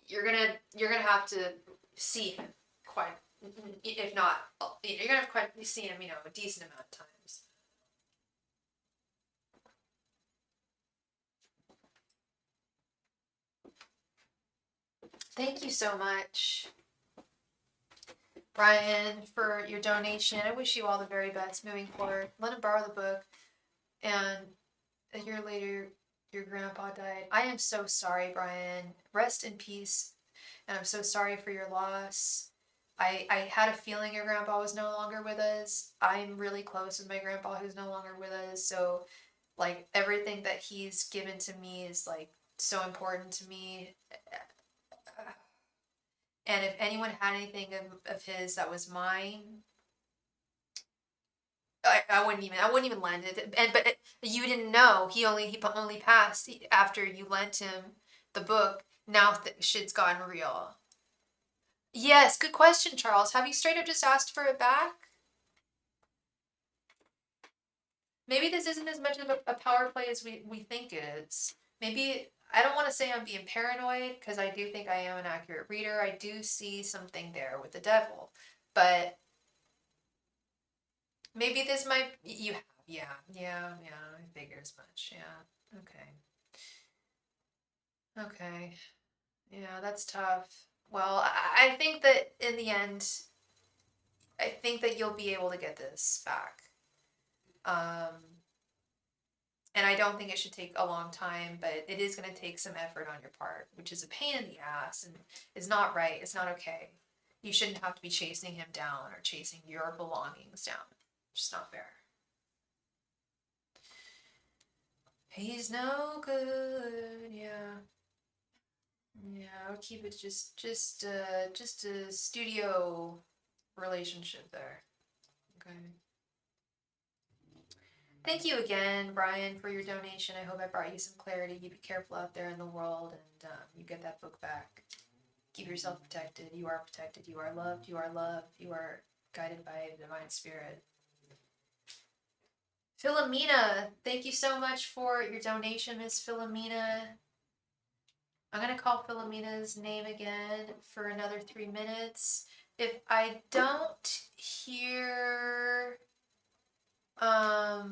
you're gonna have to see him quite, if not, you're gonna have quite see him, a decent amount of times. Thank you so much. Brian, for your donation. I wish you all the very best moving forward. Let him borrow the book. And a year later, your grandpa died. I am so sorry, Brian. Rest in peace. And I'm so sorry for your loss. I had a feeling your grandpa was no longer with us. I'm really close with my grandpa who's no longer with us. So, like, everything that he's given to me is, like, so important to me. And if anyone had anything of his that was mine, I wouldn't even lend it. But you didn't know he only passed after you lent him the book. Now shit's gotten real. Yes, good question, Charles. Have you straight up just asked for it back? Maybe this isn't as much of a power play as we think it is. Maybe I don't want to say I'm being paranoid because I do think I am an accurate reader. I do see something there with the devil, but maybe this might you have yeah. I figure as much. Yeah. Okay. Yeah, that's tough. Well, I think that in the end, I think that you'll be able to get this back. Um, and I don't think it should take a long time, but it is going to take some effort on your part, which is a pain in the ass and is not right. It's not okay. You shouldn't have to be chasing him down or chasing your belongings down. It's just not fair. He's no good. Yeah. Yeah, I would keep it just a studio relationship there. Okay. Thank you again, Brian, for your donation. I hope I brought you some clarity. You be careful out there in the world, and you get that book back. Keep yourself protected. You are protected. You are loved. You are loved. You are guided by a divine spirit. Philomena, thank you so much for your donation, Miss Philomena. I'm gonna call Philomena's name again for another 3 minutes. If I don't hear, if I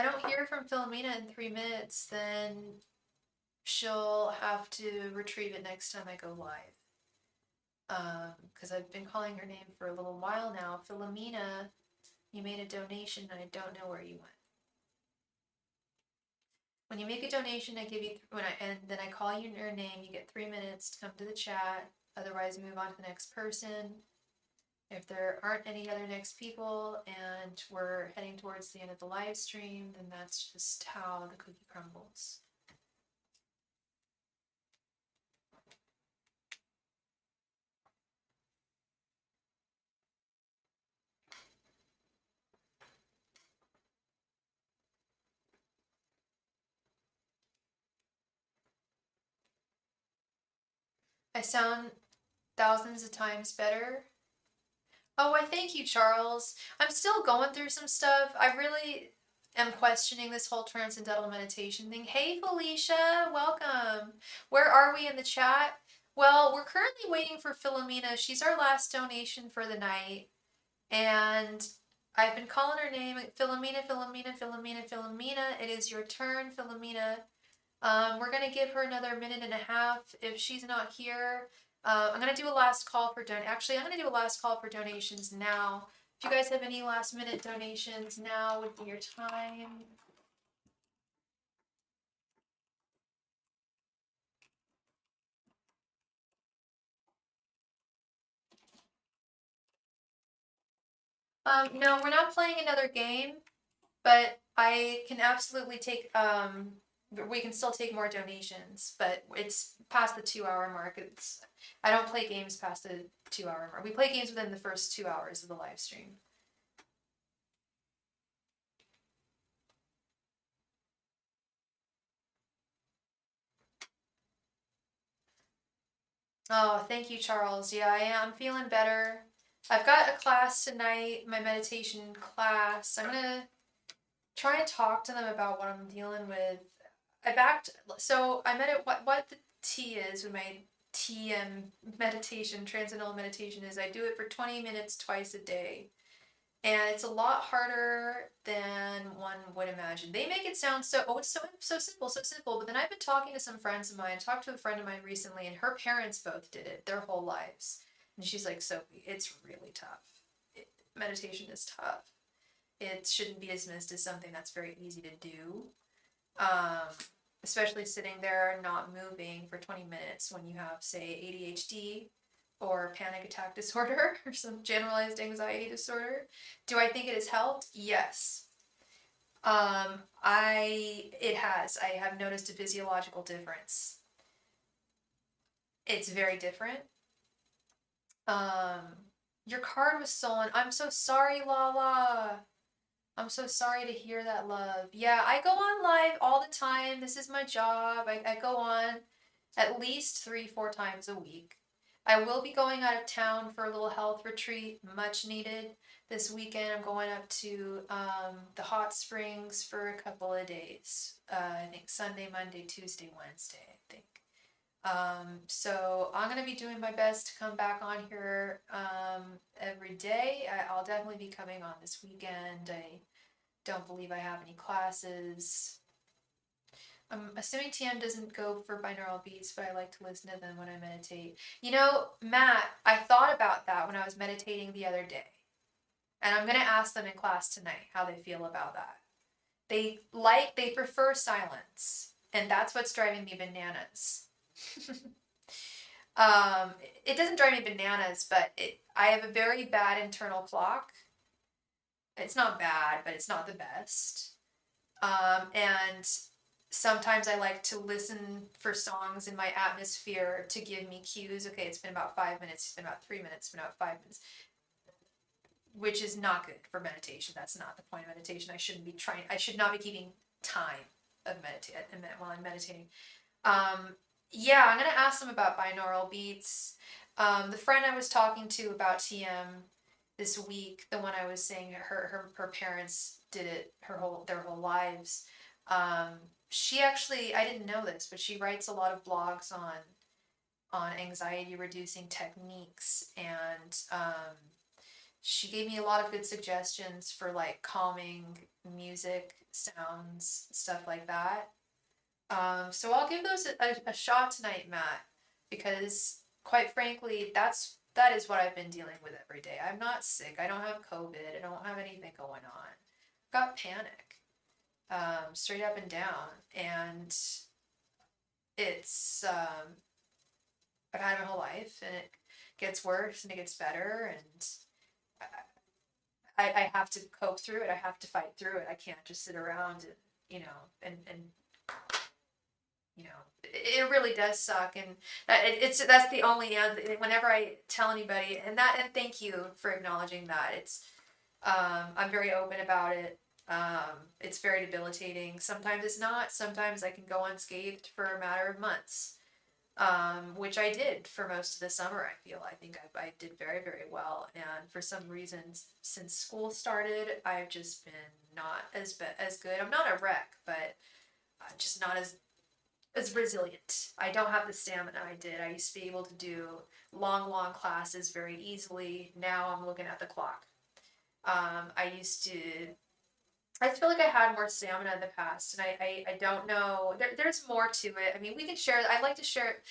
don't hear from Philomena in 3 minutes, then she'll have to retrieve it next time I go live. Because I've been calling her name for a little while now. Philomena, you made a donation and I don't know where you went. When you make a donation, I give you and then I call you your name. You get 3 minutes to come to the chat. Otherwise, move on to the next person. If there aren't any other next people and we're heading towards the end of the live stream, then that's just how the cookie crumbles. I sound thousands of times better. Oh, I thank you, Charles. I'm still going through some stuff. I really am questioning this whole transcendental meditation thing. Hey, Felicia, welcome. Where are we in the chat? Well, we're currently waiting for Philomena. She's our last donation for the night. And I've been calling her name, Philomena, Philomena, Philomena, Philomena. It is your turn, Philomena. We're going to give her another minute and a half. If she's not here, I'm going to do a last call for Actually, I'm going to do a last call for donations now. If you guys have any last minute donations, now would be your time. No, we're not playing another game, but I can absolutely take, we can still take more donations, but it's past the 2 hour mark. I don't play games past the 2 hour mark. We play games within the first 2 hours of the live stream. Oh, thank you, Charles. Yeah, I'm feeling better. I've got a class tonight, my meditation class. I'm gonna try and talk to them about what I'm dealing with. So I met it, what the T is with my TM meditation, transcendental meditation is I do it for 20 minutes twice a day. And it's a lot harder than one would imagine. They make it sound it's so simple. But then I've been talking to some friends of mine. I talked to a friend of mine recently, and her parents both did it their whole lives. And she's like, Sophie, it's really tough. Meditation is tough. It shouldn't be dismissed as something that's very easy to do. Um, Especially sitting there not moving for 20 minutes when you have, say, ADHD or panic attack disorder or some generalized anxiety disorder. Do I think it has helped? Yes. It has. I have noticed a physiological difference. It's very different. Your card was stolen. I'm so sorry, Lala. I'm so sorry to hear that, love. Yeah, I go on live all the time. This is my job. I go on at least 3, 4 times a week. I will be going out of town for a little health retreat, much needed. This weekend, I'm going up to the hot springs for a couple of days. I think Sunday, Monday, Tuesday, Wednesday, I think. So I'm going to be doing my best to come back on here every day. I'll definitely be coming on this weekend. I don't believe I have any classes. I'm assuming TM doesn't go for binaural beats, but I like to listen to them when I meditate. You know, Matt, I thought about that when I was meditating the other day. And I'm going to ask them in class tonight how they feel about that. They prefer silence. And that's what's driving me bananas. It doesn't drive me bananas, but I have a very bad internal clock. It's not bad, but it's not the best. And sometimes I like to listen for songs in my atmosphere to give me cues. Okay, it's been about 5 minutes, it's been about 3 minutes, it's been about 5 minutes, which is not good for meditation. That's not the point of meditation. I should not be keeping time of while I'm meditating. Yeah, I'm gonna ask them about binaural beats. The friend I was talking to about TM this week, the one I was saying her parents did it their whole lives. She actually, I didn't know this, but she writes a lot of blogs on anxiety reducing techniques, and she gave me a lot of good suggestions for like calming music, sounds, stuff like that. So I'll give those a shot tonight, Matt, because quite frankly, that is what I've been dealing with every day. I'm not sick. I don't have COVID. I don't have anything going on. I've got panic, straight up and down, and it's I've had it my whole life, and it gets worse and it gets better, and I have to cope through it. I have to fight through it. I can't just sit around and and it really does suck, and that's the only end. Whenever I tell anybody, and thank you for acknowledging that. It's I'm very open about it. It's very debilitating. Sometimes it's not. Sometimes I can go unscathed for a matter of months, which I did for most of the summer. I think I did very, very well, and for some reasons, since school started, I've just been not as good. I'm not a wreck, but just not as resilient. I don't have the stamina I did. I used to be able to do long classes very easily. Now I'm looking at the clock. I feel like I had more stamina in the past, and I don't know. There's more to it. I mean, we can share. I'd like to share.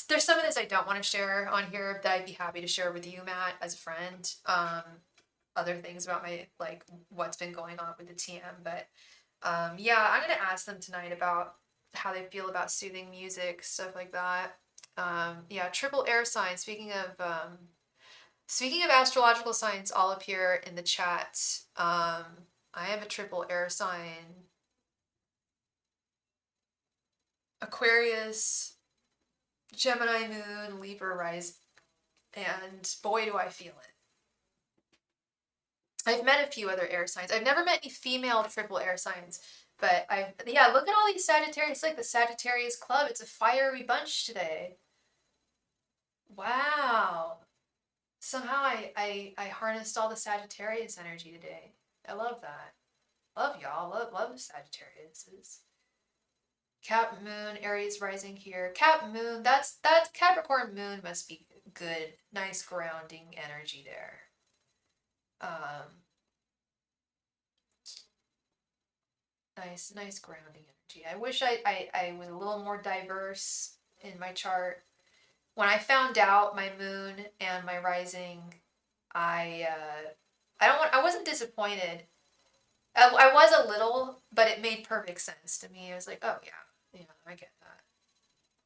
There's some of this I don't want to share on here that I'd be happy to share with you, Matt, as a friend. Other things about my what's been going on with the TM, but yeah, I'm gonna ask them tonight about how they feel about soothing music, stuff like that. Yeah, triple air sign. Speaking of astrological signs, all up here in the chat. I have a triple air sign. Aquarius, Gemini moon, Libra rising, and boy do I feel it. I've met a few other air signs. I've never met any female triple air signs, but look at all these Sagittarius, like the Sagittarius Club. It's a fiery bunch today. Wow. Somehow I harnessed all the Sagittarius energy today. I love that. Love y'all. Love the Sagittariuses. Cap moon, Aries rising here. Cap moon, that's Capricorn moon must be good. Nice grounding energy there. Nice grounding energy. I wish I was a little more diverse in my chart. when I found out my moon and my rising, I wasn't disappointed. I was a little, but it made perfect sense to me. I was like, oh yeah, I get that.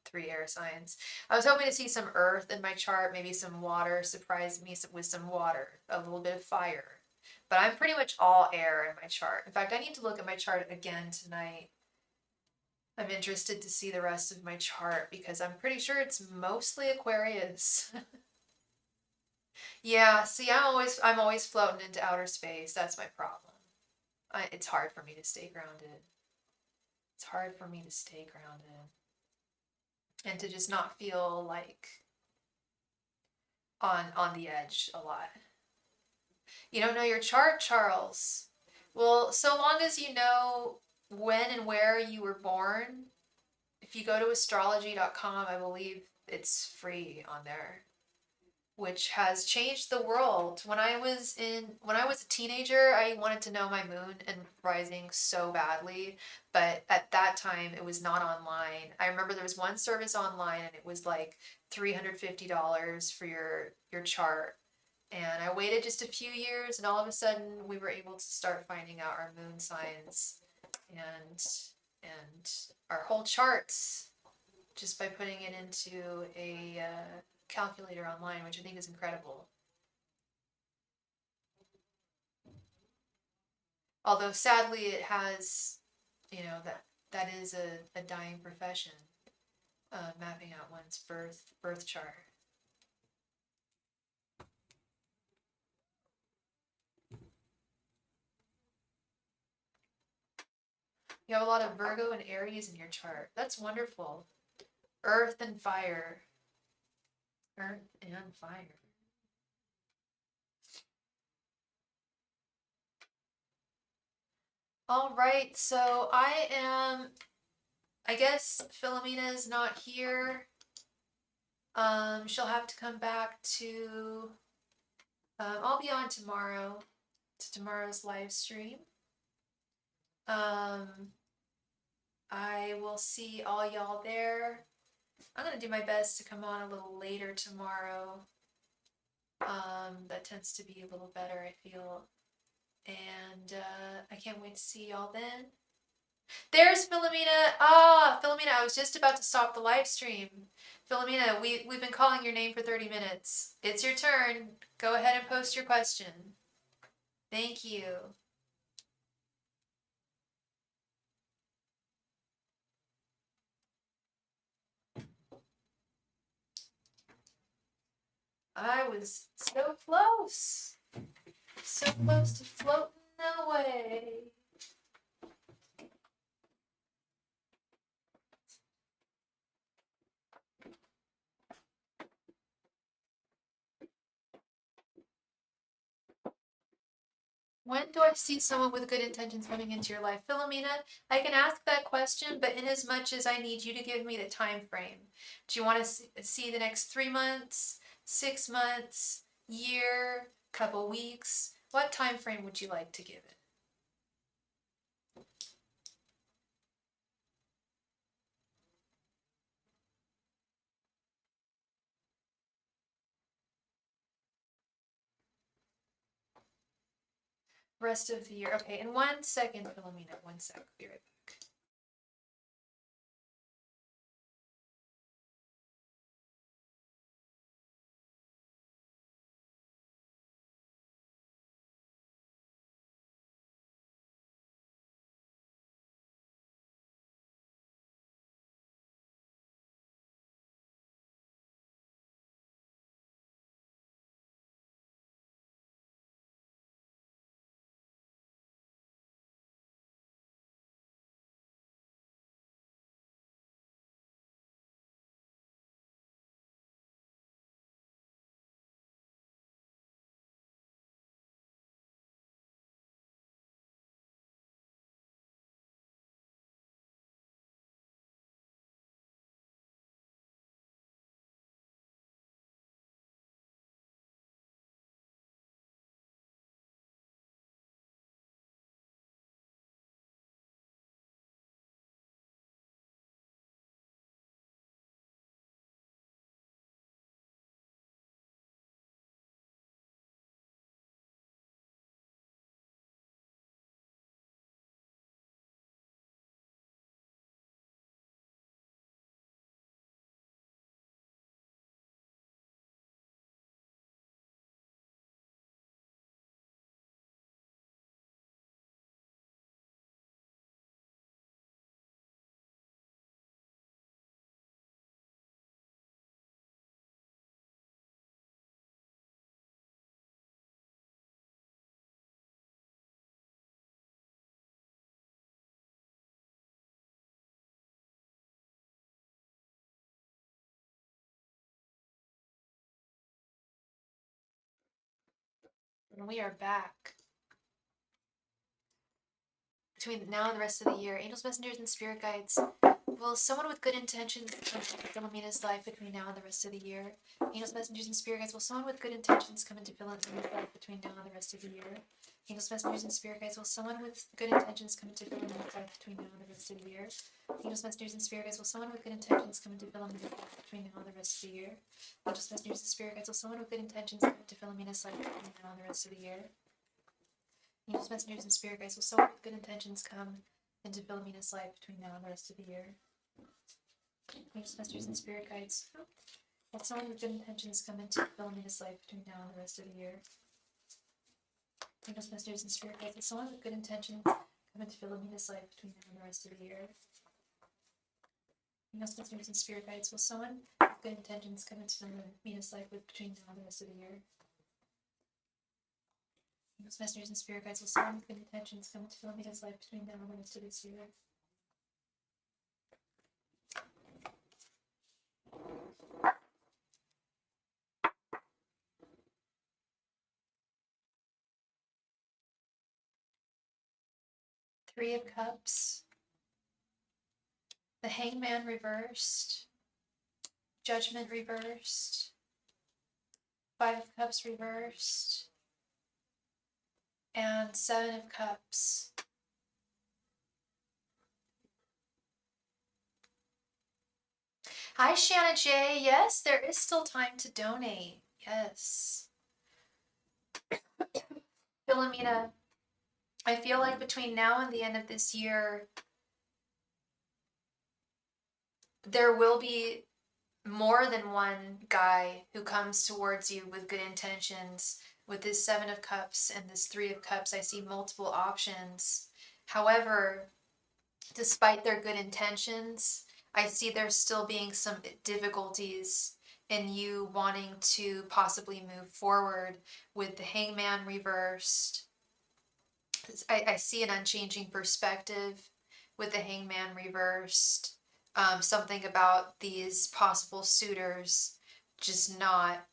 3 air signs. I was hoping to see some earth in my chart, maybe some water, surprise me with some water, a little bit of fire. But I'm pretty much all air in my chart. In fact, I need to look at my chart again tonight. I'm interested to see the rest of my chart because I'm pretty sure it's mostly Aquarius. Yeah, see, I'm always floating into outer space. That's my problem. It's hard for me to stay grounded. It's hard for me to stay grounded and to just not feel like on the edge a lot. You don't know your chart, Charles? Well, so long as you know when and where you were born, if you go to astrology.com, I believe it's free on there, which has changed the world. When I was a teenager, I wanted to know my moon and rising so badly, but at that time it was not online. I remember there was one service online and it was like $350 for your chart. And I waited just a few years and all of a sudden we were able to start finding out our moon signs and our whole charts just by putting it into a calculator online, which I think is incredible. Although sadly it has, that is a dying profession, mapping out one's birth chart. You have a lot of Virgo and Aries in your chart. That's wonderful. Earth and fire. Earth and fire. All right, so I guess Philomena is not here. She'll have to come back to, I'll be on tomorrow, to tomorrow's live stream. I will see all y'all there. I'm gonna do my best to come on a little later tomorrow. That tends to be a little better, I feel. And I can't wait to see y'all then. There's Philomena. Ah, Philomena, I was just about to stop the live stream. Philomena, we've been calling your name for 30 minutes. It's your turn. Go ahead and post your question. Thank you. I was so close. So close to floating away. When do I see someone with good intentions coming into your life? Philomena, I can ask that question, but in as much as I need you to give me the time frame. Do you want to see the next 3 months, 6 months, year, couple weeks? What time frame would you like to give it? Rest of the year. Okay, in 1 second, Philomena. 1 sec. Be right back. and we are back. Between now and the rest of the year, angels, messengers, and spirit guides. Will someone with good intentions come into Philomena's life between now and the rest of the year? Angels, messengers, and spirit guides. Will someone with good intentions come into Philomena's life between now and the rest of the year? Angels, messengers, and spirit guides. Will someone with good intentions come into Philomena's life between now and the rest of the year? Angels, messengers, and spirit guides. Will someone with good intentions come into Philomena's life between now and the rest of the year? Angels, messengers, and spirit guides. Will someone with good intentions come into Philomena's life between now and the rest of the year? Angels, messengers, and spirit guides. Will someone with good intentions come into Philomena's life between now and the rest of the year? Angels, messengers, and spirit guides. Will someone with good intentions come into Philomena's life between now and the rest of the year? Angels, messengers, and spirit guides. Will someone with good intentions come into Philomena's life between now and the rest of the year? Angels, messengers, and spirit guides. Will someone with good intentions come into Philomena's life between now and the rest of the year? Angels, messengers, and spirit guides. Will someone with good intentions come into Philomena's life between now and the rest of this year? Three of Cups, the Hangman reversed, Judgment reversed, Five of Cups reversed, and Seven of Cups. Hi, Shanna J. Yes, there is still time to donate. Yes. Philomena, I feel like between now and the end of this year, there will be more than one guy who comes towards you with good intentions. With this Seven of Cups and this Three of Cups, I see multiple options. However, despite their good intentions, I see there's still being some difficulties in you wanting to possibly move forward with the Hangman reversed. I see an unchanging perspective with the Hangman reversed. Something about these possible suitors just not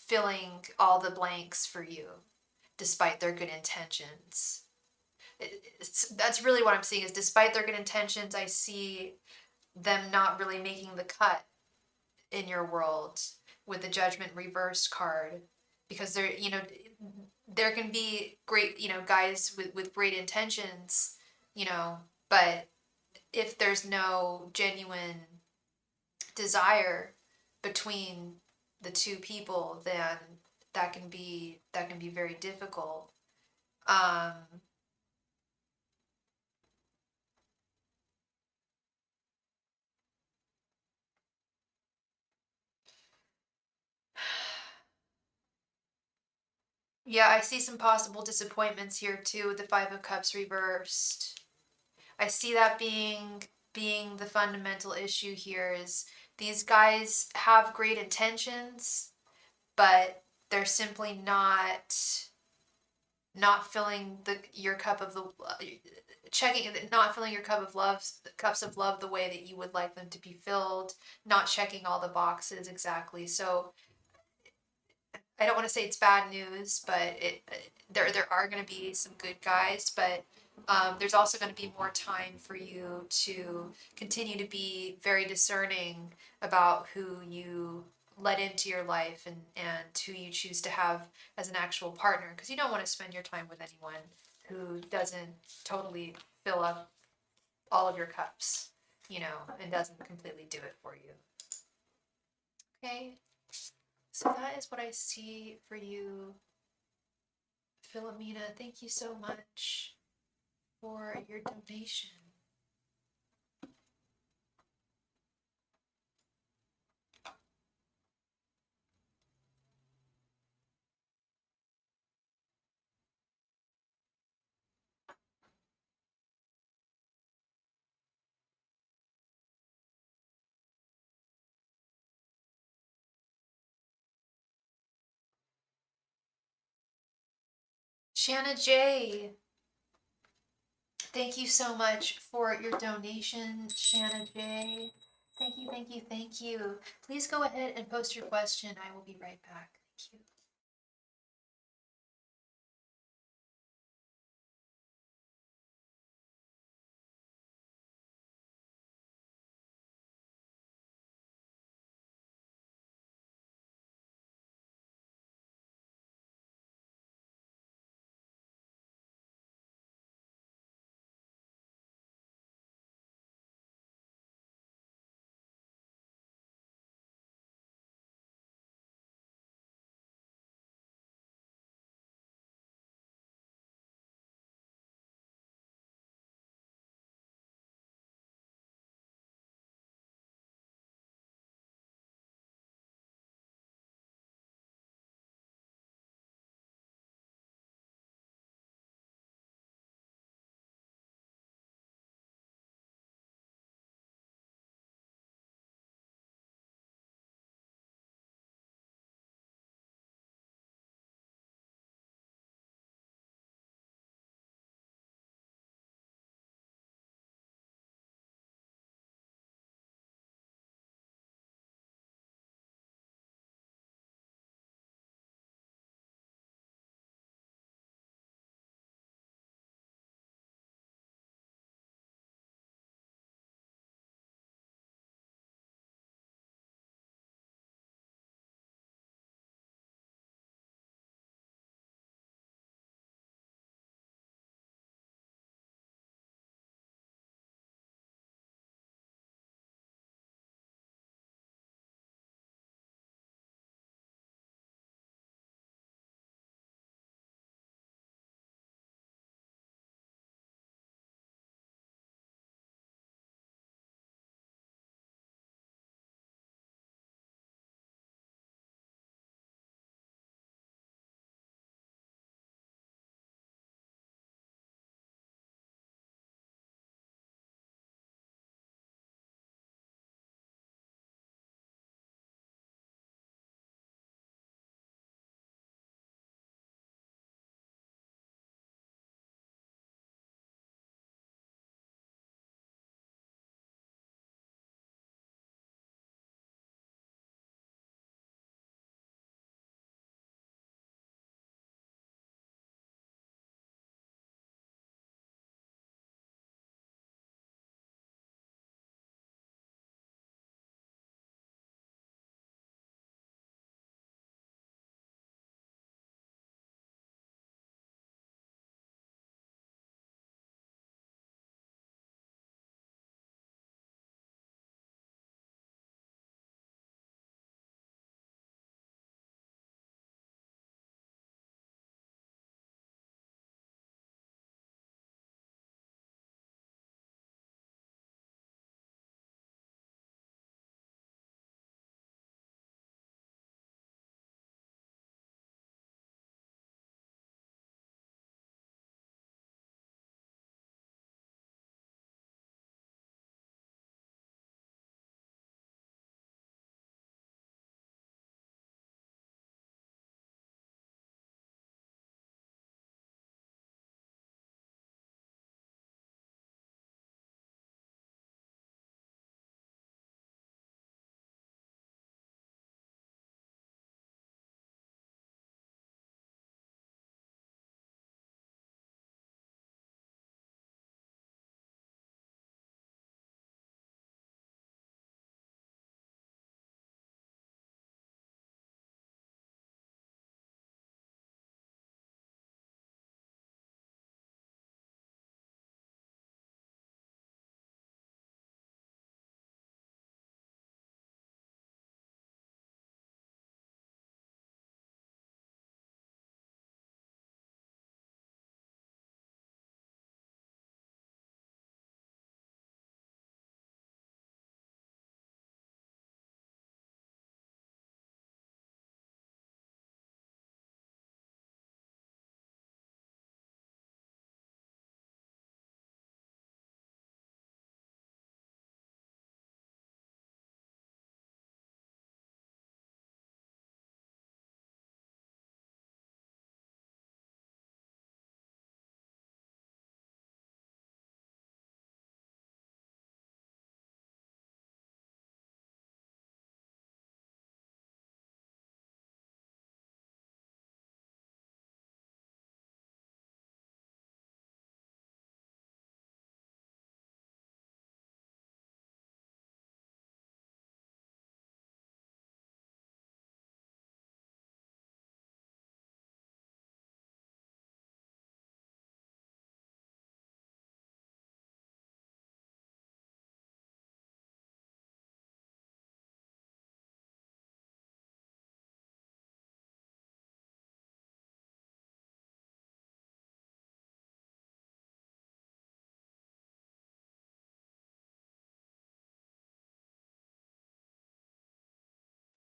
filling all the blanks for you, despite their good intentions. That's really what I'm seeing is despite their good intentions, I see them not really making the cut in your world with the Judgment reversed card, because there can be great, guys with great intentions, but if there's no genuine desire between the two people, then that can be very difficult. Yeah, I see some possible disappointments here too with the Five of Cups reversed. I see that being the fundamental issue here is these guys have great intentions, but they're simply not filling your cup of the not filling your cups of love the way that you would like them to be filled, not checking all the boxes exactly. So I don't want to say it's bad news, but there are going to be some good guys, but there's also going to be more time for you to continue to be very discerning about who you let into your life and who you choose to have as an actual partner, because you don't want to spend your time with anyone who doesn't totally fill up all of your cups, and doesn't completely do it for you. Okay, so that is what I see for you, Philomena. Thank you so much for your donation. Shanna J, thank you so much for your donation, Shanna J. Thank you, thank you, thank you. Please go ahead and post your question. I will be right back. Thank you.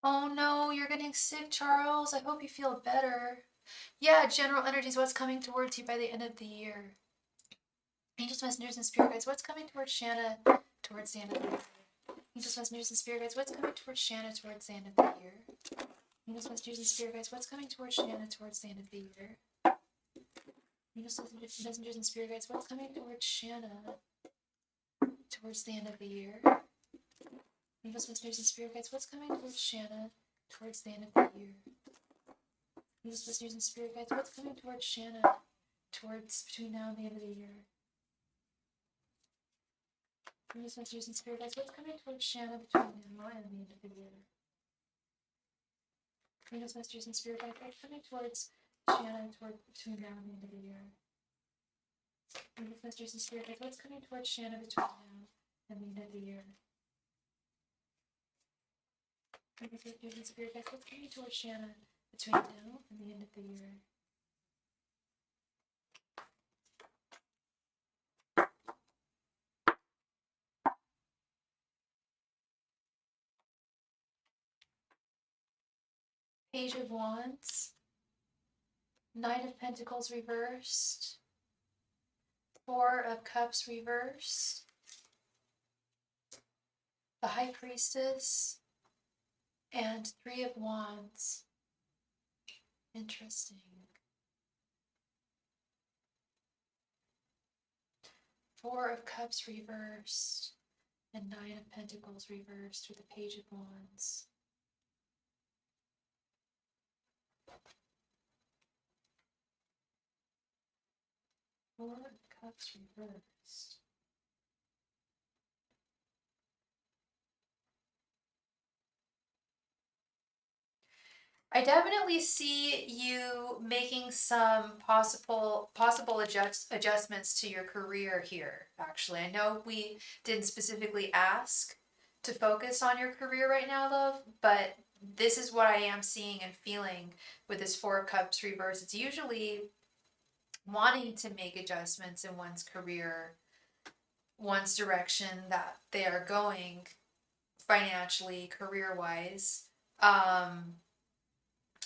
Oh no, you're getting sick, Charles. I hope you feel better. Yeah, general energies, what's coming towards you by the end of the year? Angels, messengers, and spirit guides, what's coming towards Shanna towards the end of the year? Angels, messengers, and spirit guides, what's coming towards Shanna towards the end of the year? Angels, messengers, and spirit guides, what's coming towards Shanna towards the end of the year? Angels, messengers, and spirit guides, what's coming towards Shanna towards the end of the year? Angels, messengers, and spirit guides, what's coming towards Shanna towards the end of the year? Angels, messengers, and spirit guides, what's coming towards Shanna towards between now and the end of the year? Angels, messengers, and spirit guides, what's coming towards Shanna between now and the end of the year? Angels, messengers, and spirit guides, what's coming towards Shanna between now and the end of the year? Angels, messengers, and spirit guides, what's coming towards Shanna between now and the end of the year? Angels, messengers, and spirit guides, what's coming towards Shanna between now and the end of the year? Page of Wands, Knight of Pentacles reversed, Four of Cups reversed, the High Priestess, and Three of Wands. Interesting. Four of Cups reversed, and Nine of Pentacles reversed with the Page of Wands. Four of Cups reversed. I definitely see you making some possible adjustments to your career here, actually. I know we didn't specifically ask to focus on your career right now, love, but this is what I am seeing and feeling with this Four of Cups reverse. It's usually wanting to make adjustments in one's career, one's direction that they are going financially, career-wise.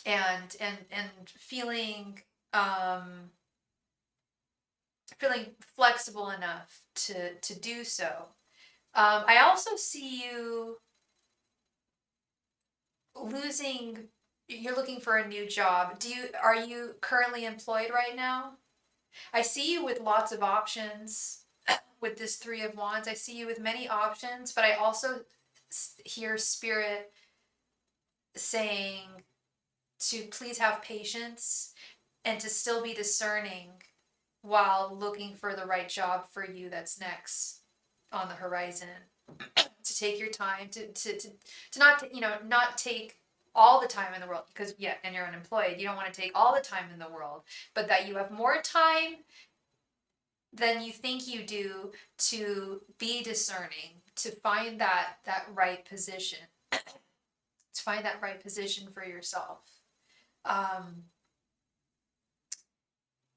And feeling feeling flexible enough to do so. I also see you you're looking for a new job. Are you currently employed right now? I see you with lots of options with this Three of Wands. I see you with many options, but I also hear Spirit saying to please have patience and to still be discerning while looking for the right job for you that's next on the horizon. To take your time, to not take all the time in the world, because and you're unemployed, you don't want to take all the time in the world, but that you have more time than you think you do to be discerning, to find that right position, to find that right position for yourself.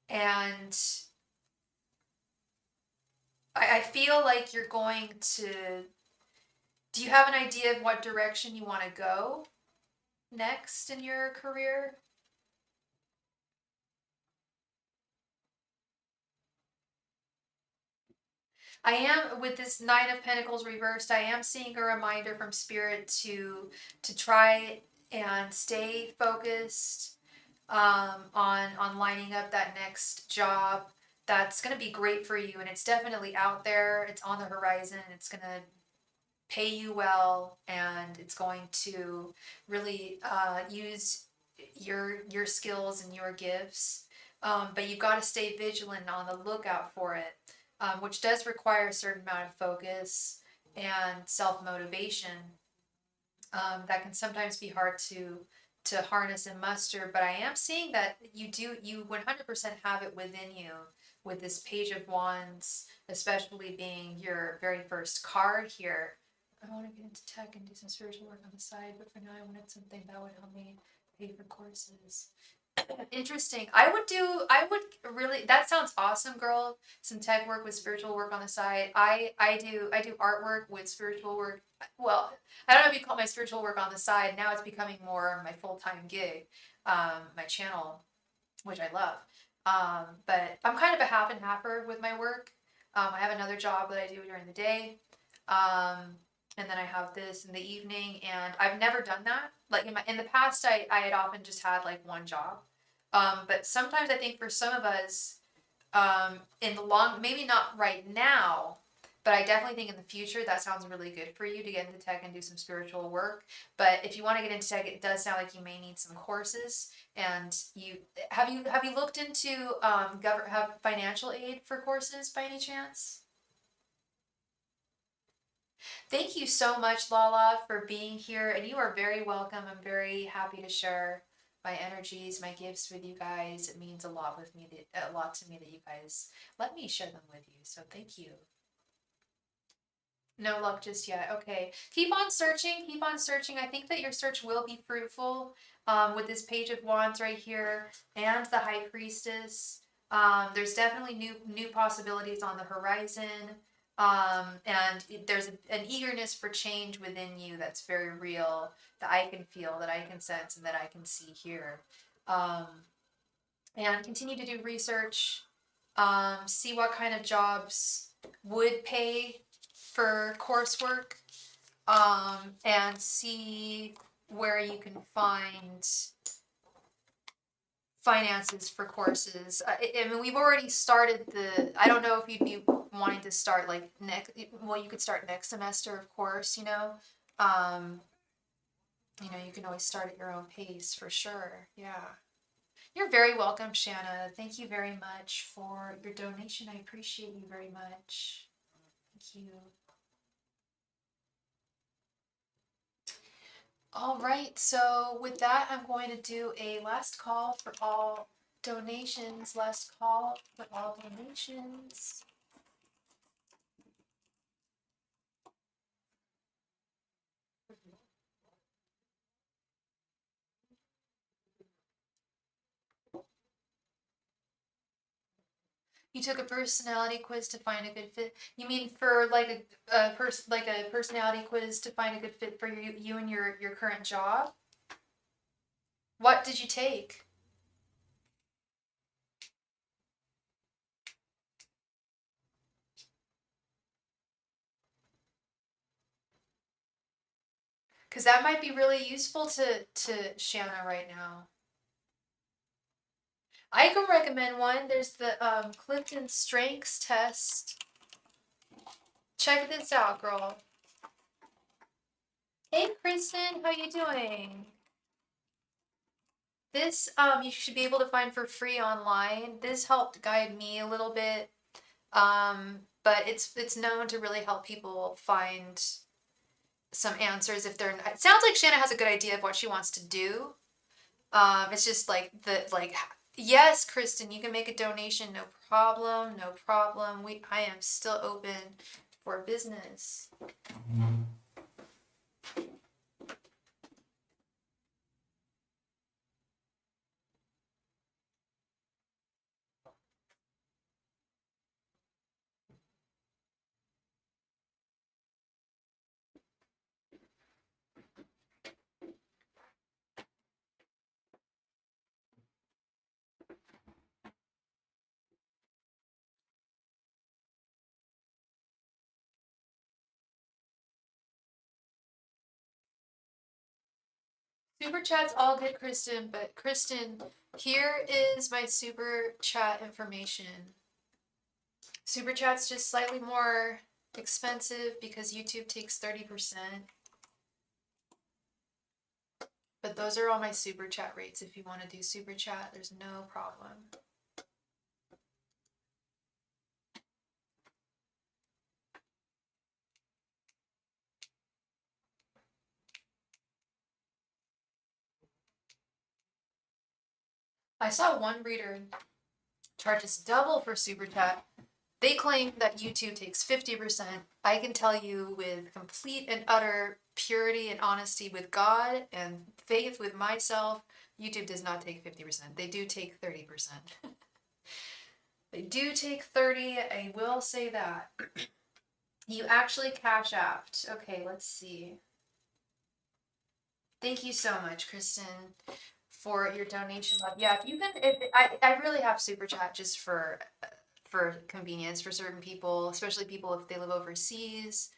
And I feel like you're going to. Do you have an idea of what direction you want to go next in your career? I am, with this Nine of Pentacles reversed, I am seeing a reminder from Spirit to try and stay focused on lining up that next job that's going to be great for you, and it's definitely out there, it's on the horizon, it's going to pay you well, and it's going to really use your skills and your gifts, but you've got to stay vigilant on the lookout for it, which does require a certain amount of focus and self-motivation, that can sometimes be hard to harness and muster. But I am seeing that you 100% have it within you with this Page of Wands, especially being your very first card here. I want to get into tech and do some spiritual work on the side, but for now I wanted something that would help me pay for courses. Interesting. I would really, that sounds awesome, girl. Some tech work with spiritual work on the side. I do artwork with spiritual work. Well, I don't know if you call my spiritual work on the side. Now it's becoming more my full-time gig, my channel, which I love. But I'm kind of a half and halfer with my work. I have another job that I do during the day. Um, and then I have this in the evening, and I've never done that. Like in the past, I had often just had like one job. But sometimes I think for some of us, in the long, maybe not right now, but I definitely think in the future that sounds really good for you to get into tech and do some spiritual work. But if you want to get into tech, it does sound like you may need some courses. And you looked into have financial aid for courses by any chance? Thank you so much, Lala, for being here, and you are very welcome. I'm very happy to share my energies, my gifts with you guys. It means a lot a lot to me that you guys let me share them with you. So thank you. No luck just yet. Okay. Keep on searching. Keep on searching. I think that your search will be fruitful with this Page of Wands right here and the High Priestess. There's definitely new possibilities on the horizon. And there's an eagerness for change within you that's very real, that I can feel, that I can sense, and that I can see here. Um, and continue to do research, see what kind of jobs would pay for coursework, and see where you can find finances for courses. I mean, we've already started I don't know if you'd be wanting to start like well, you could start next semester, of course, Um, you can always start at your own pace for sure. Yeah. You're very welcome, Shanna. Thank you very much for your donation. I appreciate you very much. Thank you. All right, so with that, I'm going to do a last call for all donations. Last call for all donations. You took a personality quiz to find a good fit. You mean for like a personality quiz to find a good fit for you and your current job? What did you take? Because that might be really useful to Shanna right now. I can recommend one. There's the Clifton Strengths test. Check this out, girl. Hey, Kristen, how you doing? This you should be able to find for free online. This helped guide me a little bit, but it's known to really help people find some answers if they're. It sounds like Shanna has a good idea of what she wants to do. It's just like yes, Kristen, you can make a donation, no problem, no problem. I am still open for business. Super chat's all good, Kristen, but Kristen, here is my super chat information. Super chat's just slightly more expensive because YouTube takes 30%. But those are all my super chat rates. If you want to do super chat, there's no problem. I saw one reader charges double for super chat. They claim that YouTube takes 50%. I can tell you with complete and utter purity and honesty with God and faith with myself, YouTube does not take 50%. They do take 30%. They do take 30. I will say that. You actually cash apped. Okay, let's see. Thank you so much, Kristen, for your donation. Yeah, if you can, I really have super chat just for convenience for certain people, especially people if they live overseas.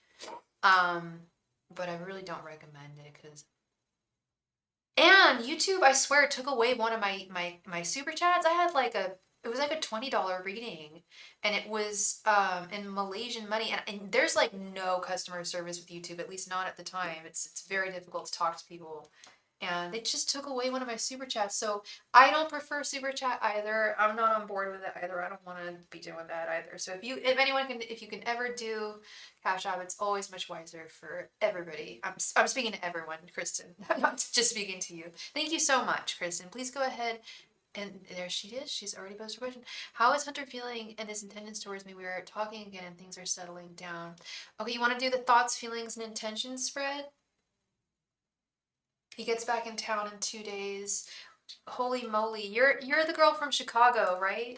But I really don't recommend it because. And YouTube, I swear, took away one of my super chats. I had like it was like a $20 reading, and it was in Malaysian money, and there's like no customer service with YouTube, at least not at the time. It's very difficult to talk to people, and they just took away one of my super chats. So I don't prefer super chat either. I'm not on board with it either. I don't want to be doing that either. So if you can ever do Cash App, it's always much wiser for everybody. I'm speaking to everyone, Kristen. I'm not just speaking to you. Thank you so much, Kristen. Please go ahead. And there she is. She's already posted a question. How is Hunter feeling and his intentions towards me? We are talking again and things are settling down. Okay, you want to do the thoughts, feelings, and intentions spread? He gets back in town in 2 days. Holy moly. You're the girl from Chicago, right?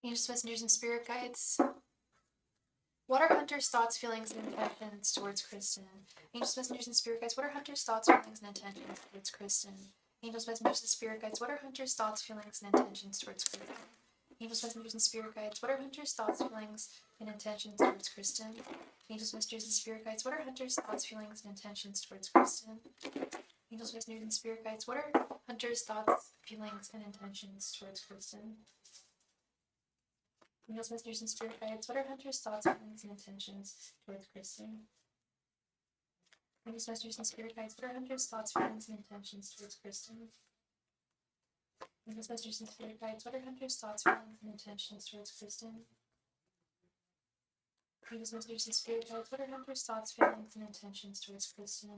Angels, messengers, and spirit guides. What are Hunter's thoughts, feelings, and intentions towards Kristen? Angels, messengers, and spirit guides. What are Hunter's thoughts, feelings, and intentions towards Kristen? Angels, messengers, and spirit guides. What are Hunter's thoughts, feelings, and intentions towards Kristen? Angels, messengers, and spirit guides. What are Hunter's thoughts, feelings, and intentions towards Kristen? Angels, messengers, and spirit guides. What are Hunter's thoughts, feelings, and intentions towards Kristen? Angels, messengers, and spirit guides. What are Hunter's thoughts, feelings, and intentions towards Kristen? Angels, messengers, and spirit guides. What are Hunter's thoughts, feelings, and intentions towards Kristen? Angels, messengers, and spirit guides. What are Hunter's thoughts, feelings, and intentions towards Kristen? Angels, messengers, and spirit guides. What are Hunter's thoughts, feelings, and intentions towards Kristen? Angels, messengers, and spirit guides. What are Hunter's thoughts, feelings, and intentions towards Kristen?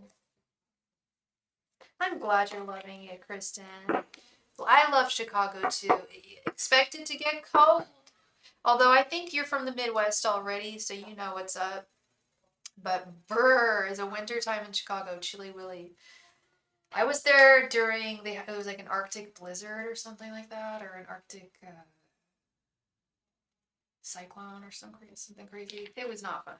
I'm glad you're loving it, Kristen. Well, I love Chicago too. Expect it to get cold. Although I think you're from the Midwest already, so you know what's up. But brr, is a winter time in Chicago, chilly willy. I was there during it was like an Arctic blizzard or something like that, or an Arctic cyclone or something crazy. It was not fun.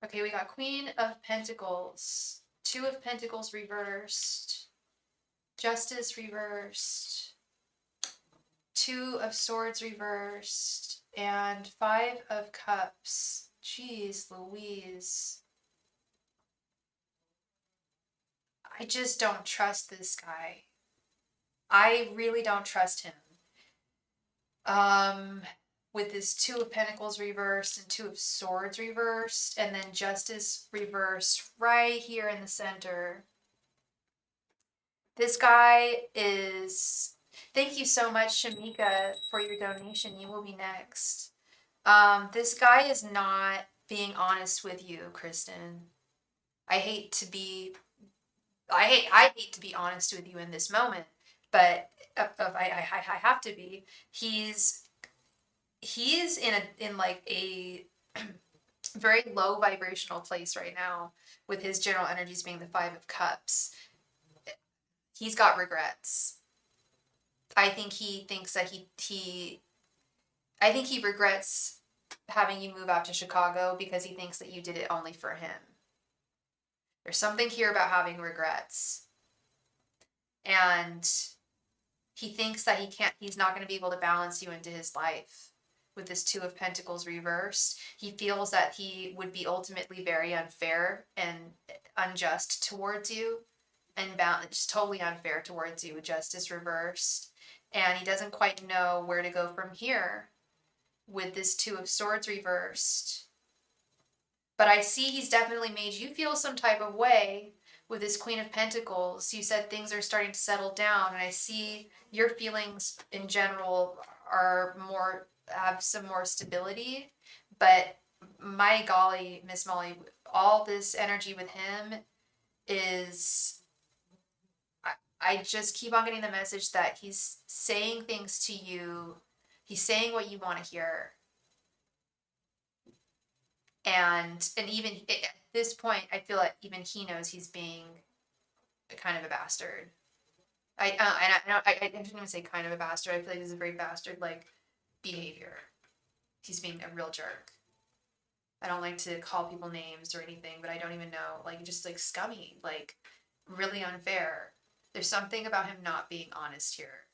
Okay, we got Queen of Pentacles, Two of Pentacles reversed, Justice reversed, Two of Swords reversed, and Five of Cups. Jeez Louise. I just don't trust this guy. I really don't trust him. With this Two of Pentacles reversed and Two of Swords reversed, and then Justice reversed right here in the center. This guy is... Thank you so much, Shamika, for your donation. You will be next. This guy is not being honest with you, Kristen. I hate to be honest with you in this moment, but I have to be. He's in like a very low vibrational place right now, with his general energies being the Five of Cups. He's got regrets. I think he thinks that I think he regrets having you move out to Chicago because he thinks that you did it only for him. There's something here about having regrets. And he thinks that he's not going to be able to balance you into his life with this Two of Pentacles reversed. He feels that he would be ultimately very unfair and unjust towards you, and just totally unfair towards you with Justice reversed. And he doesn't quite know where to go from here with this Two of Swords reversed. But I see he's definitely made you feel some type of way with this Queen of Pentacles. You said things are starting to settle down, and I see your feelings in general have some more stability. But my golly, Miss Molly, all this energy with him is, I just keep on getting the message that he's saying things to you. He's saying what you want to hear. And even at this point, I feel like even he knows he's being kind of a bastard. I didn't even say kind of a bastard. I feel like this is a very bastard like behavior. He's being a real jerk. I don't like to call people names or anything, but I don't even know, like, just like scummy, like really unfair. There's something about him not being honest here.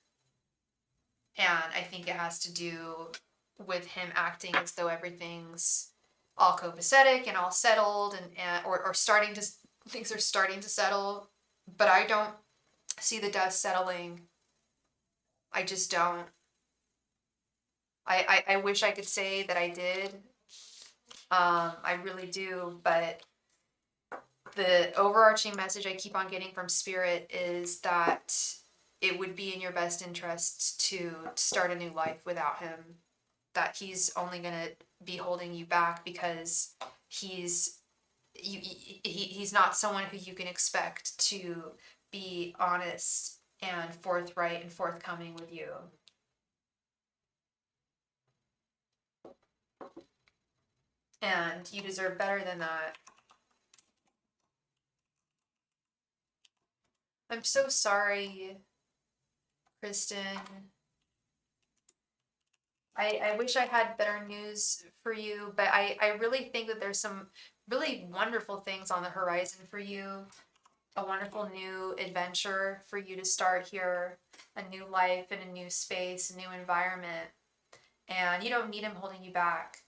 And I think it has to do with him acting as though everything's all copacetic and all settled or starting to, things are starting to settle, but I don't see the dust settling. I just don't. I wish I could say that I did. I really do, but the overarching message I keep on getting from Spirit is that it would be in your best interest to start a new life without him. That he's only gonna be holding you back because he's not someone who you can expect to be honest and forthright and forthcoming with you. And you deserve better than that. I'm so sorry, Kristen. I wish I had better news for you, but I really think that there's some really wonderful things on the horizon for you. A wonderful new adventure for you to start here, a new life in a new space, a new environment. And you don't need him holding you back.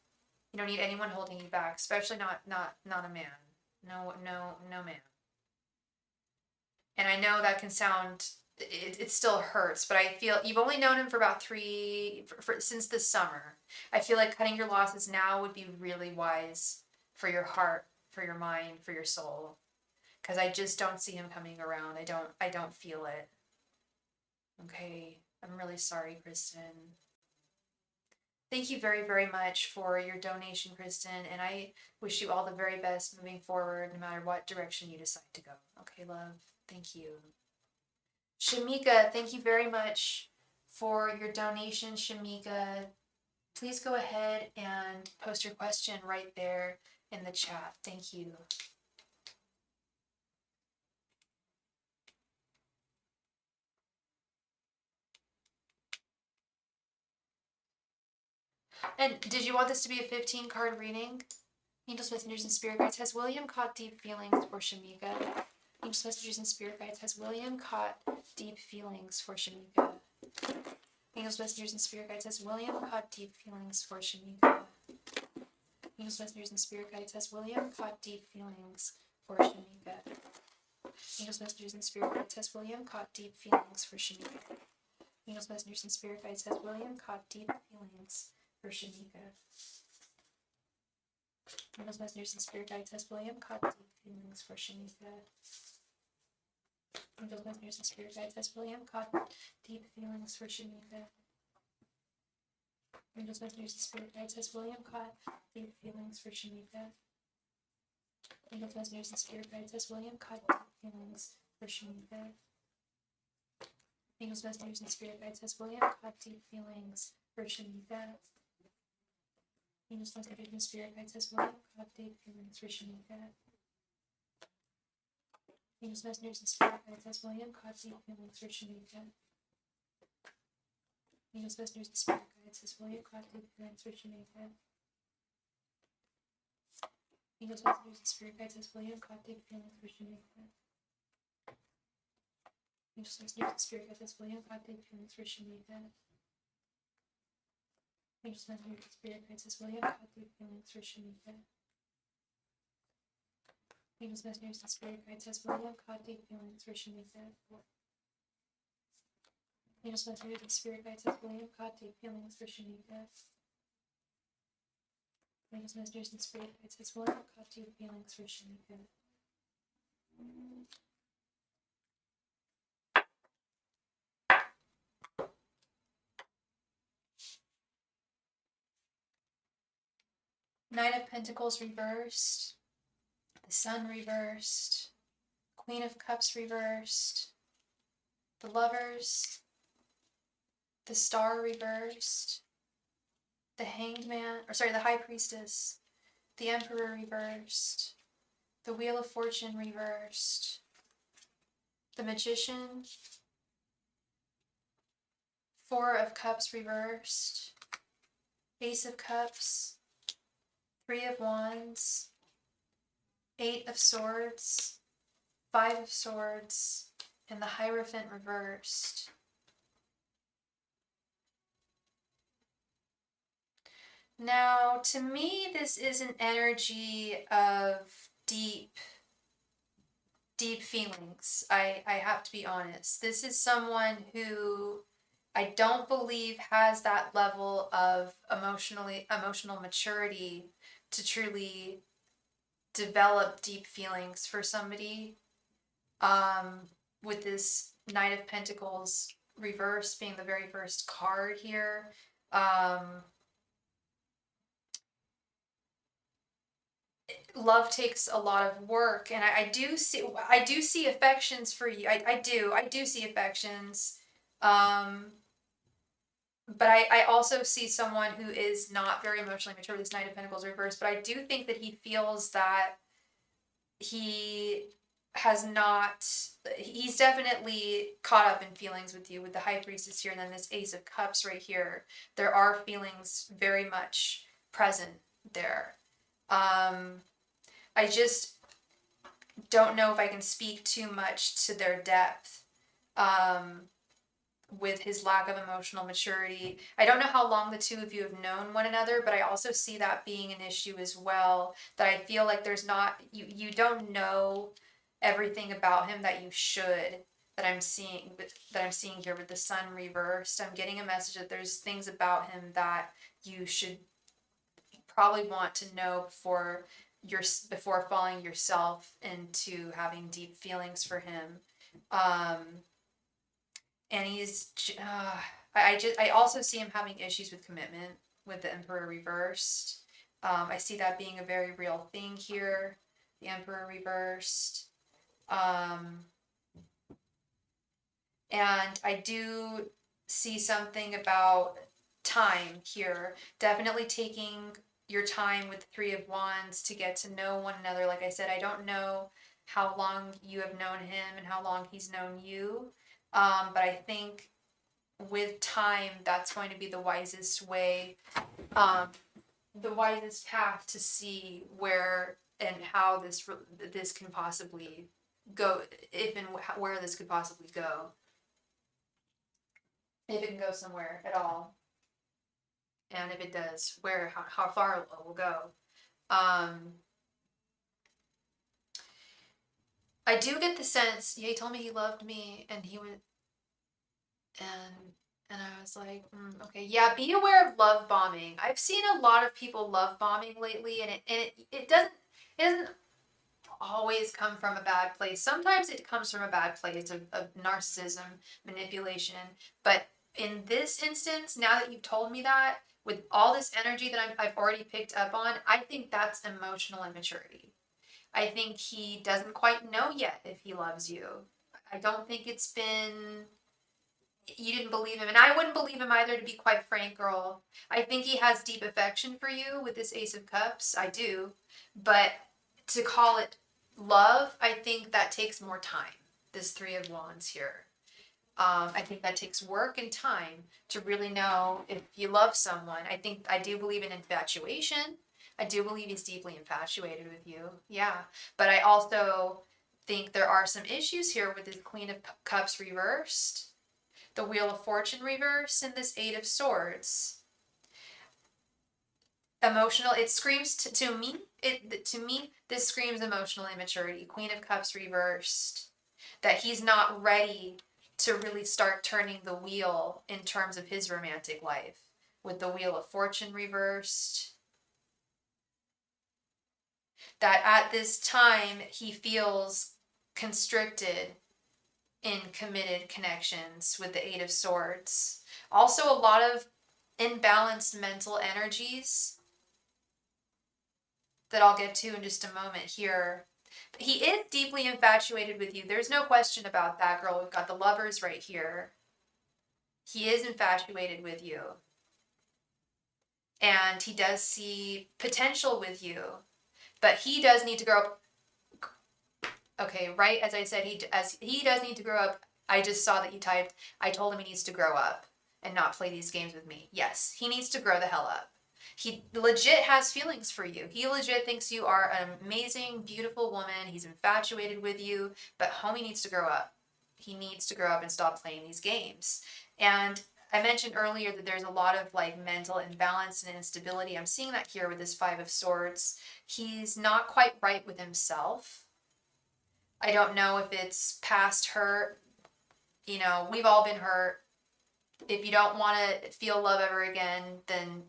You don't need anyone holding you back, especially not a man. No man. And I know that can sound, it still hurts, but I feel you've only known him for about since this summer. I feel like cutting your losses now would be really wise for your heart, for your mind, for your soul. Because I just don't see him coming around. I don't feel it. Okay. I'm really sorry, Kristen. Thank you very, very much for your donation, Kristen, and I wish you all the very best moving forward, no matter what direction you decide to go. Okay, love? Thank you. Shamika, thank you very much for your donation, Shamika. Please go ahead and post your question right there in the chat. Thank you. And did you want this to be a 15 card reading? Angels, Messengers, and Spirit Guides. Has William caught deep feelings for Shamika? Angels, Messengers, and Spirit Guides. Has William caught deep feelings for Shamika? Angels, Messengers, and Spirit Guides. Has William caught deep feelings for Shamika? Angels, Messengers, and Spirit Guides. Has William caught deep feelings for Shamika? Angels, Messengers, and Spirit Guides. Has William caught deep feelings for Shamika? Angels, Messengers, and Spirit Guides. Has William caught deep feelings for Shamika? Angels, Messengers, and Spirit Guides. Has William caught deep feelings for Shamika? Angels, Messengers, and Spirit Guides. Has William caught deep feelings for Shamika? Angels, Messengers, and Spirit Guides. Has William caught deep feelings for Shamika? Angels, Messengers, and Spirit Guides. Has William caught deep feelings for Shamika? Angels, Messengers, and Spirit Guides. Has William caught deep feelings for Shamika? Angels, Messengers, and Spirit Guides. Has William caught deep feelings for Shamika? Angels, Messengers, and Spirit Guides. Has William caught deep feelings for Shamika? Angels, Messengers, and Spirit Guides. Has William caught deep feelings for Shamika? Angels, Messengers, and Spirit Guides. Has William caught deep feelings for Shamika? Angels, Messengers, and Spirit Guides. Has William caught deep feelings for Shamika? Angels, Messengers, and Spirit Guides. Has William caught deep feelings for Shamika? Angels, Messengers, and Spirit Guides. Has William caught deep feelings for Shamika? Angels, Messengers, and Spirit Guides. Has William caught deep feelings for Shamika? Angels, Messengers, and Spirit Guides. Has William caught deep feelings for Shamika? Knight of Pentacles reversed, the Sun reversed, Queen of Cups reversed, the Lovers, the Star reversed, the Hanged Man, the High Priestess, the Emperor reversed, the Wheel of Fortune reversed, the Magician, Four of Cups reversed, Ace of Cups, Three of Wands, Eight of Swords, Five of Swords, and the Hierophant reversed. Now, to me, this is an energy of deep feelings. I have to be honest. This is someone who I don't believe has that level of emotional maturity to truly develop deep feelings for somebody. With this Knight of Pentacles reverse being the very first card here. Love takes a lot of work, and I do see affections for you. I do see affections. But I also see someone who is not very emotionally mature with this Knight of Pentacles reversed, but I do think that he feels that he's definitely caught up in feelings with you with the High Priestess here, and then this Ace of Cups right here. There are feelings very much present there. I just don't know if I can speak too much to their depth with his lack of emotional maturity. I don't know how long the two of you have known one another, but I also see that being an issue as well, that I feel like you don't know everything about him that you should, that I'm seeing here with the Sun reversed. I'm getting a message that there's things about him that you should probably want to know before falling yourself into having deep feelings for him. And he's I also see him having issues with commitment with the Emperor reversed. I see that being a very real thing here, the Emperor reversed. And I do see something about time here, definitely taking your time with the Three of Wands to get to know one another. Like I said, I don't know how long you have known him and how long he's known you. But I think with time, that's going to be the wisest way, the wisest path to see where and how this can possibly go, if and where this could possibly go, if it can go somewhere at all, and if it does, how far it will go. I do get the sense, he told me he loved me, and he went, and I was like, okay, yeah, be aware of love bombing. I've seen a lot of people love bombing lately, and it doesn't always come from a bad place. Sometimes it comes from a bad place of narcissism, manipulation. But in this instance, now that you've told me that, with all this energy that I've already picked up on, I think that's emotional immaturity. I think he doesn't quite know yet if he loves you. I don't think you didn't believe him, and I wouldn't believe him either, to be quite frank, girl. I think he has deep affection for you with this Ace of Cups. I do. But to call it love, I think that takes more time. This Three of Wands here. I think that takes work and time to really know if you love someone. I do believe in infatuation. I do believe he's deeply infatuated with you. Yeah. But I also think there are some issues here with this Queen of Cups reversed, the Wheel of Fortune reversed, and this Eight of Swords. Emotional, it screams to me, this screams emotional immaturity. Queen of Cups reversed, that he's not ready to really start turning the wheel in terms of his romantic life, with the Wheel of Fortune reversed. That at this time he feels constricted in committed connections with the Eight of Swords. Also a lot of imbalanced mental energies that I'll get to in just a moment here. He is deeply infatuated with you. There's no question about that, girl. We've got the Lovers right here. He is infatuated with you. And he does see potential with you. But he does need to grow up. Okay, right as I said, he does need to grow up. I just saw that you typed, I told him he needs to grow up and not play these games with me. Yes, he needs to grow the hell up. He legit has feelings for you. He legit thinks you are an amazing, beautiful woman. He's infatuated with you, but homie needs to grow up. He needs to grow up and stop playing these games. And I mentioned earlier that there's a lot of like mental imbalance and instability. I'm seeing that here with this Five of Swords. He's not quite right with himself. I don't know if it's past hurt. You know, we've all been hurt. If you don't want to feel love ever again, then,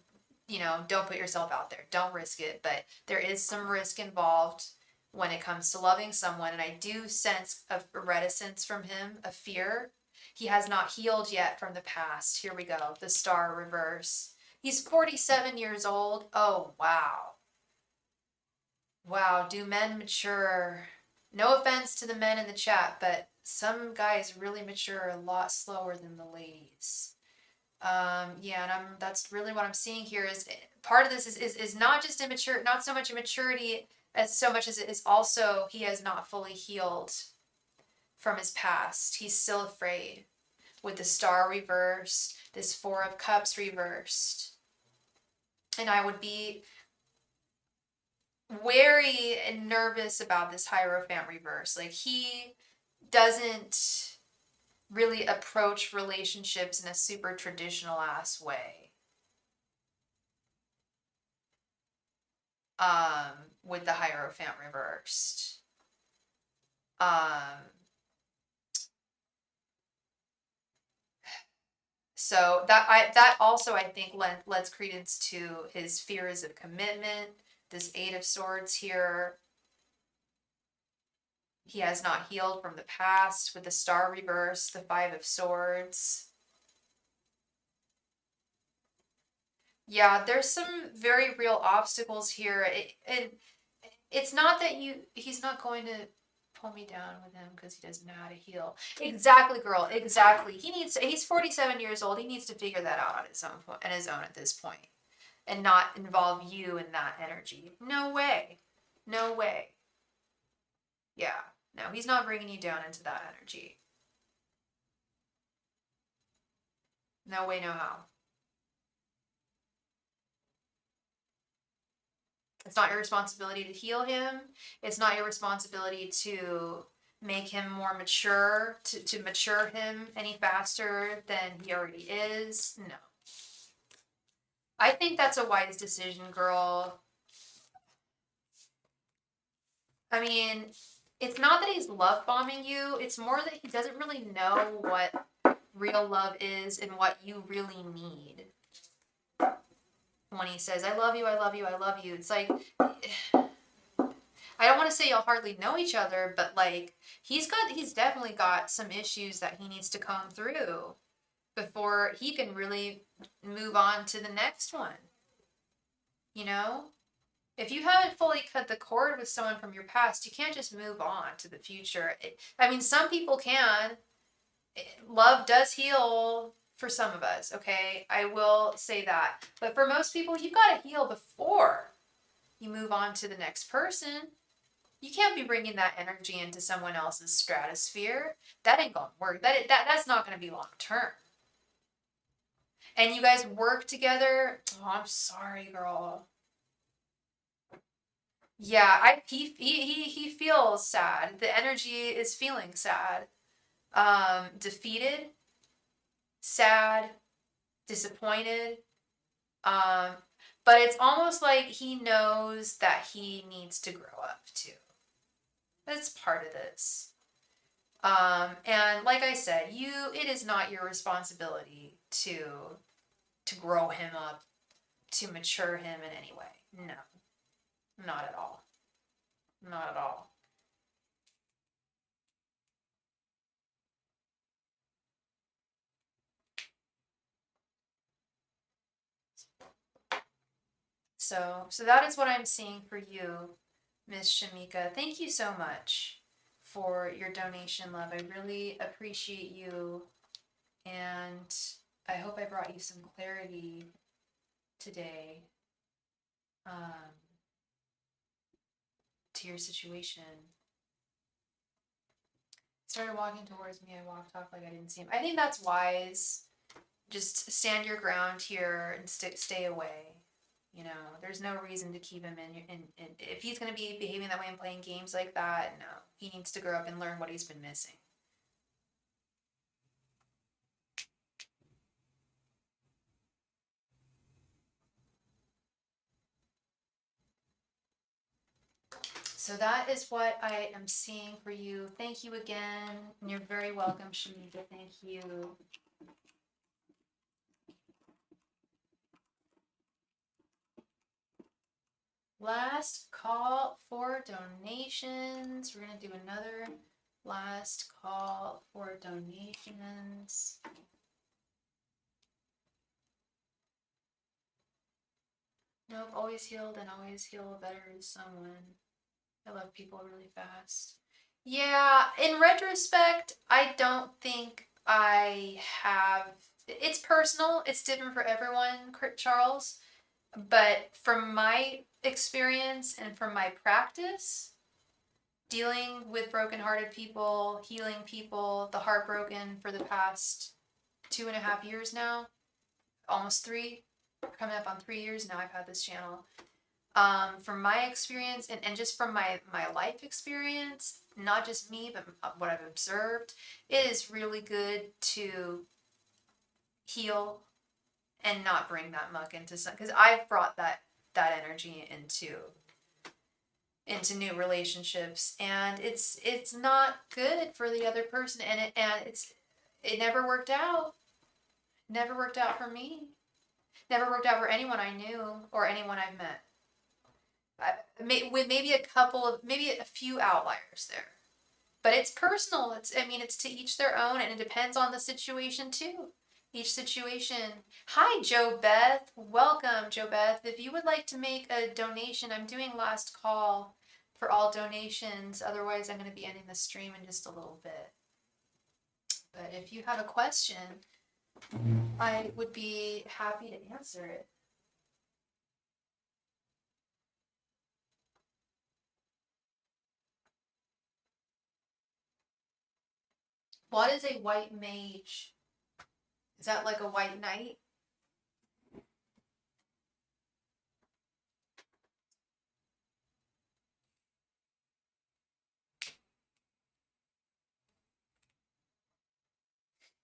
you know, don't put yourself out there. Don't risk it. But there is some risk involved when it comes to loving someone. And I do sense a reticence from him, a fear. He has not healed yet from the past. Here we go. The Star reverse. He's 47 years old. Oh, wow. Wow. Do men mature? No offense to the men in the chat, but some guys really mature a lot slower than the ladies. Yeah, and that's really what I'm seeing here is part of this is not just immature, not so much immaturity as so much as it is also he has not fully healed from his past. He's still afraid with the Star reversed, this Four of Cups reversed. And I would be wary and nervous about this Hierophant reverse. Like he doesn't really approach relationships in a super traditional ass way. With the Hierophant reversed. So that also I think lends credence to his fears of commitment. This Eight of Swords here. He has not healed from the past with the Star reverse, the Five of Swords. Yeah, there's some very real obstacles here. It's not that he's not going to pull me down with him because he doesn't know how to heal. Exactly, girl. Exactly. He's 47 years old. He needs to figure that out on his own at this point and not involve you in that energy. No way. No way. Yeah. No, he's not bringing you down into that energy. No way, no how. It's not your responsibility to heal him. It's not your responsibility to make him more mature, to mature him any faster than he already is. No. I think that's a wise decision, girl. I mean, it's not that he's love bombing you. It's more that he doesn't really know what real love is and what you really need. When he says, I love you, I love you, I love you. It's like, I don't want to say y'all hardly know each other, but like, he's definitely got some issues that he needs to comb through before he can really move on to the next one. You know? If you haven't fully cut the cord with someone from your past, you can't just move on to the future. I mean, some people can. Love does heal for some of us, okay? I will say that. But for most people, you've got to heal before you move on to the next person. You can't be bringing that energy into someone else's stratosphere. That ain't gonna work. That's not gonna be long term. And you guys work together. Oh, I'm sorry, girl. Yeah, he feels sad. The energy is feeling sad. Defeated, sad, disappointed. But it's almost like he knows that he needs to grow up too. That's part of this. And like I said, it is not your responsibility to grow him up, to mature him in any way. No. Not at all. Not at all. So that is what I'm seeing for you, Miss Shamika. Thank you so much for your donation, love. I really appreciate you, and I hope I brought you some clarity today um, to your situation. Started walking towards me. I walked off like I didn't see him. I think that's wise. Just stand your ground here and stay away. You know, there's no reason to keep him in. If he's going to be behaving that way and playing games like that, no. He needs to grow up and learn what he's been missing. So that is what I am seeing for you. Thank you again. And you're very welcome, Shamika. Thank you. Last call for donations. We're going to do another last call for donations. Nope, always healed and always heal better to someone. I love people really fast. Yeah, in retrospect, I don't think I have. It's personal, it's different for everyone, Charles. But from my experience and from my practice, dealing with brokenhearted people, healing people, the heartbroken for the past 2.5 years now, almost 3, coming up on 3 years now I've had this channel. From my experience and just from my life experience, not just me, but what I've observed, it is really good to heal and not bring that muck into some, because I've brought that energy into new relationships, and it's not good for the other person, and it never worked out. Never worked out for me. Never worked out for anyone I knew or anyone I've met. With maybe maybe a few outliers there, but it's personal. It's to each their own, and it depends on the situation too. Each situation. Hi, Joe Beth. Welcome, Joe Beth. If you would like to make a donation, I'm doing last call for all donations. Otherwise, I'm going to be ending the stream in just a little bit. But if you have a question, I would be happy to answer it. What is a white mage? Is that like a white knight?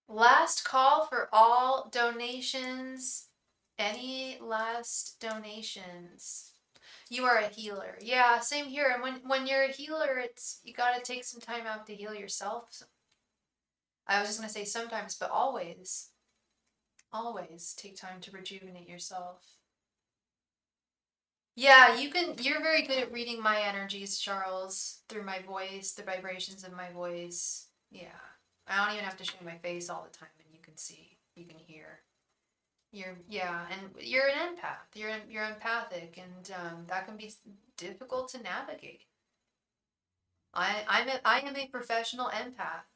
Last call for all donations. Any last donations? You are a healer. Yeah, same here. And when you're a healer, you gotta take some time out to heal yourself. I was just gonna say sometimes, but always. Always take time to rejuvenate yourself. Yeah, you're very good at reading my energies, Charles, through my voice, the vibrations of my voice. Yeah. I don't even have to show my face all the time, and you can see, you can hear. And you're an empath. You're empathic, and that can be difficult to navigate. I am a professional empath,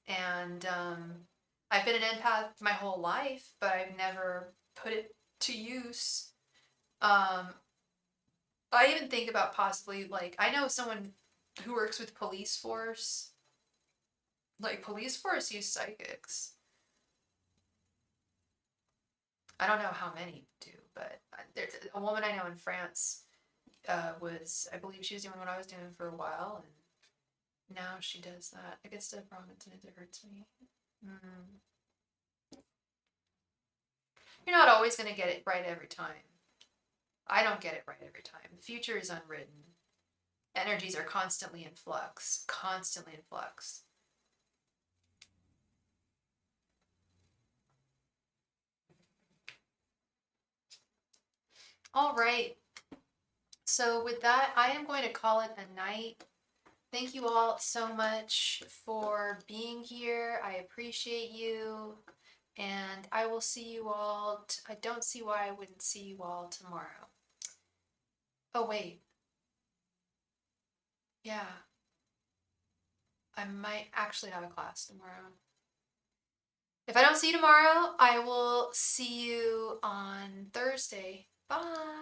and I've been an empath my whole life, but I've never put it to use. I even think about possibly, like, I know someone who works with police force. Like, police force use psychics. I don't know how many do, but there's a woman I know in France I believe she was doing what I was doing for a while, and now she does that. I get stuff wrong and it hurts me. You're not always going to get it right every time. I don't get it right every time. The future is unwritten. Energies are constantly in flux. Constantly in flux. All right. So with that, I am going to call it a night. Thank you all so much for being here. I appreciate you. And I will see you all. I don't see why I wouldn't see you all tomorrow. Oh, wait. Yeah. I might actually have a class tomorrow. If I don't see you tomorrow, I will see you on Thursday. Bye.